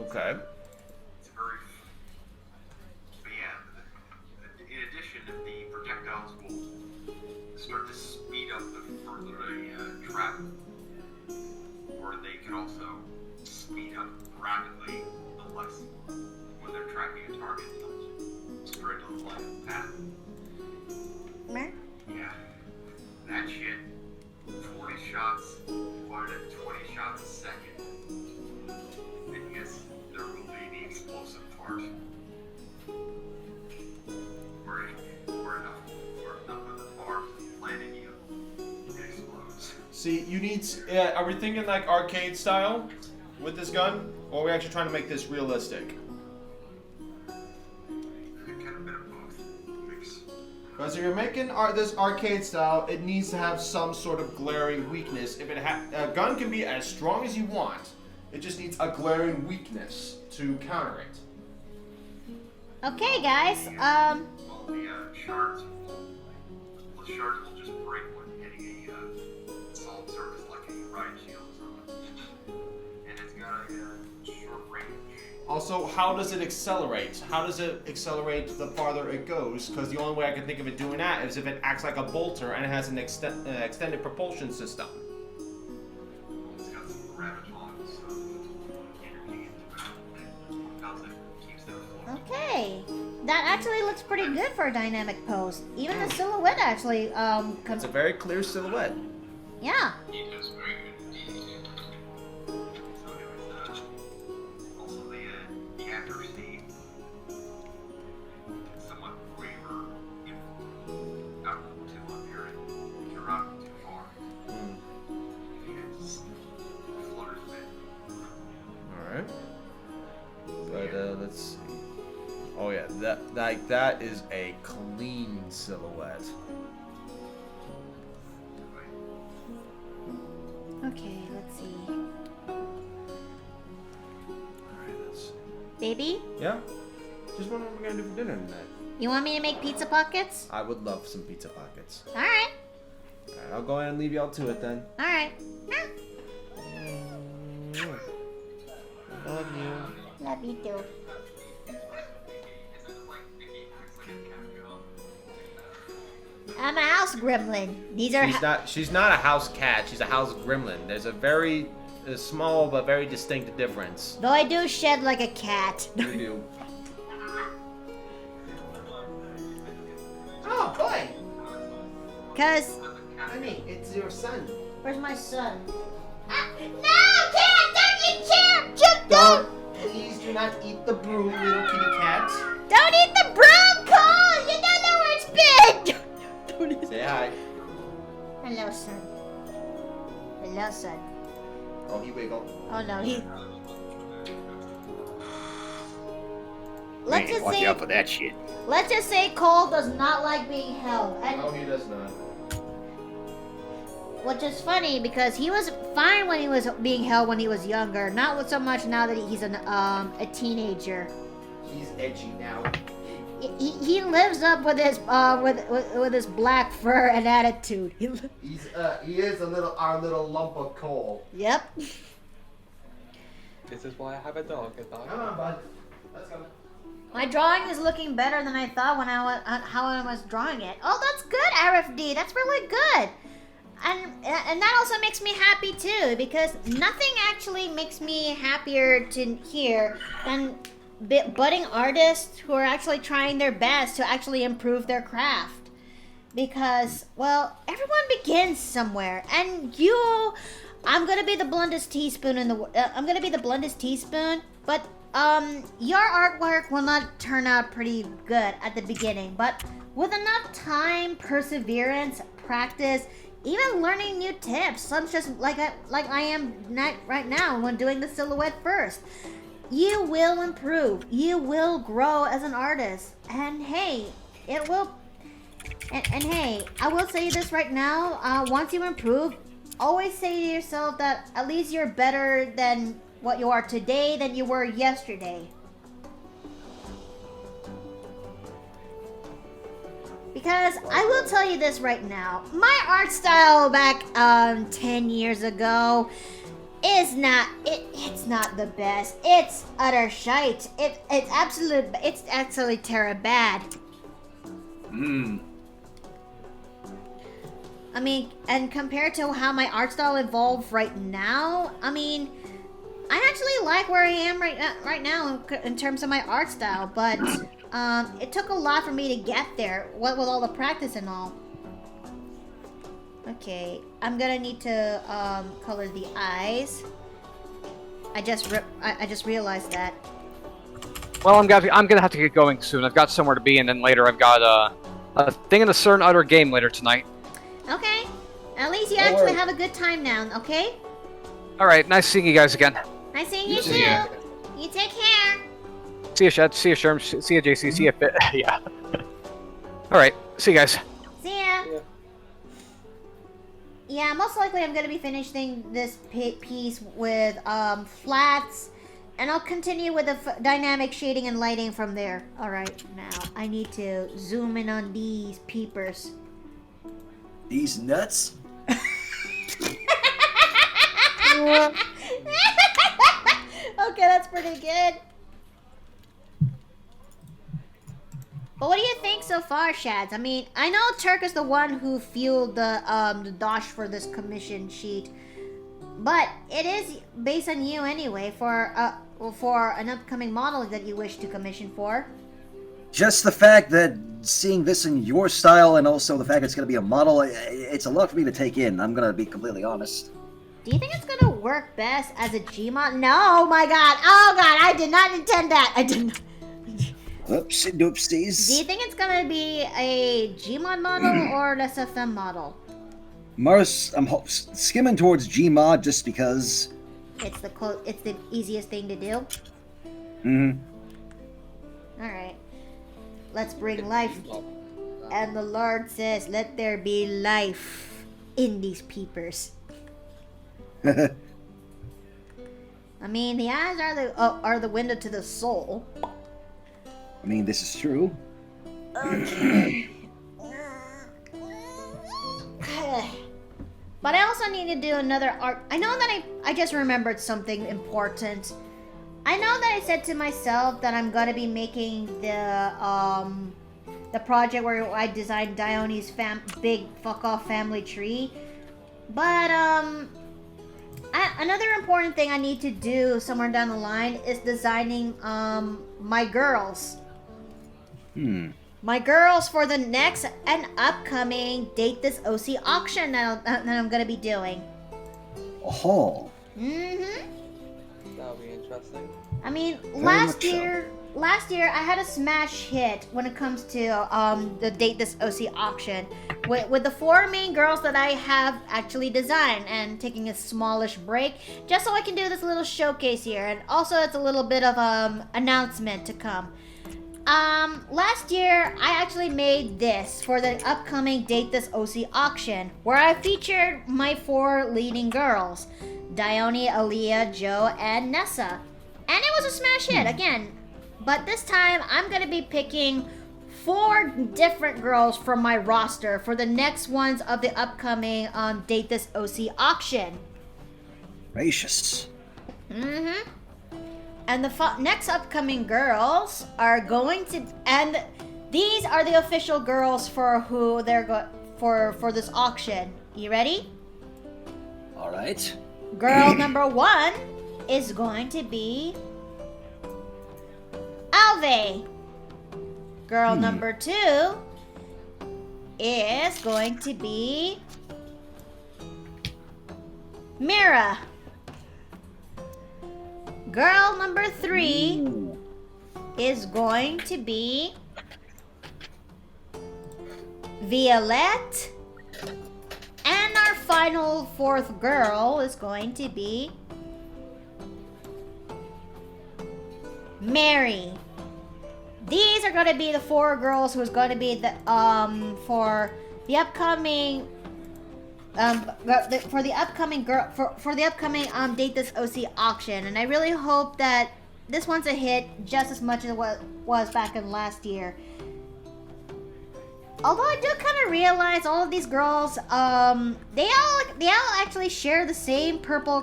Okay. It's very. But yeah, in addition, the projectiles will start to speed up the further they travel. Or they can also speed up rapidly the less when they're tracking a target straight on the line path. Yeah, that shit. 40 shots, fired at 20 shots a second. And yes, there will be the explosive part. Where enough of the barbs landing you, it explodes. See, you need. Are we thinking like arcade style with this gun, or are we actually trying to make this realistic? Kind of bit of both. Mix. Because if you're making this arcade style, it needs to have some sort of glaring weakness. If a gun can be as strong as you want, it just needs a glaring weakness to counter it. Okay, guys. Well, the shards will just break when hitting a solid surface like a riot shield or something. And it's got a short range. Also, how does it accelerate? How does it accelerate the farther it goes? Because the only way I can think of it doing that is if it acts like a bolter and it has an extended propulsion system. It's got some graviton stuff, energy into it, keeps them afloat. Okay. That actually looks pretty good for a dynamic pose. Even the silhouette actually It's a very clear silhouette. yeah. He does very good indeed. So anyways, like that is a clean silhouette. Okay, let's see. Alright, let's see. Baby, Yeah? Just wondering what we're gonna do for dinner tonight. you want me to make pizza pockets? I would love some pizza pockets. Alright, Alright, I'll go ahead and leave y'all to it then. alright. Love you. Love you too. I'm a house gremlin. These are She's not a house cat. She's a house gremlin. There's a very small but very distinct difference. though I do shed like a cat. You do. Oh boy! Cause Honey, it's your son. where's my son? Ah, no, cat! Don't eat chair! Don't! Please do not eat the broom, little kitty cat. Don't eat the broom, Cole! You don't know where it's been! Don't eat Say hi. Hello, son. Hello, son. Oh, he wiggled. Oh no, he. Man, watch out for that shit. Let's just say Cole does not like being held, and No, he does not. which is funny because he was fine when he was being held when he was younger. Not so much now that he's a teenager. He's edgy now. He lives up with his with his black fur and attitude. He is our little lump of coal. Yep. This is why I have a dog. Come on, bud. Let's go. My drawing is looking better than I thought when how I was drawing it. Oh, that's good, RFD. That's really good. And that also makes me happy too, because nothing actually makes me happier to hear than budding artists who are actually trying their best to actually improve their craft. Because, well, everyone begins somewhere, and I'm gonna be the bluntest teaspoon I'm gonna be the bluntest teaspoon, but your artwork will not turn out pretty good at the beginning, but with enough time, perseverance, practice, even learning new tips, such as like I am right now when doing the silhouette first, you will improve. You will grow as an artist, and hey, it will. And hey, I will say this right now. Once you improve, always say to yourself that at least you're better than what you are today than you were yesterday. Because I will tell you this right now, my art style back 10 years ago is not it's not the best. It's utter shite. It's absolutely terror bad. I mean, and compared to how my art style evolved right now, I mean, I actually like where I am right now in terms of my art style, but it took a lot for me to get there, what with all the practice and all. Okay, I'm gonna need to color the eyes. I just realized that. Well, I'm gonna have to get going soon. I've got somewhere to be, and then later I've got a thing in a certain other game later tonight. Okay, at least you actually have a good time now. Okay. All right, nice seeing you guys again. Nice seeing you too. See ya. You take care. See you, Shed. See you, Sherm. See you, JC. See you, Fit. Yeah. All right. See you guys. See ya. Yeah, most likely I'm gonna be finishing this piece with flats, and I'll continue with the dynamic shading and lighting from there. All right, now I need to zoom in on these peepers. These nuts? Okay, that's pretty good. But what do you think so far, Shads? I mean, I know Turk is the one who fueled the dosh for this commission sheet, but it is based on you anyway for an upcoming model that you wish to commission for. Just the fact that seeing this in your style and also the fact it's going to be a model, it's a lot for me to take in. I'm going to be completely honest. Do you think it's gonna work best as a Gmod? No, my God! Oh God, I did not intend that. I did not. Oopsie doopsies. Do you think it's gonna be a Gmod model or an SFM model? Mars, I'm skimming towards Gmod just because. It's the easiest thing to do. Mm-hmm. All right. let's bring life. And the Lord says, let there be life in these peepers. I mean, the eyes are the window to the soul. I mean, this is true. Okay. But I also need to do another art. I know that I just remembered something important. I know that I said to myself that I'm gonna be making the project where I designed Dione's big fuck off family tree. But another important thing I need to do somewhere down the line is designing my girls. My girls for the next and upcoming Date This OC auction that I'm gonna be doing. Oh. That'll be interesting. I mean, Very last much so. year I had a smash hit when it comes to the Date This OC auction with the 4 main girls that I have actually designed, and taking a smallish break just so I can do this little showcase here, and also it's a little bit of announcement to come. Last year, I actually made this for the upcoming Date This OC auction, where I featured my 4 leading girls, Dione, Aaliyah, Joe, and Nessa. And it was a smash hit, again. But this time, I'm gonna be picking 4 different girls from my roster for the next ones of the upcoming Date This OC auction. Gracious. And the next upcoming girls are going to, and these are the official girls for who they're for this auction. You ready? All right. Girl number 1 is going to be Alve. Girl number 2 is going to be Mira. Girl number 3 is going to be Violette. And our final 4th girl is going to be Mary. These are going to be the 4 girls who's going to be the for the upcoming for the upcoming Date This OC auction, and I really hope that this one's a hit just as much as what was back in last year. Although I do kind of realize all of these girls, they all actually share the same purple.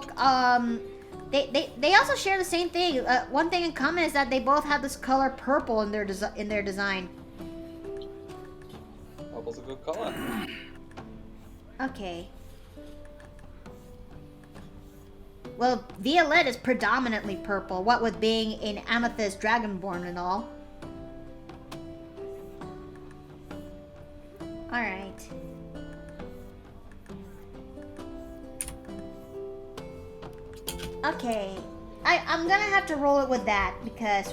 They also share the same thing. One thing in common is that they both have this color purple in their design. Purple's a good color. Okay. Well, Violette is predominantly purple, what with being in Amethyst Dragonborn and all. Alright. Okay. I'm gonna have to roll it with that because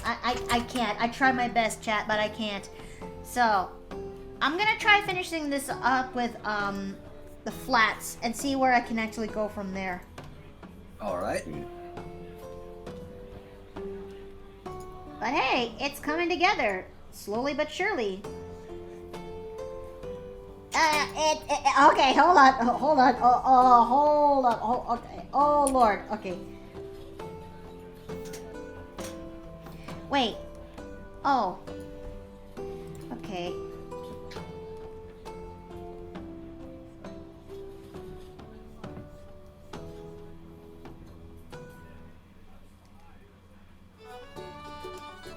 I can't. I try my best, chat, but I can't. So, I'm gonna try finishing this up with the flats and see where I can actually go from there. All right. But hey, it's coming together, slowly but surely. Okay, hold on. Okay. Oh Lord. Okay. Wait. Oh. Okay.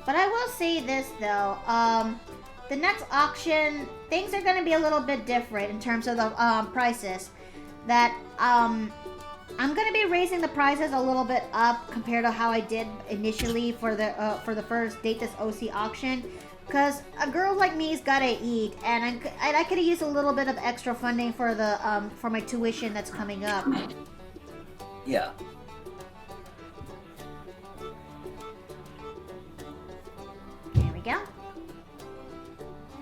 But I will say this though, the next auction, things are going to be a little bit different in terms of the prices. That I'm going to be raising the prices a little bit up compared to how I did initially for the first Date This OC auction, because a girl like me's got to eat, and I could use a little bit of extra funding for the for my tuition that's coming up. Yeah. There we go.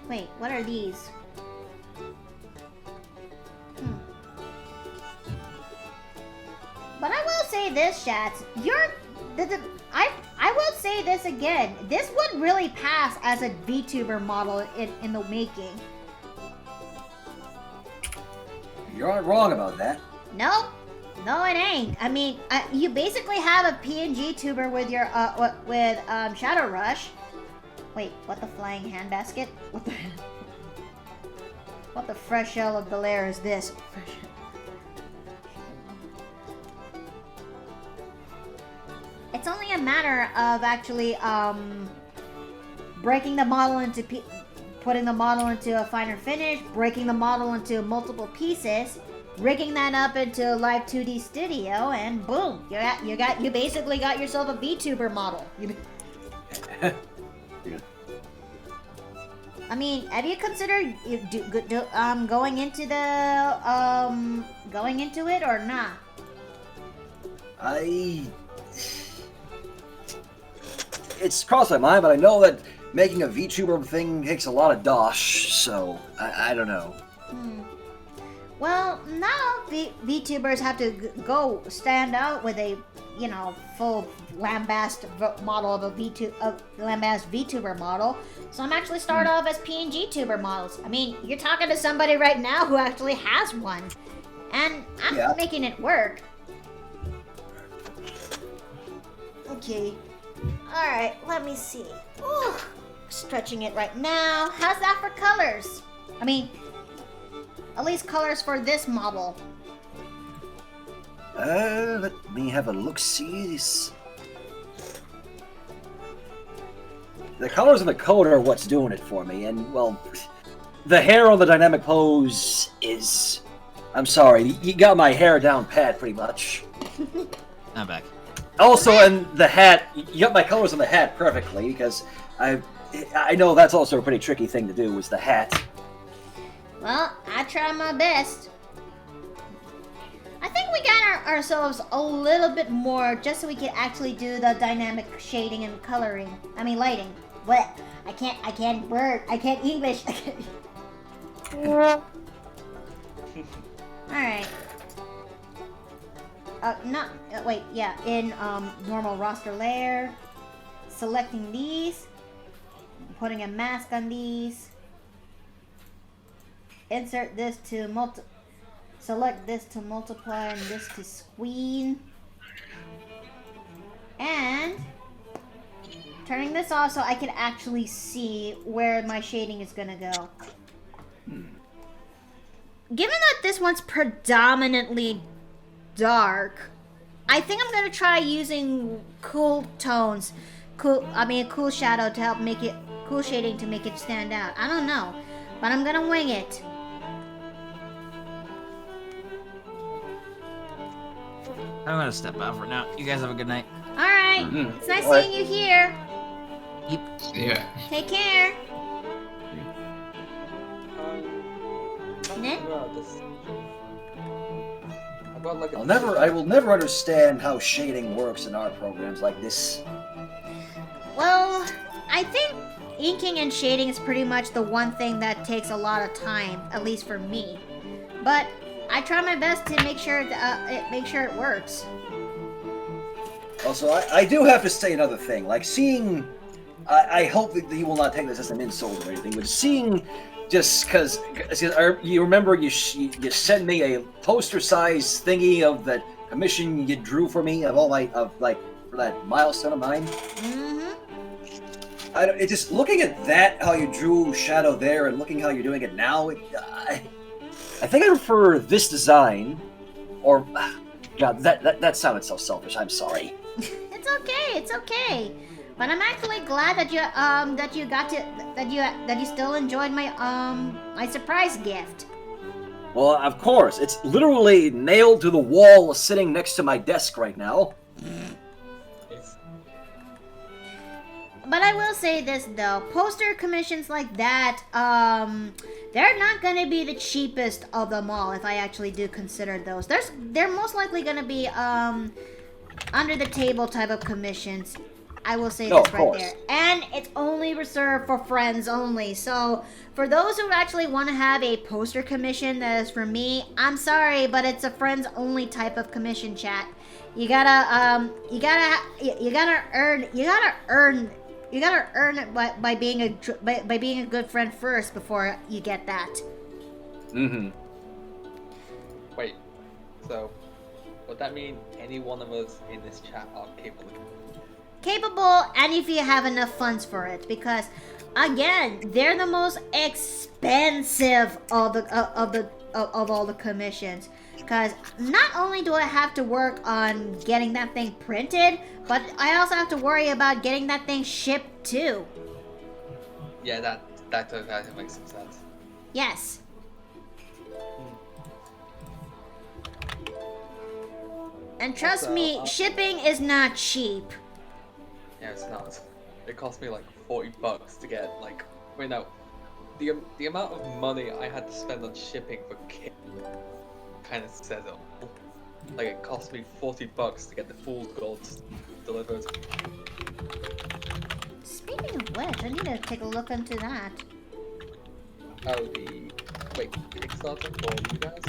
Wait, what are these? But I will say this, chats. I I will say this again. This would really pass as a VTuber model in the making. You're not wrong about that. Nope. No, it ain't. I mean, you basically have a PNG tuber with your Shadow Rush. Wait, what the flying handbasket? What the fresh shell of Belair is this? It's only a matter of actually breaking the model into putting the model into a finer finish, breaking the model into multiple pieces, rigging that up into a live 2D studio, and boom, you basically got yourself a VTuber model. I mean, have you considered going into it or not? It's crossed my mind, but I know that making a VTuber thing takes a lot of dosh, so I don't know. Well, now VTubers have to go stand out with a, full lambast model of a lambast VTuber model. So I'm actually start off as PNG tuber models. I mean, you're talking to somebody right now who actually has one, and I'm making it work. Okay. All right, let me see. Ooh, stretching it right now. How's that for colors? I mean, at least colors for this model. Let me have a look-see. The colors in the code are what's doing it for me, and, well, the hair on the dynamic pose is... I'm sorry, you got my hair down pat, pretty much. I'm back. Also, and the hat, you got my colors on the hat perfectly, because I know that's also a pretty tricky thing to do, is the hat. Well, I try my best. I think we got ourselves a little bit more just so we can actually do the dynamic shading and coloring. I mean, lighting. What? I can't English. Alright. In normal roster layer, selecting these, putting a mask on these, insert this to select this to multiply and this to screen, and turning this off so I can actually see where my shading is gonna go. Given that this one's predominantly dark, I think I'm gonna try using cool tones, cool shadow to help make it, cool shading to make it stand out. I don't know, but I'm gonna wing it. I'm gonna step out for now. You guys have a good night. Alright, it's nice seeing you here. Yep. Yeah. Take care. Nick? I will never understand how shading works in art programs like this. Well, I think inking and shading is pretty much the one thing that takes a lot of time, at least for me. But I try my best to make sure it works. Also, I do have to say another thing. Like, seeing... I hope that he will not take this as an insult or anything, but seeing... Just because you remember you sent me a poster-sized thingy of that commission you drew for me of all my for that milestone of mine. It just looking at that, how you drew Shadow there, and looking how you're doing it now. I think I prefer this design, or God, that sounded so selfish. I'm sorry. It's okay. It's okay. But I'm actually glad that you still enjoyed my my surprise gift. Well, of course, it's literally nailed to the wall, sitting next to my desk right now. But I will say this though, poster commissions like that, they're not gonna be the cheapest of them all. If I actually do consider those, they're most likely gonna be under the table type of commissions. I will say No, this of right course. there. And it's only reserved for friends only. So for those who actually want to have a poster commission that is for me, I'm sorry, but it's a friends only type of commission, chat. You gotta earn it by being a good friend first before you get that. Mm-hmm. Wait, so would that mean any one of us in this chat are Capable, and if you have enough funds for it, because again, they're the most expensive of all the commissions. Because not only do I have to work on getting that thing printed, but I also have to worry about getting that thing shipped too. Yeah, that makes some sense. Yes. And trust Also, me, shipping is not cheap. Yeah, it's not. It cost me like $40 to get like. Wait, no. The amount of money I had to spend on shipping for kit kind of says it all. Like it cost me $40 to get the Fool's Gold delivered. Speaking of which, I need to take a look into that. Oh, wait, Kickstarter for you guys?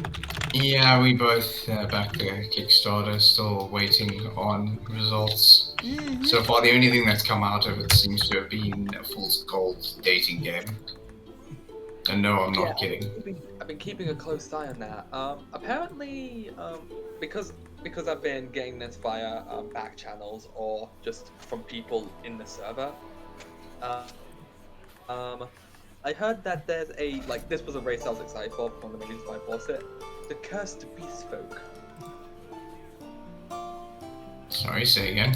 Yeah, we both backed the Kickstarter, still waiting on results. Mm-hmm. So far, the only thing that's come out of it seems to have been a Fool's Gold dating game. And no, I'm not kidding. I've been keeping a close eye on that. Apparently, because I've been getting this via back channels or just from people in the server. I heard that there's this was a race I was excited for, one of the reasons why I bought it. The Cursed Beast Folk. Sorry, say again.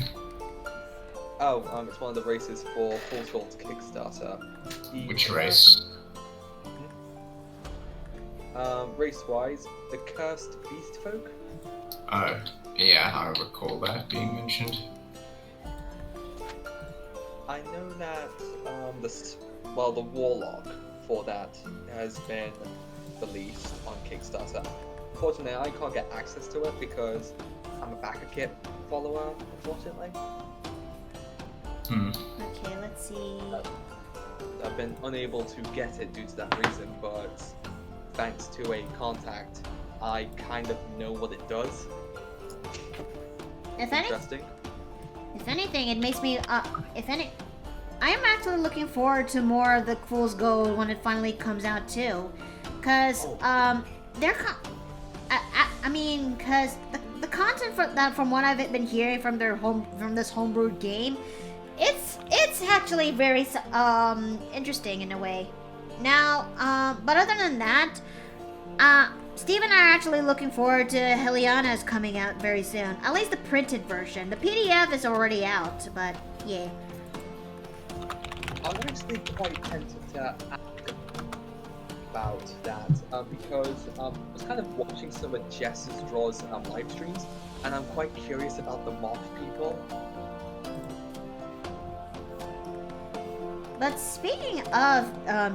Oh, it's one of the races for Fool's Gold's Kickstarter. Which race? Race-wise, the Cursed Beast Folk. Yeah, I recall that being mentioned. I know that the Warlock for that has been released on Kickstarter. Unfortunately, I can't get access to it because I'm a backer kit follower, unfortunately. Okay, let's see. I've been unable to get it due to that reason, but thanks to a contact, I kind of know what it does. If anything, it makes me, I am actually looking forward to more of the Fool's Gold when it finally comes out too. Cause, cause the content from what I've been hearing from this homebrewed game, it's actually very, interesting in a way. Now, but other than that, Steve and I are actually looking forward to Heliana's coming out very soon. At least the printed version. The PDF is already out, but yeah. I'm actually quite tempted to ask about that because I was kind of watching some of Jess's Draw's live streams, and I'm quite curious about the moth people. But speaking of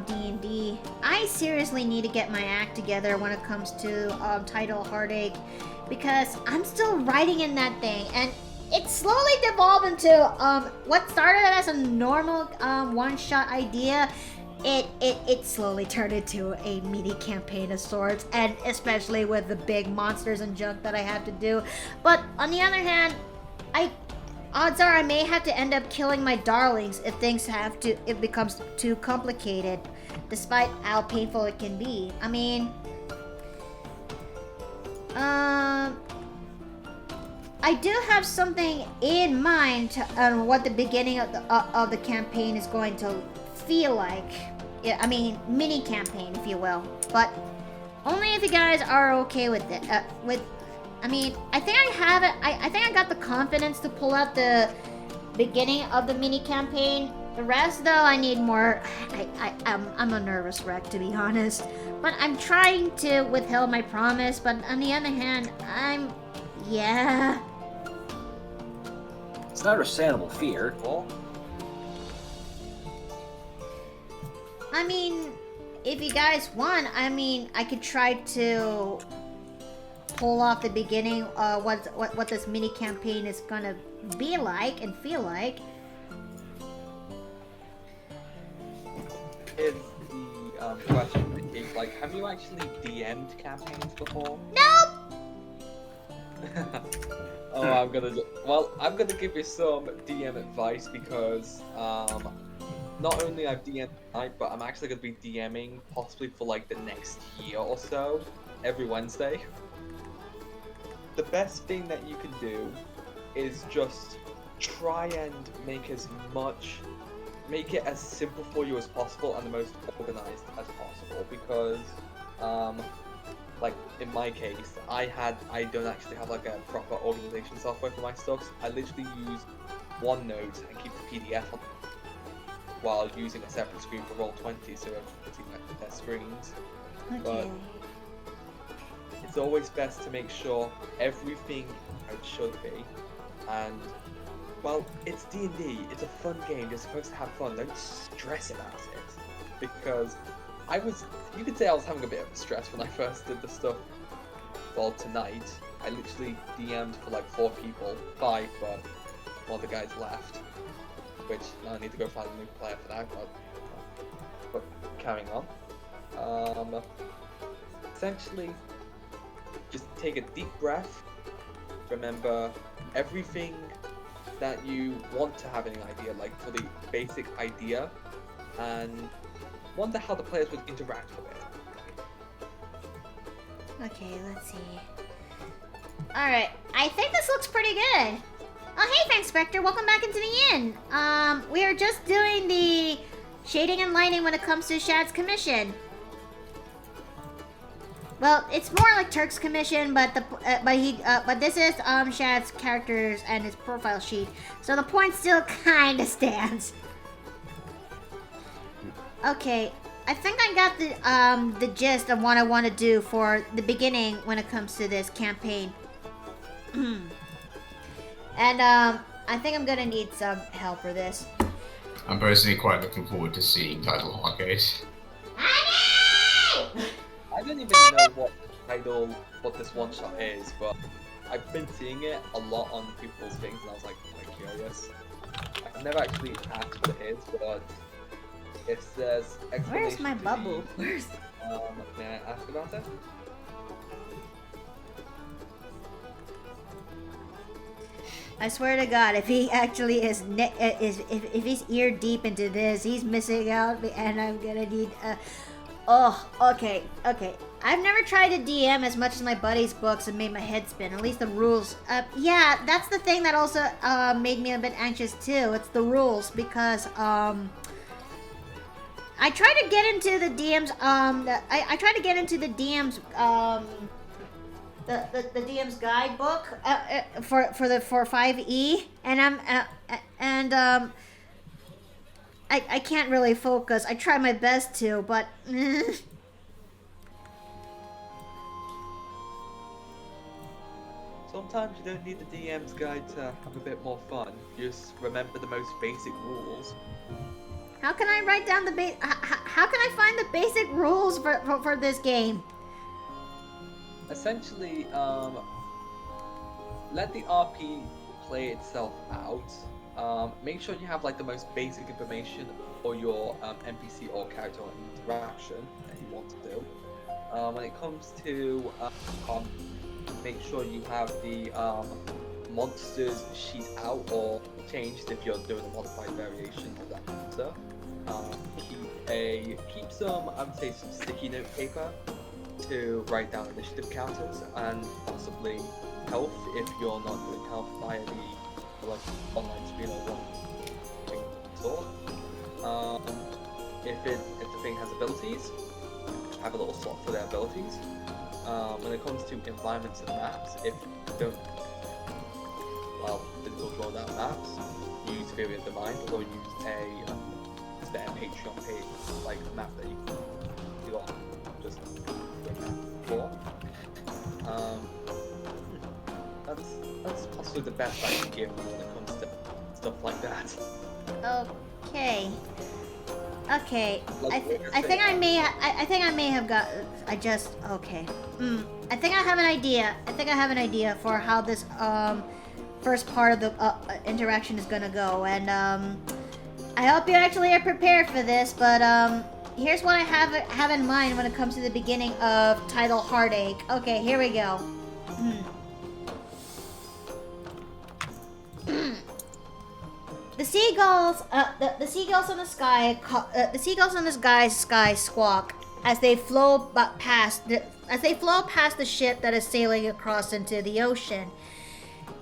D&D, I seriously need to get my act together when it comes to Title Heartache, because I'm still writing in that thing, and it slowly devolved into what started as a normal one-shot idea. It slowly turned into a mini campaign of sorts, and especially with the big monsters and junk that I have to do. But on the other hand, odds are I may have to end up killing my darlings if it becomes too complicated, despite how painful it can be. I mean, I do have something in mind on what the beginning of the campaign is going to feel like. Yeah, I mean, mini campaign, if you will. But only if you guys are okay with it. I mean, I think I have it. I think I got the confidence to pull out the beginning of the mini campaign. The rest, though, I need more. I'm a nervous wreck, to be honest. But I'm trying to withhold my promise. But on the other hand, yeah. It's not understandable fear. I mean, if you guys want, I mean, I could try to pull off the beginning, what this mini campaign is gonna be like and feel like. is the question. Is, like, have you actually DM'd campaigns before? Nope. Oh, I'm gonna give you some DM advice because not only I've DM'd tonight, but I'm actually gonna be DMing possibly for like the next year or so every Wednesday. The best thing that you can do is just try and make it as simple for you as possible and the most organized as possible because like in my case, I don't actually have like a proper organization software for my stuff. So I literally use OneNote and keep the PDF on while using a separate screen for Roll20 so everyone's using their screens. Okay. But it's always best to make sure everything how it should be. And well, it's D&D. It's a fun game. You're supposed to have fun. Don't stress about it because you could say I was having a bit of stress when I first did the stuff. Well, tonight, I literally DM'd for like 4 people, 5, but one of the guys left. Which, now I need to go find a new player for that, but carrying on. Essentially, just take a deep breath, remember everything that you want to have in an idea, like for the basic idea, and wonder how the players would interact with it. Okay, let's see. Alright, I think this looks pretty good. Oh, hey, Frank Spectre, welcome back into the inn. We are just doing the shading and lighting when it comes to Shad's commission. Well, it's more like Turk's commission, but this is Shad's characters and his profile sheet, so the point still kind of stands. Okay, I think I got the gist of what I want to do for the beginning when it comes to this campaign. And I think I'm gonna need some help for this. I'm personally quite looking forward to seeing Title Hardgate. I don't even know what this one shot is, but I've been seeing it a lot on people's things, and I was like curious. I've never actually asked what it is, but it says. Where's my bubble? Where's? May I ask about it? I swear to God, if he actually is if he's ear deep into this, he's missing out, and I'm gonna need. Oh, okay. I've never tried to DM as much as my buddy's books and made my head spin. At least the rules. Yeah, that's the thing that also made me a bit anxious too. It's the rules because I tried to get into the DM's I tried to get into the DM's the DM's guidebook for 5e, and I can't really focus. I try my best to, but sometimes you don't need the DM's guide to have a bit more fun. Just remember the most basic rules. How can I write down the how can I find the basic rules for this game? Essentially, let the RP play itself out. Make sure you have like the most basic information for your NPC or character interaction that you want to do. When it comes to make sure you have the monsters sheet out or changed if you're doing a modified variation of that monster. Keep some, I would say, some sticky note paper to write down initiative counters and possibly health if you're not doing health via the online screen or one sort. If the thing has abilities, have a little slot for their abilities. When it comes to environments and maps, if you don't, digital drawdown maps, use Theory of the Mind or use a spare Patreon page like map that you got just for. That's possibly the best I can give when it comes to stuff like that. Okay. I think I may have got. Okay. I think I have an idea for how this first part of the interaction is gonna go, and I hope you actually are prepared for this. But here's what I have in mind when it comes to the beginning of title Heartache. Okay, here we go. The seagulls, the seagulls in the sky, the seagulls in the sky squawk as they flow past the ship that is sailing across into the ocean.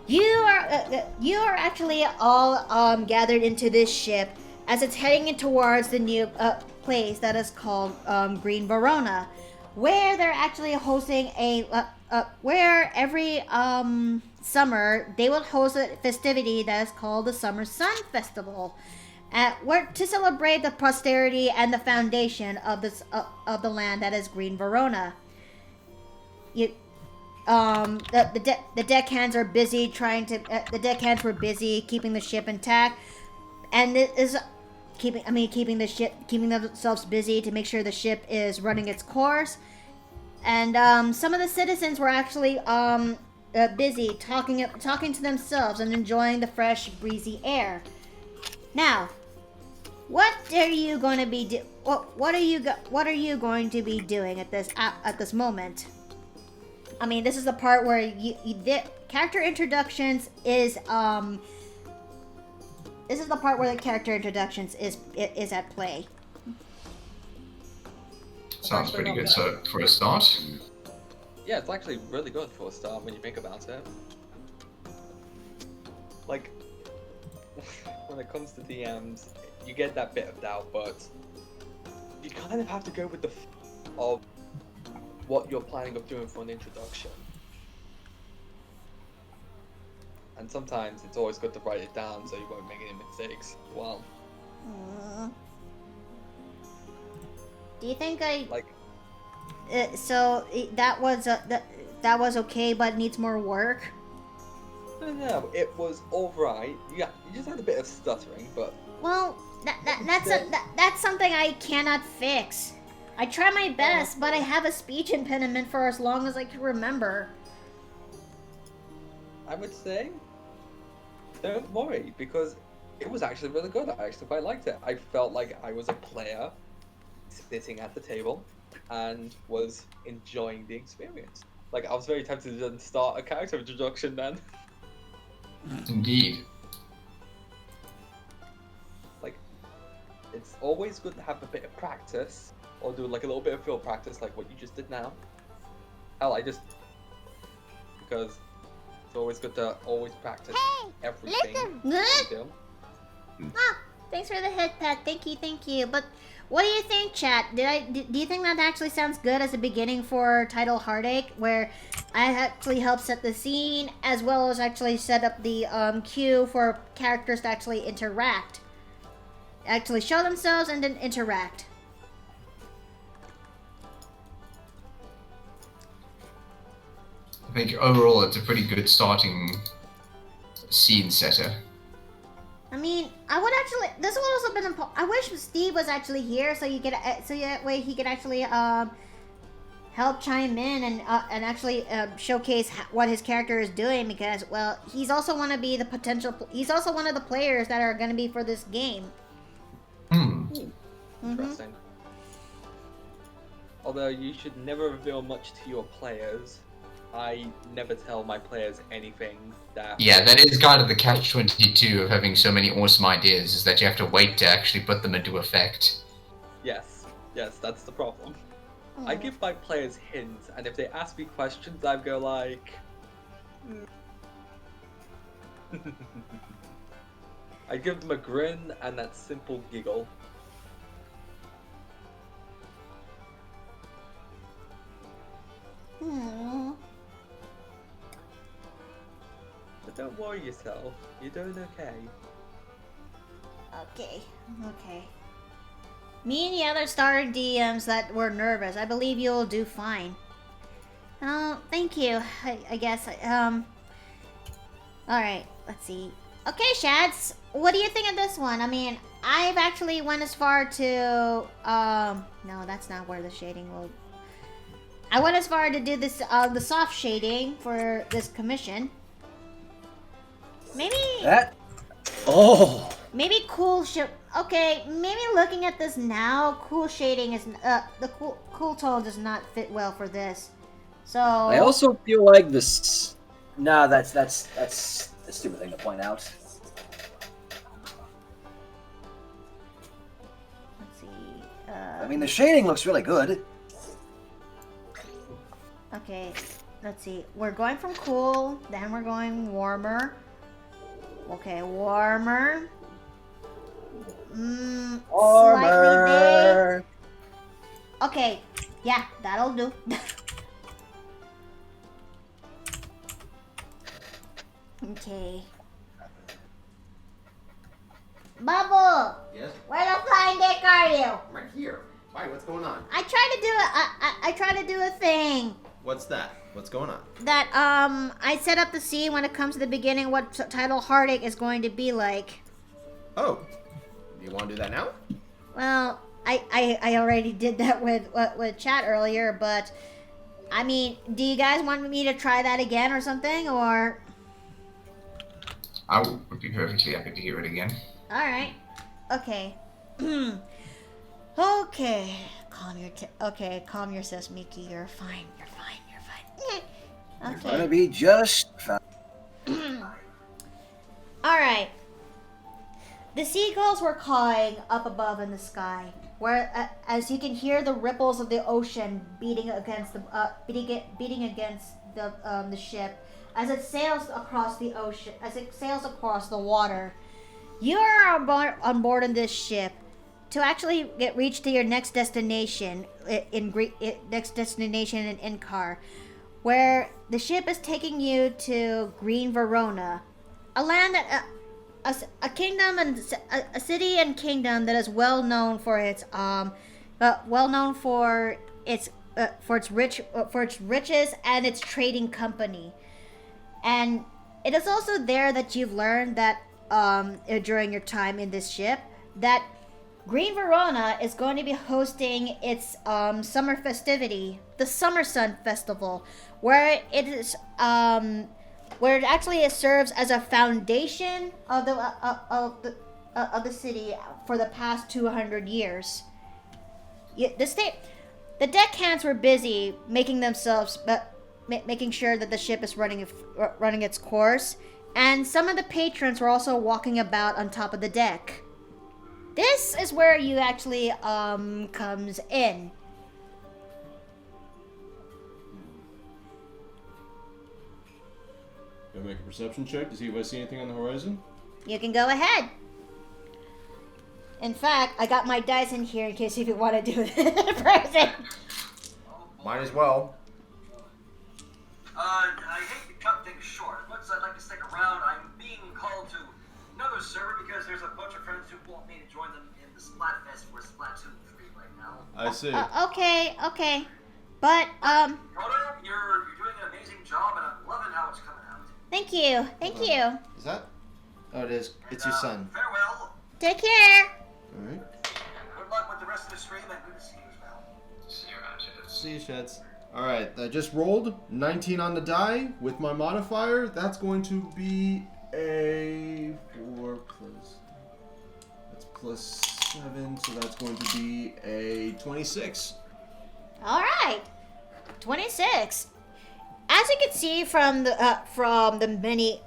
You are actually all gathered into this ship as it's heading in towards the new place that is called Green Verona, where they're actually hosting where every summer they will host a festivity that is called the Summer Sun Festival, to celebrate the prosperity and the foundation of the land that is Green Verona. The deckhands are busy the deckhands were busy keeping the ship intact, and it is keeping themselves busy to make sure the ship is running its course. And some of the citizens were actually busy talking to themselves and enjoying the fresh, breezy air. Now, what are you going to be what are you going to be doing at this moment? I mean, this is the part where the character introductions is this is the part where the character introductions is at play. Sounds pretty good for a start. Yeah, it's actually really good for a start when you think about it. Like, when it comes to DMs, you get that bit of doubt, but you kind of have to go with the of what you're planning of doing for an introduction. And sometimes it's always good to write it down so you won't make any mistakes as well. Do you think like? That was okay, but needs more work? No, it was alright. Yeah, you just had a bit of stuttering, but well, that's something I cannot fix. I try my best, but I have a speech impediment for as long as I can remember. I would say, don't worry, because it was actually really good. I actually quite liked it. I felt like I was a player sitting at the table and was enjoying the experience. Like, I was very tempted to start a character introduction then. Indeed. Like, it's always good to have a bit of practice, or do like a little bit of field practice like what you just did now. Hell, because it's always good to always practice everything you do. Ah, thanks for the head pat. Thank you. But what do you think, chat? Do you think that actually sounds good as a beginning for title Heartache, where I actually help set the scene as well as actually set up the cue for characters to actually interact, actually show themselves and then interact? I think overall it's a pretty good starting scene setter. I mean, I would actually. This would also been. I wish Steve was actually here, so that way he could actually help chime in and actually showcase what his character is doing, because well, he's also one of the He's also one of the players that are going to be for this game. Interesting. Although you should never reveal much to your players. I never tell my players anything that... Yeah, that is kind of the catch-22 of having so many awesome ideas, is that you have to wait to actually put them into effect. Yes, that's the problem. I give my players hints, and if they ask me questions, I go like... I give them a grin and that simple giggle. But don't worry yourself, you're doing okay. Okay. Me and the other star DMs that were nervous, I believe you'll do fine. Oh, thank you. I guess. Alright, let's see. Okay, Shads, what do you think of this one? I mean, I've actually went as far to, no, that's not where the shading will... I went as far to do this, the soft shading for this commission. Maybe... That... Oh! Maybe cool Okay, maybe looking at this now, cool shading is the cool tone does not fit well for this. So I also feel like this. Nah, that's a stupid thing to point out. let's see. I mean, the shading looks really good. Okay, let's see. We're going from cool, then we're going warmer. Okay, warmer. Slightly Warmer. Okay, yeah, that'll do. Okay. Bubble, Yes? where the flying dick are you? I'm right here. Why? What's going on? I tried to do a thing. What's that? What's going on? That I set up the scene when it comes to the beginning what title Heartache is going to be like. Oh. You want to do that now? Well, I already did that with chat earlier, but I mean, do you guys want me to try that again or something, or? I would be perfectly happy to hear it again. All right. Okay. Okay. Calm yourself, Mickey. You're fine. You're fine. You're fine. You're Okay. gonna be just fine. All right. The seagulls were cawing up above in the sky, where as you can hear the ripples of the ocean beating against the ship as it sails across the ocean, as it sails across the water. You are on board in this ship to actually reach to your next destination in Inkar, where the ship is taking you to Green Verona, a land that a kingdom and a city and kingdom that is well known for its riches and its trading company. And it is also there that you've learned that during your time in this ship that Green Verona is going to be hosting its summer festivity, the Summer Sun Festival, where it actually serves as a foundation of the city for the past 200 years. The deckhands were busy making sure that the ship is running its course, and some of the patrons were also walking about on top of the deck. This is where you actually comes in. Gonna make a perception check to see if I see anything on the horizon. You can go ahead. In fact, I got my dice in here in case if you want to do the present. Might as well. I hate to cut things short. As much as I'd like to stick around, I'm being called to another server because there's a bunch of friends who want me to join them in the Splatfest for Splatoon 3 right now. I see. Okay. But, Proto, you're doing an amazing job, and I'm loving how it's coming out. Thank you. Is that? Oh, it is. It's your son. Farewell. Take care. Alright. Good luck with the rest of the stream, and good to see you as well. See you around here. See you, Sheds. Alright, I just rolled 19 on the die with my modifier. That's going to be a 4 plus. That's plus 7, so that's going to be a 26. All right. 26. As you can see from the many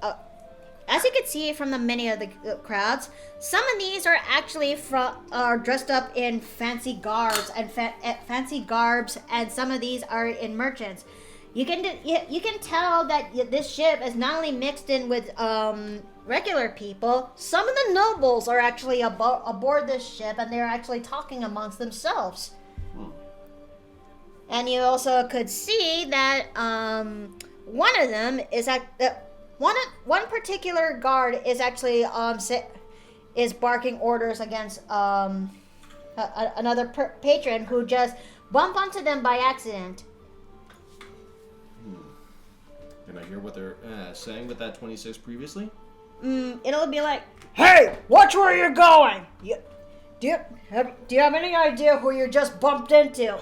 of the crowds, some of these are actually are dressed up in fancy garbs and some of these are in merchants. You can tell that this ship is not only mixed in with regular people. Some of the nobles are actually aboard this ship, and they're actually talking amongst themselves. And you also could see that one of them is one particular guard is actually is barking orders against another patron who just bumped onto them by accident. Can I hear what they're saying with that 26 previously? It'll be like, "Hey, watch where you're going. Do you have any idea who you just bumped into?"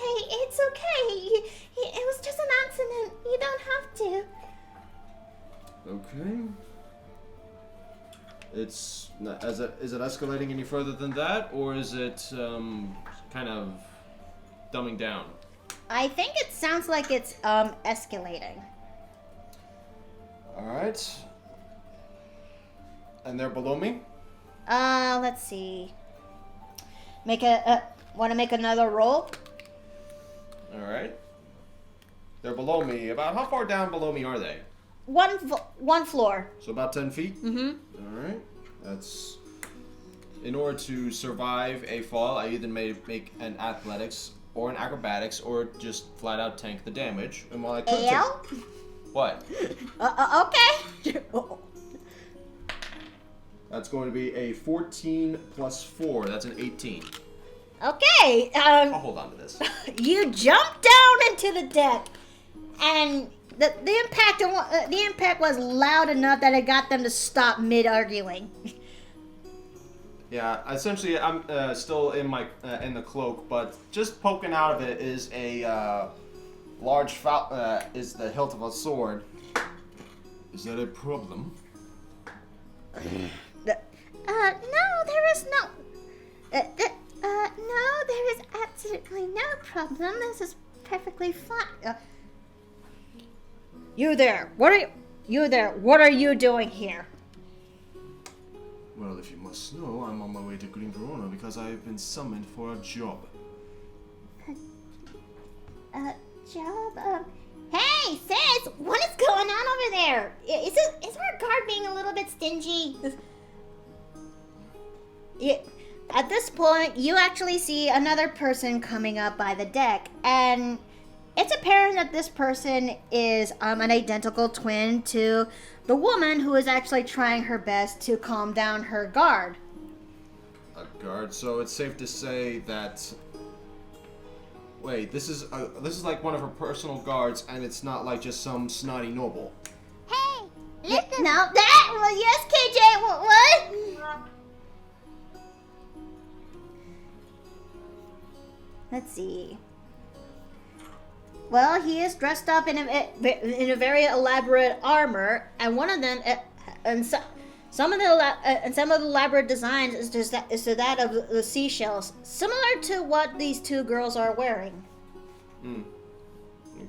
Hey, it's okay. It was just an accident. You don't have to. Okay. Is it escalating any further than that, or is it kind of dumbing down? I think it sounds like it's escalating. All right. And they're below me? Let's see. Want to make another roll? All right. They're below me. About how far down below me are they? One floor. So about 10 feet? Mm-hmm. All right. That's... In order to survive a fall, I either make an athletics or an acrobatics or just flat out tank the damage. And while I could take... What? Okay. That's going to be a 14 plus 4. That's an 18. Okay. I'll hold on to this. You jump down into the deck, and the impact was loud enough that it got them to stop mid arguing. Yeah, essentially, I'm still in my in the cloak, but just poking out of it is a large is the hilt of a sword. Is that a problem? No, there is no. No, there is absolutely no problem. This is perfectly fine. You there? What are you doing here? Well, if you must know, I'm on my way to Green Verona because I have been summoned for a job. Job? Hey, sis, what is going on over there? Is our guard being a little bit stingy? At this point, you actually see another person coming up by the deck, and it's apparent that this person is an identical twin to the woman who is actually trying her best to calm down her guard. A guard? So it's safe to say that... Wait, this is like one of her personal guards, and it's not like just some snotty noble. Hey, listen. No, yes, KJ, what? Let's see. Well, he is dressed up in a very elaborate armor, and one of them, some of the elaborate designs is to that of the seashells, similar to what these two girls are wearing.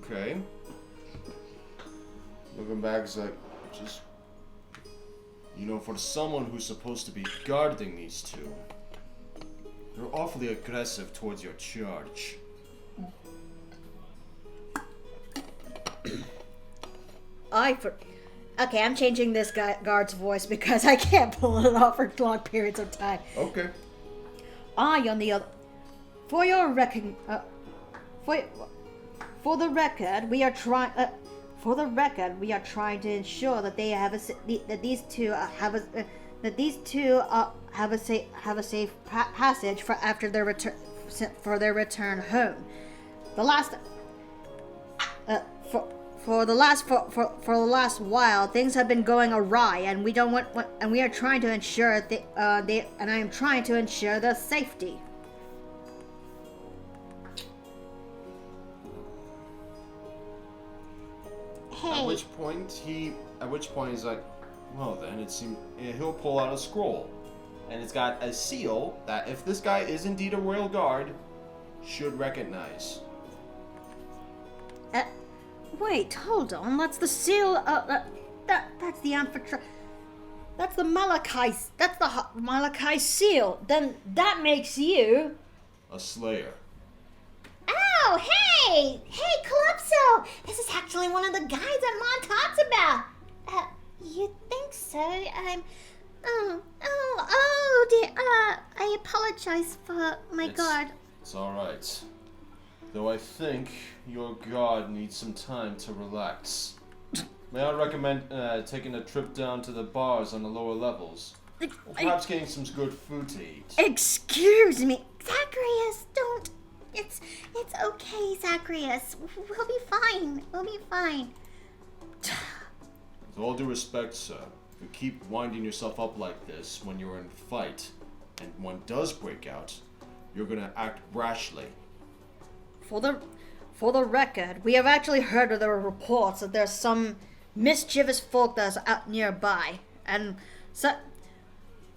Okay. Looking back, it's like, just, for someone who's supposed to be guarding these two, you're awfully aggressive towards your charge. Okay, I'm changing this guard's voice because I can't pull it off for long periods of time. Okay. On the other, for the record, we are trying. For the record, we are trying to ensure that they have these two have a safe passage for after their return home. For the last while, things have been going awry, and we are trying to ensure I am trying to ensure their safety. Hey. At which point he's like, well then he'll pull out a scroll, and it's got a seal that if this guy is indeed a royal guard, should recognize. Wait, hold on. That's the seal. That's the Amphitrite. That's the Malachi. That's the Malachi seal. Then that makes you a slayer. Oh, hey, Calypso. This is actually one of the guys that Mom talks about. You think so? Dear. I apologize for my guard. It's all right. Though I think your guard needs some time to relax. May I recommend taking a trip down to the bars on the lower levels? Or perhaps getting some good food to eat. Excuse me. Zacharias, don't. It's okay, Zacharias. We'll be fine. With all due respect, sir, if you keep winding yourself up like this when you're in a fight, and one does break out, you're gonna act rashly. For the record, we have actually heard of the reports that there's some mischievous folk that's out nearby, and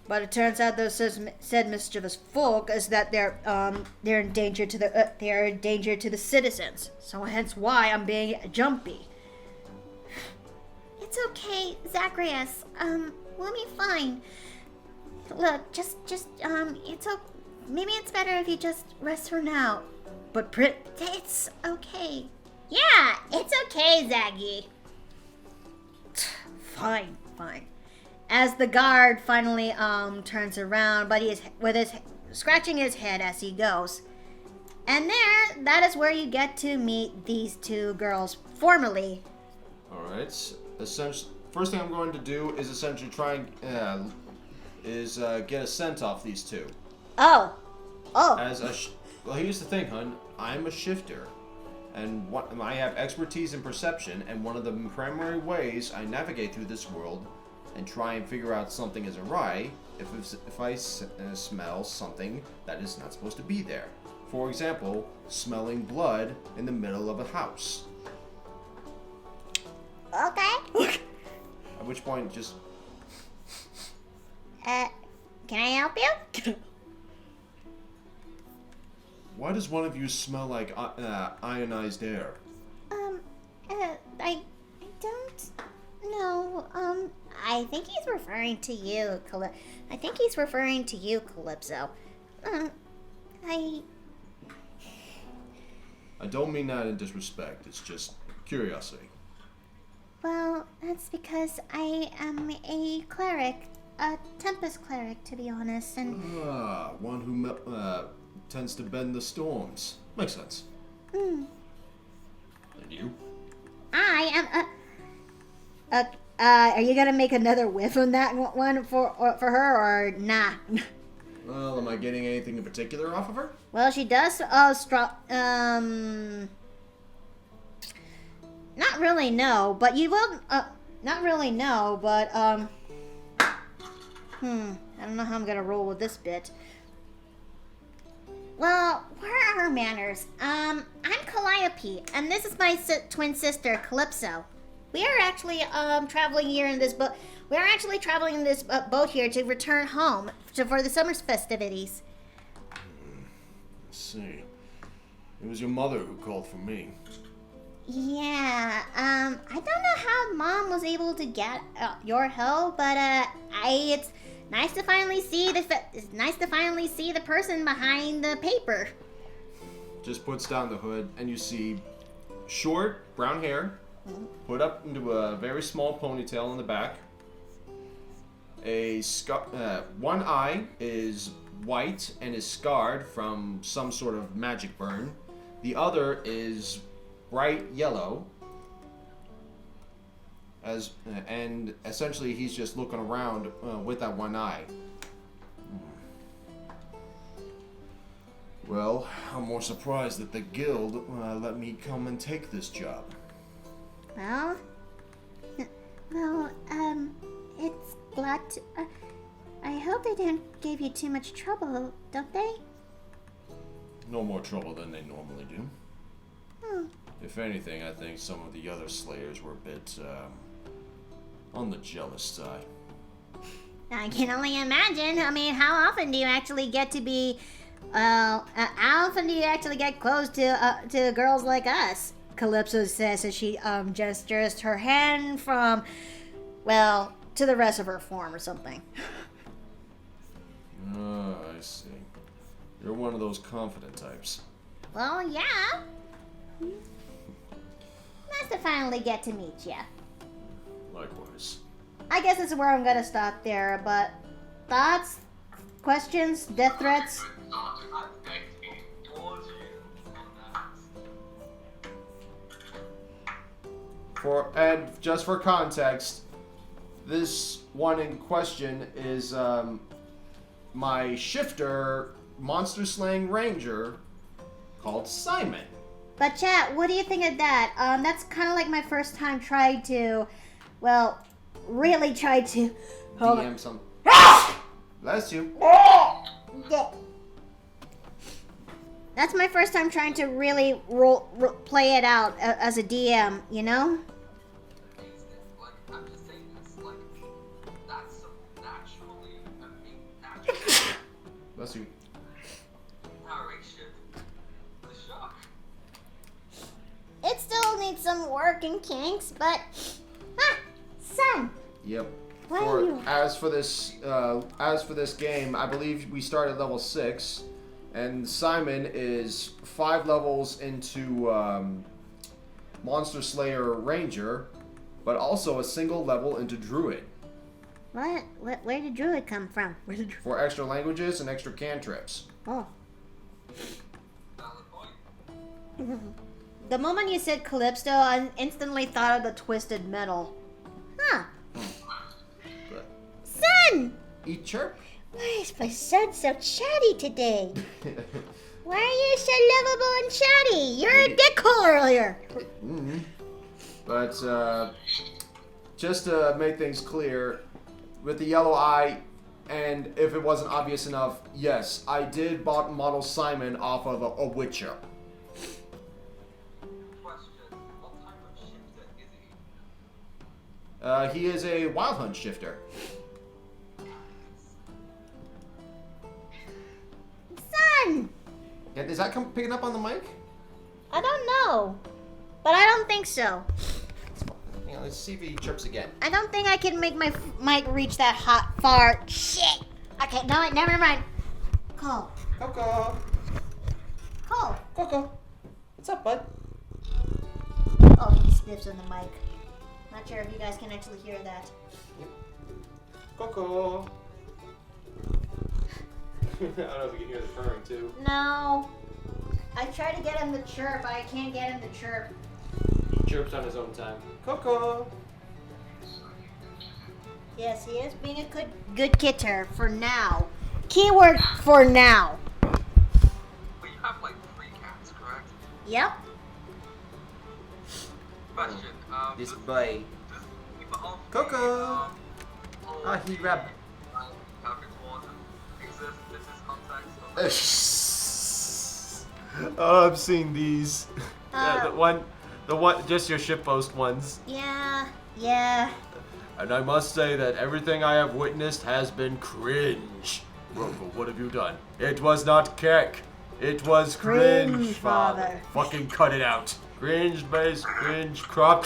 But it turns out those said mischievous folk is that they're in danger to the citizens. So hence why I'm being jumpy. It's okay, Zacharias. We'll be fine. Look, maybe it's better if you just rest for now. But It's okay. yeah, it's okay, Zaggy. Fine. As the guard finally turns around, but he is scratching his head as he goes. And that is where you get to meet these two girls formally. All right. Essentially, first thing I'm going to do is essentially try and get a scent off these two. Oh. Well, here's the thing, hun. I'm a shifter, and I have expertise in perception. And one of the primary ways I navigate through this world and try and figure out something is awry if I smell something that is not supposed to be there. For example, smelling blood in the middle of a house. Okay. At which point, just... Can I help you? Why does one of you smell like ionized air? I don't know. I think he's referring to you, Calypso. I don't mean that in disrespect. It's just curiosity. Well, that's because I am a cleric, a Tempest cleric, to be honest, and... One who tends to bend the storms. Makes sense. And you? I am are you gonna make another whiff on that one for her, or nah? Well, am I getting anything in particular off of her? Well, she does, not really, no, but you will, not really, no, but, I don't know how I'm gonna roll with this bit. Well, where are her manners? I'm Calliope, and this is my twin sister, Calypso. We are actually, traveling here in this boat. We are actually traveling in this boat here to return home for the summer festivities. Let's see. It was your mother who called for me. Yeah, I don't know how Mom was able to get your help, but It's nice to finally see the person behind the paper. Just puts down the hood, and you see short brown hair, put up into a very small ponytail in the back. One eye is white and is scarred from some sort of magic burn. The other is bright yellow. And essentially he's just looking around with that one eye. Well, I'm more surprised that the guild let me come and take this job. well, it's glad to, I hope they didn't give you too much trouble, don't they? No more trouble than they normally do. Oh. If anything, I think some of the other slayers were a bit on the jealous side. I can only imagine. I mean, how often do you actually get to be, how often do you actually get close to girls like us? Calypso says as she gestures her hand from, well, to the rest of her form or something. Ah, I see. You're one of those confident types. Well, yeah. Nice to finally get to meet you. Likewise. I guess this is where I'm gonna stop there, but thoughts, questions, death threats? And just for context, this one in question is my shifter monster slaying ranger called Simon. But chat, what do you think of that? That's kind of like my first time trying to, well, really tried to. DM some. Bless you. That's my first time trying to really play it out as a DM, you know? I'm just saying this, that's naturally amazing Bless you. The shock. It still needs some work and kinks, but son. Yep. Why are you? As for this game, I believe we start at level 6, and Simon is 5 levels into Monster Slayer Ranger, but also a single level into Druid. What? Where did Druid come from? For extra languages and extra cantrips. Oh. The moment you said Calypso, I instantly thought of the Twisted Metal. Huh. Son! Eat chirp? Why is my son so chatty today? Why are you so lovable and chatty? You're a dickhole earlier. Mm-hmm. But just to make things clear, with the yellow eye, and if it wasn't obvious enough, yes, I did model Simon off of a Witcher. He is a Wild Hunt shifter. Son! Yeah, is that picking up on the mic? I don't know. But I don't think so. Hang on, let's see if he chirps again. I don't think I can make my mic reach that far. Shit! Okay, no, never mind. Cole. Coco. Cole. Coco. What's up, bud? Oh, he sniffs on the mic. Not sure if you guys can actually hear that. Coco. I don't know if you can hear the purring too. No. I tried to get him to chirp, but I can't get him to chirp. He chirps on his own time. Coco. Yes, he is being a good kidder for now. Keyword for now. Well, you have like 3 cats, correct? Yep. Question. This boy. Coco. Ah, he rub. Oh, I've seen these. Yeah, the one, just your shitpost ones. Yeah. And I must say that everything I have witnessed has been cringe. Robo, what have you done? It was not keck. It was cringe, father. Fucking cut it out. Cringe base, cringe crop.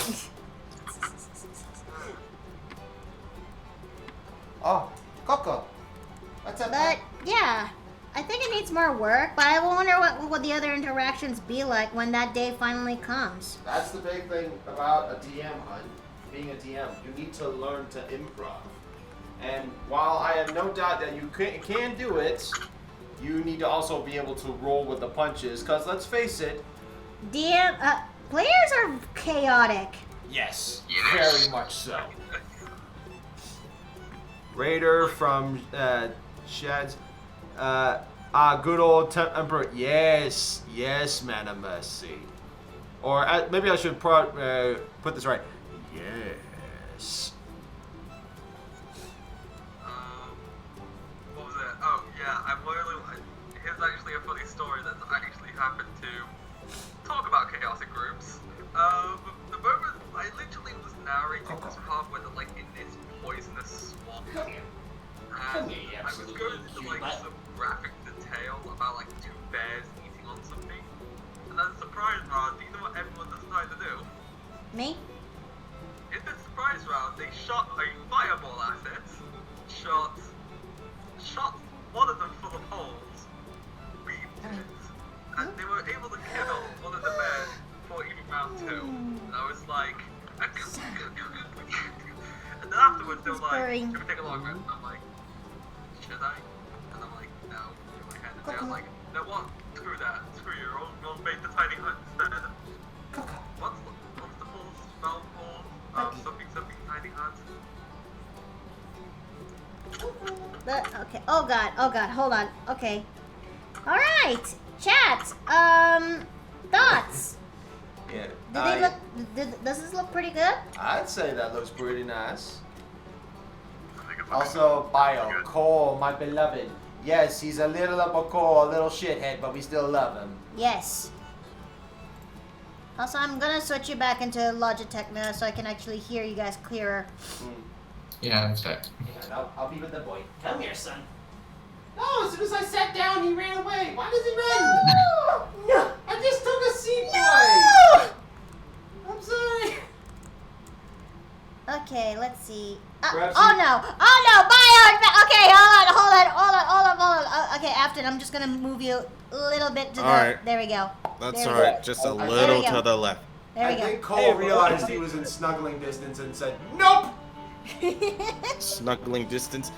Oh, Coco. What's up? But yeah, I think it needs more work. But I wonder what the other interactions be like when that day finally comes. That's the big thing about a DM hunt. Being a DM, you need to learn to improv. And while I have no doubt that you can do it, you need to also be able to roll with the punches. Cause let's face it, players are chaotic. Yes, very much so. Raider from Shad's, good old Emperor. Yes, man of mercy. Or maybe I should put this right. Yes. What was it? Oh, yeah, here's actually a funny story that's actually happened to talk about chaotic groups. The moment I literally was narrating this part where they're like in this poisonous swamp. And I was going into like some graphic detail about like 2 bears eating on something. And then surprise round, do you know what everyone decided to do? Me? In the surprise round, they shot a fireball at it, shot one of them full of holes, beamed it, and they were able to kill one of the bears before even round 2. And I was like, and then afterwards they were like, should we take a long rest? And I'm like, should I? And I'm like, no, in my head. And they were like, no what? Screw that, screw you, we'll make the tiny hut instead. What's the full spell for something tiny hut? Okay. Oh god. Hold on. Okay. All right. Chat. Thoughts. Yeah. Does this look pretty good? I'd say that looks pretty nice. Also, Bio, Cole, my beloved. Yes, he's a little a little shithead, but we still love him. Yes. Also, I'm gonna switch you back into Logitech now so I can actually hear you guys clearer. Yeah, that's it. Yeah, I'll be with the boy. Come here, son. No, as soon as I sat down, he ran away. Why does he run? No! I just took a seat, No! boy. I'm sorry. Okay, let's see. Perhaps Oh you- no! Oh no! Bye! Okay, hold on. Okay, Afton, I'm just gonna move you a little bit to the. Alright. There we go. That's There we go. alright. Just a There little we go. to the left. There we I go. think Cole realized he was in snuggling distance and said, "Nope." Snuggling distance.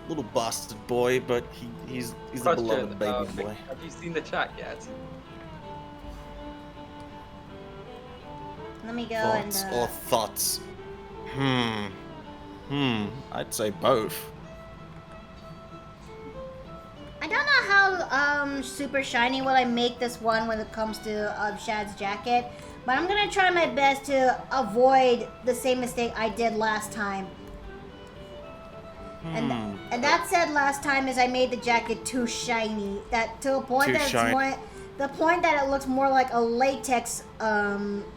Little bastard boy, but he's a Question, beloved baby boy. Have you seen the chat yet? Let me go Thoughts and. or thoughts? I'd say both. I don't know how super shiny will I make this one when it comes to Shad's jacket, but I'm gonna try my best to avoid the same mistake I did last time. And that said, last time is I made the jacket too shiny, that to a point Too that it's shiny. more, the point that it looks more like a latex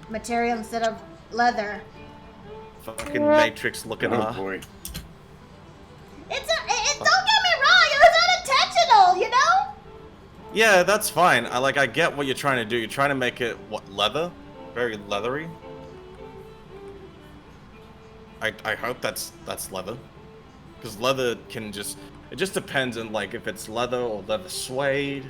material instead of leather. Fucking Matrix looking Oh at. boy. Don't get me wrong, it was unintentional, you know? Yeah, that's fine. I get what you're trying to do. You're trying to make it leather, very leathery. I hope that's leather, because leather can just it just depends on if it's leather or leather suede.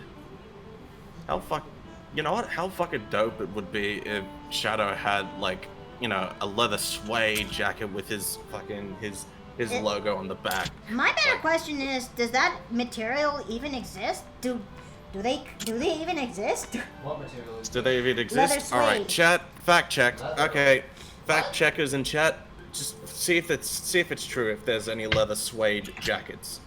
You know what? How fucking dope it would be if Shadow had a leather suede jacket with his logo on the back. My better question is, does that material even exist? Do they even exist? What material is Do they even Leather exist? All right, suede. chat. Fact check. Okay, fact checkers in chat. Just see if it's true. If there's any leather suede jackets.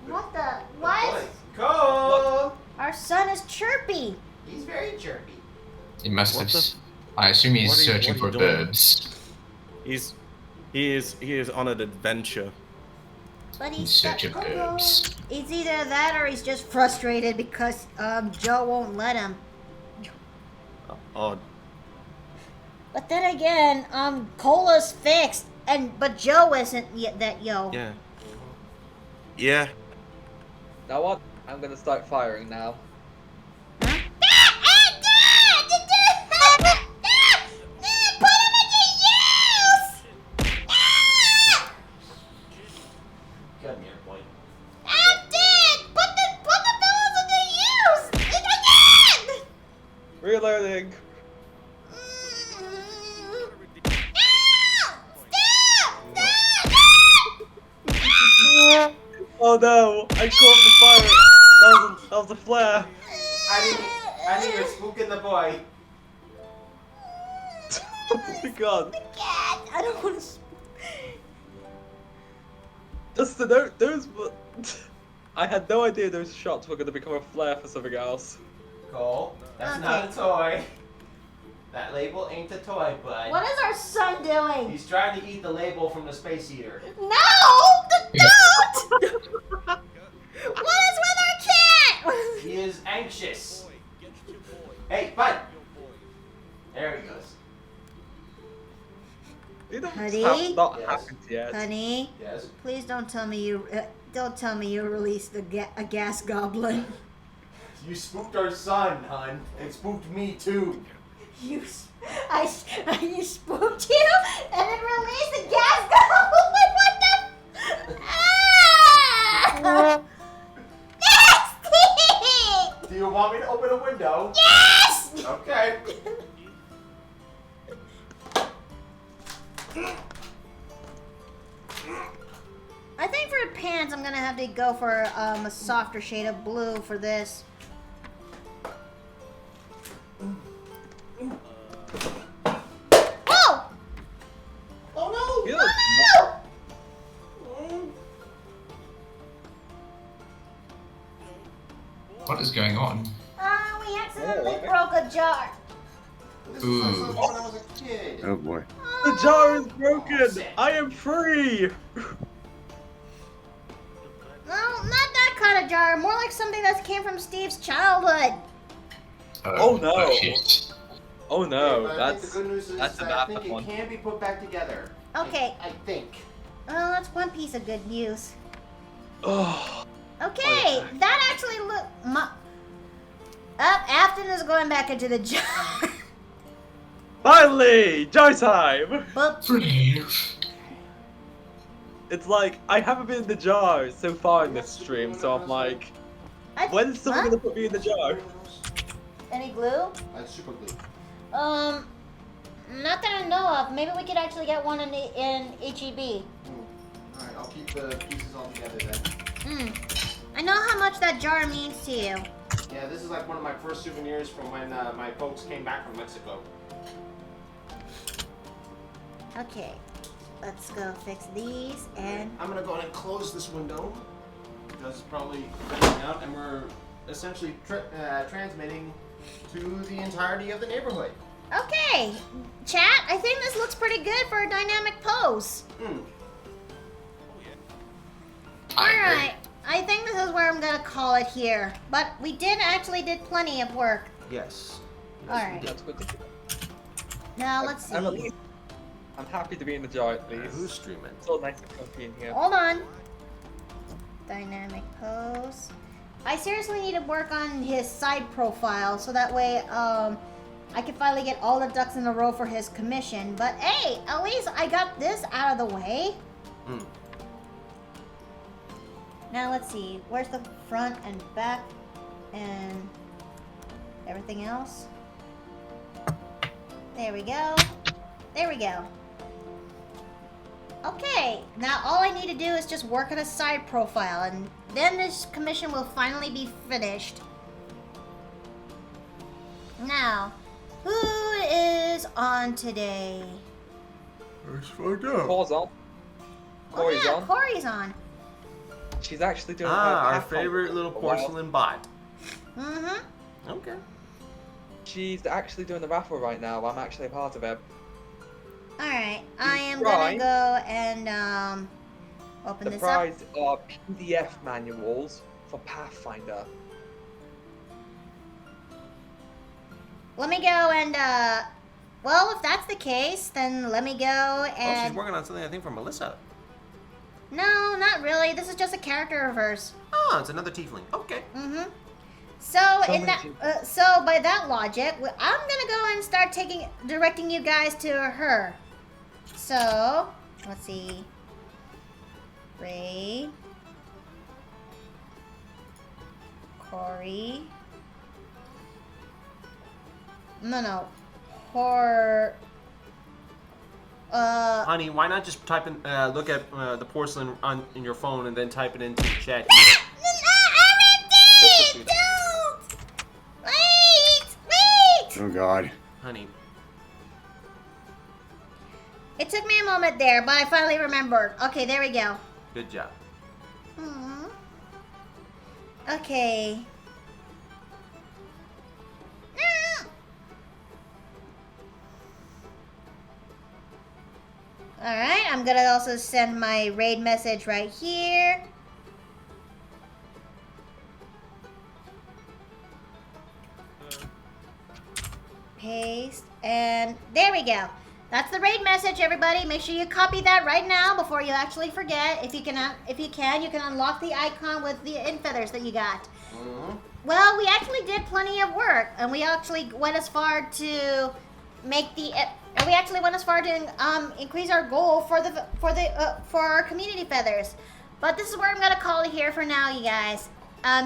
What the? Why is Cole? our son is chirpy? He's very chirpy. He must What have. the- I assume he's what are you- searching what are for you doing? birds. He is on an adventure. But In he's search of birds. It's either that or he's just frustrated because Joe won't let him. Oh, But then again, Cola's fixed, but Joe isn't yet that yo. yeah. Yeah. Now what? I'm gonna start firing now. Come here, boy. Reloading. Oh no! I caught the fire. That was a flare. I knew you're spooking the boy. Oh my god. I don't want to. Just to note, those were. I had no idea those shots were gonna become a flare for something else. Cole, that's not a toy. That label ain't a toy, bud. What is our son doing? He's trying to eat the label from the space heater. No! Don't! What is with our cat? He is anxious. Hey, bud. There he goes. You know, Honey? not Yes. happened yet. Honey, Yes. please don't tell me you released a gas goblin. You spooked our son, hun. It spooked me too. You spooked you and then released the gas goblin. What the? Ah! Nasty! Do you want me to open a window? Yes! Okay. I think for pants, I'm gonna have to go for a softer shade of blue for this. Oh! Oh no! Good. What is going on? We accidentally broke a jar. This Ooh. was like when I was a kid. Oh boy. The jar is broken. I am free. No, not that kind of jar. More like something that came from Steve's childhood. Oh, no. shit. Oh no, But I think that's the good news is that's a that I bad think one. it can be put back together. Okay. I think. Well, that's one piece of good news. Oh. Okay, that actually Afton is going back into the jar. Finally! Jar time! But it's like, I haven't been in the jar so far in this stream, so I'm like, when is someone gonna put me in the jar? Any glue? Super glue. Not that I know of. Maybe we could actually get one in HEB. Alright, I'll keep the pieces all together then. I know how much that jar means to you. Yeah, this is like one of my first souvenirs from when my folks came back from Mexico. Okay, let's go fix these and... I'm gonna go ahead and close this window because it's probably venting out, and we're essentially transmitting to the entirety of the neighborhood. Okay, chat, I think this looks pretty good for a dynamic pose. Alright, I think this is where I'm gonna call it here. But we did plenty of work. Yes. Alright. That's good to hear. Now let's see. I'm happy to be in the jar at least. Who's streaming? It's all nice and comfy in here. Hold on. Dynamic pose. I seriously need to work on his side profile so that way I can finally get all the ducks in a row for his commission. But hey, at least I got this out of the way. Now let's see. Where's the front and back and everything else? There we go. There we go. Okay, now all I need to do is just work on a side profile, and then this commission will finally be finished. Now, who is on today? Let's find out. Paul's on. Corey's yeah, on. Corey's on. She's actually doing our favorite little porcelain bot. Mm-hmm. Okay. She's actually doing the raffle right now. I'm actually a part of it. Alright, I am gonna go and open The this prize are PDF manuals for Pathfinder. Let me go and well, if that's the case, then let me go Oh, and... she's working on something, I think, for Melissa. No, not really. This is just a character of hers. Oh, it's another tiefling. Okay. Mm-hmm. So by that logic, I'm gonna go and start directing you guys to her. So, let's see. Ray. Corey. No. Honey, why not just type in, look at the porcelain in your phone and then type it into the chat? Don't! Wait! Oh God. Honey. It took me a moment there, but I finally remembered. Okay, there we go. Good job. Aww. Okay. Alright, I'm gonna also send my raid message right here. Paste, and there we go. That's the raid message, everybody. Make sure you copy that right now before you actually forget. If you can, you can unlock the icon with the in feathers that you got. Well, we actually did plenty of work, and we actually went as far to increase our goal for our community feathers. But this is where I'm gonna call it here for now, you guys.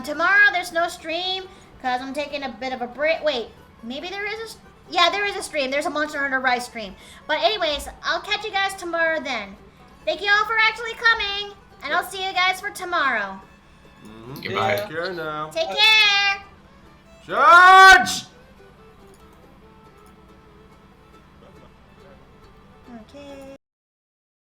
Tomorrow there's no stream because I'm taking a bit of a break. Wait, maybe there is a. Yeah, there is a stream. There's a Monster Hunter Rise stream. But anyways, I'll catch you guys tomorrow then. Thank you all for actually coming, and I'll see you guys for tomorrow. Goodbye. Take care now. Take care. Charge! Okay.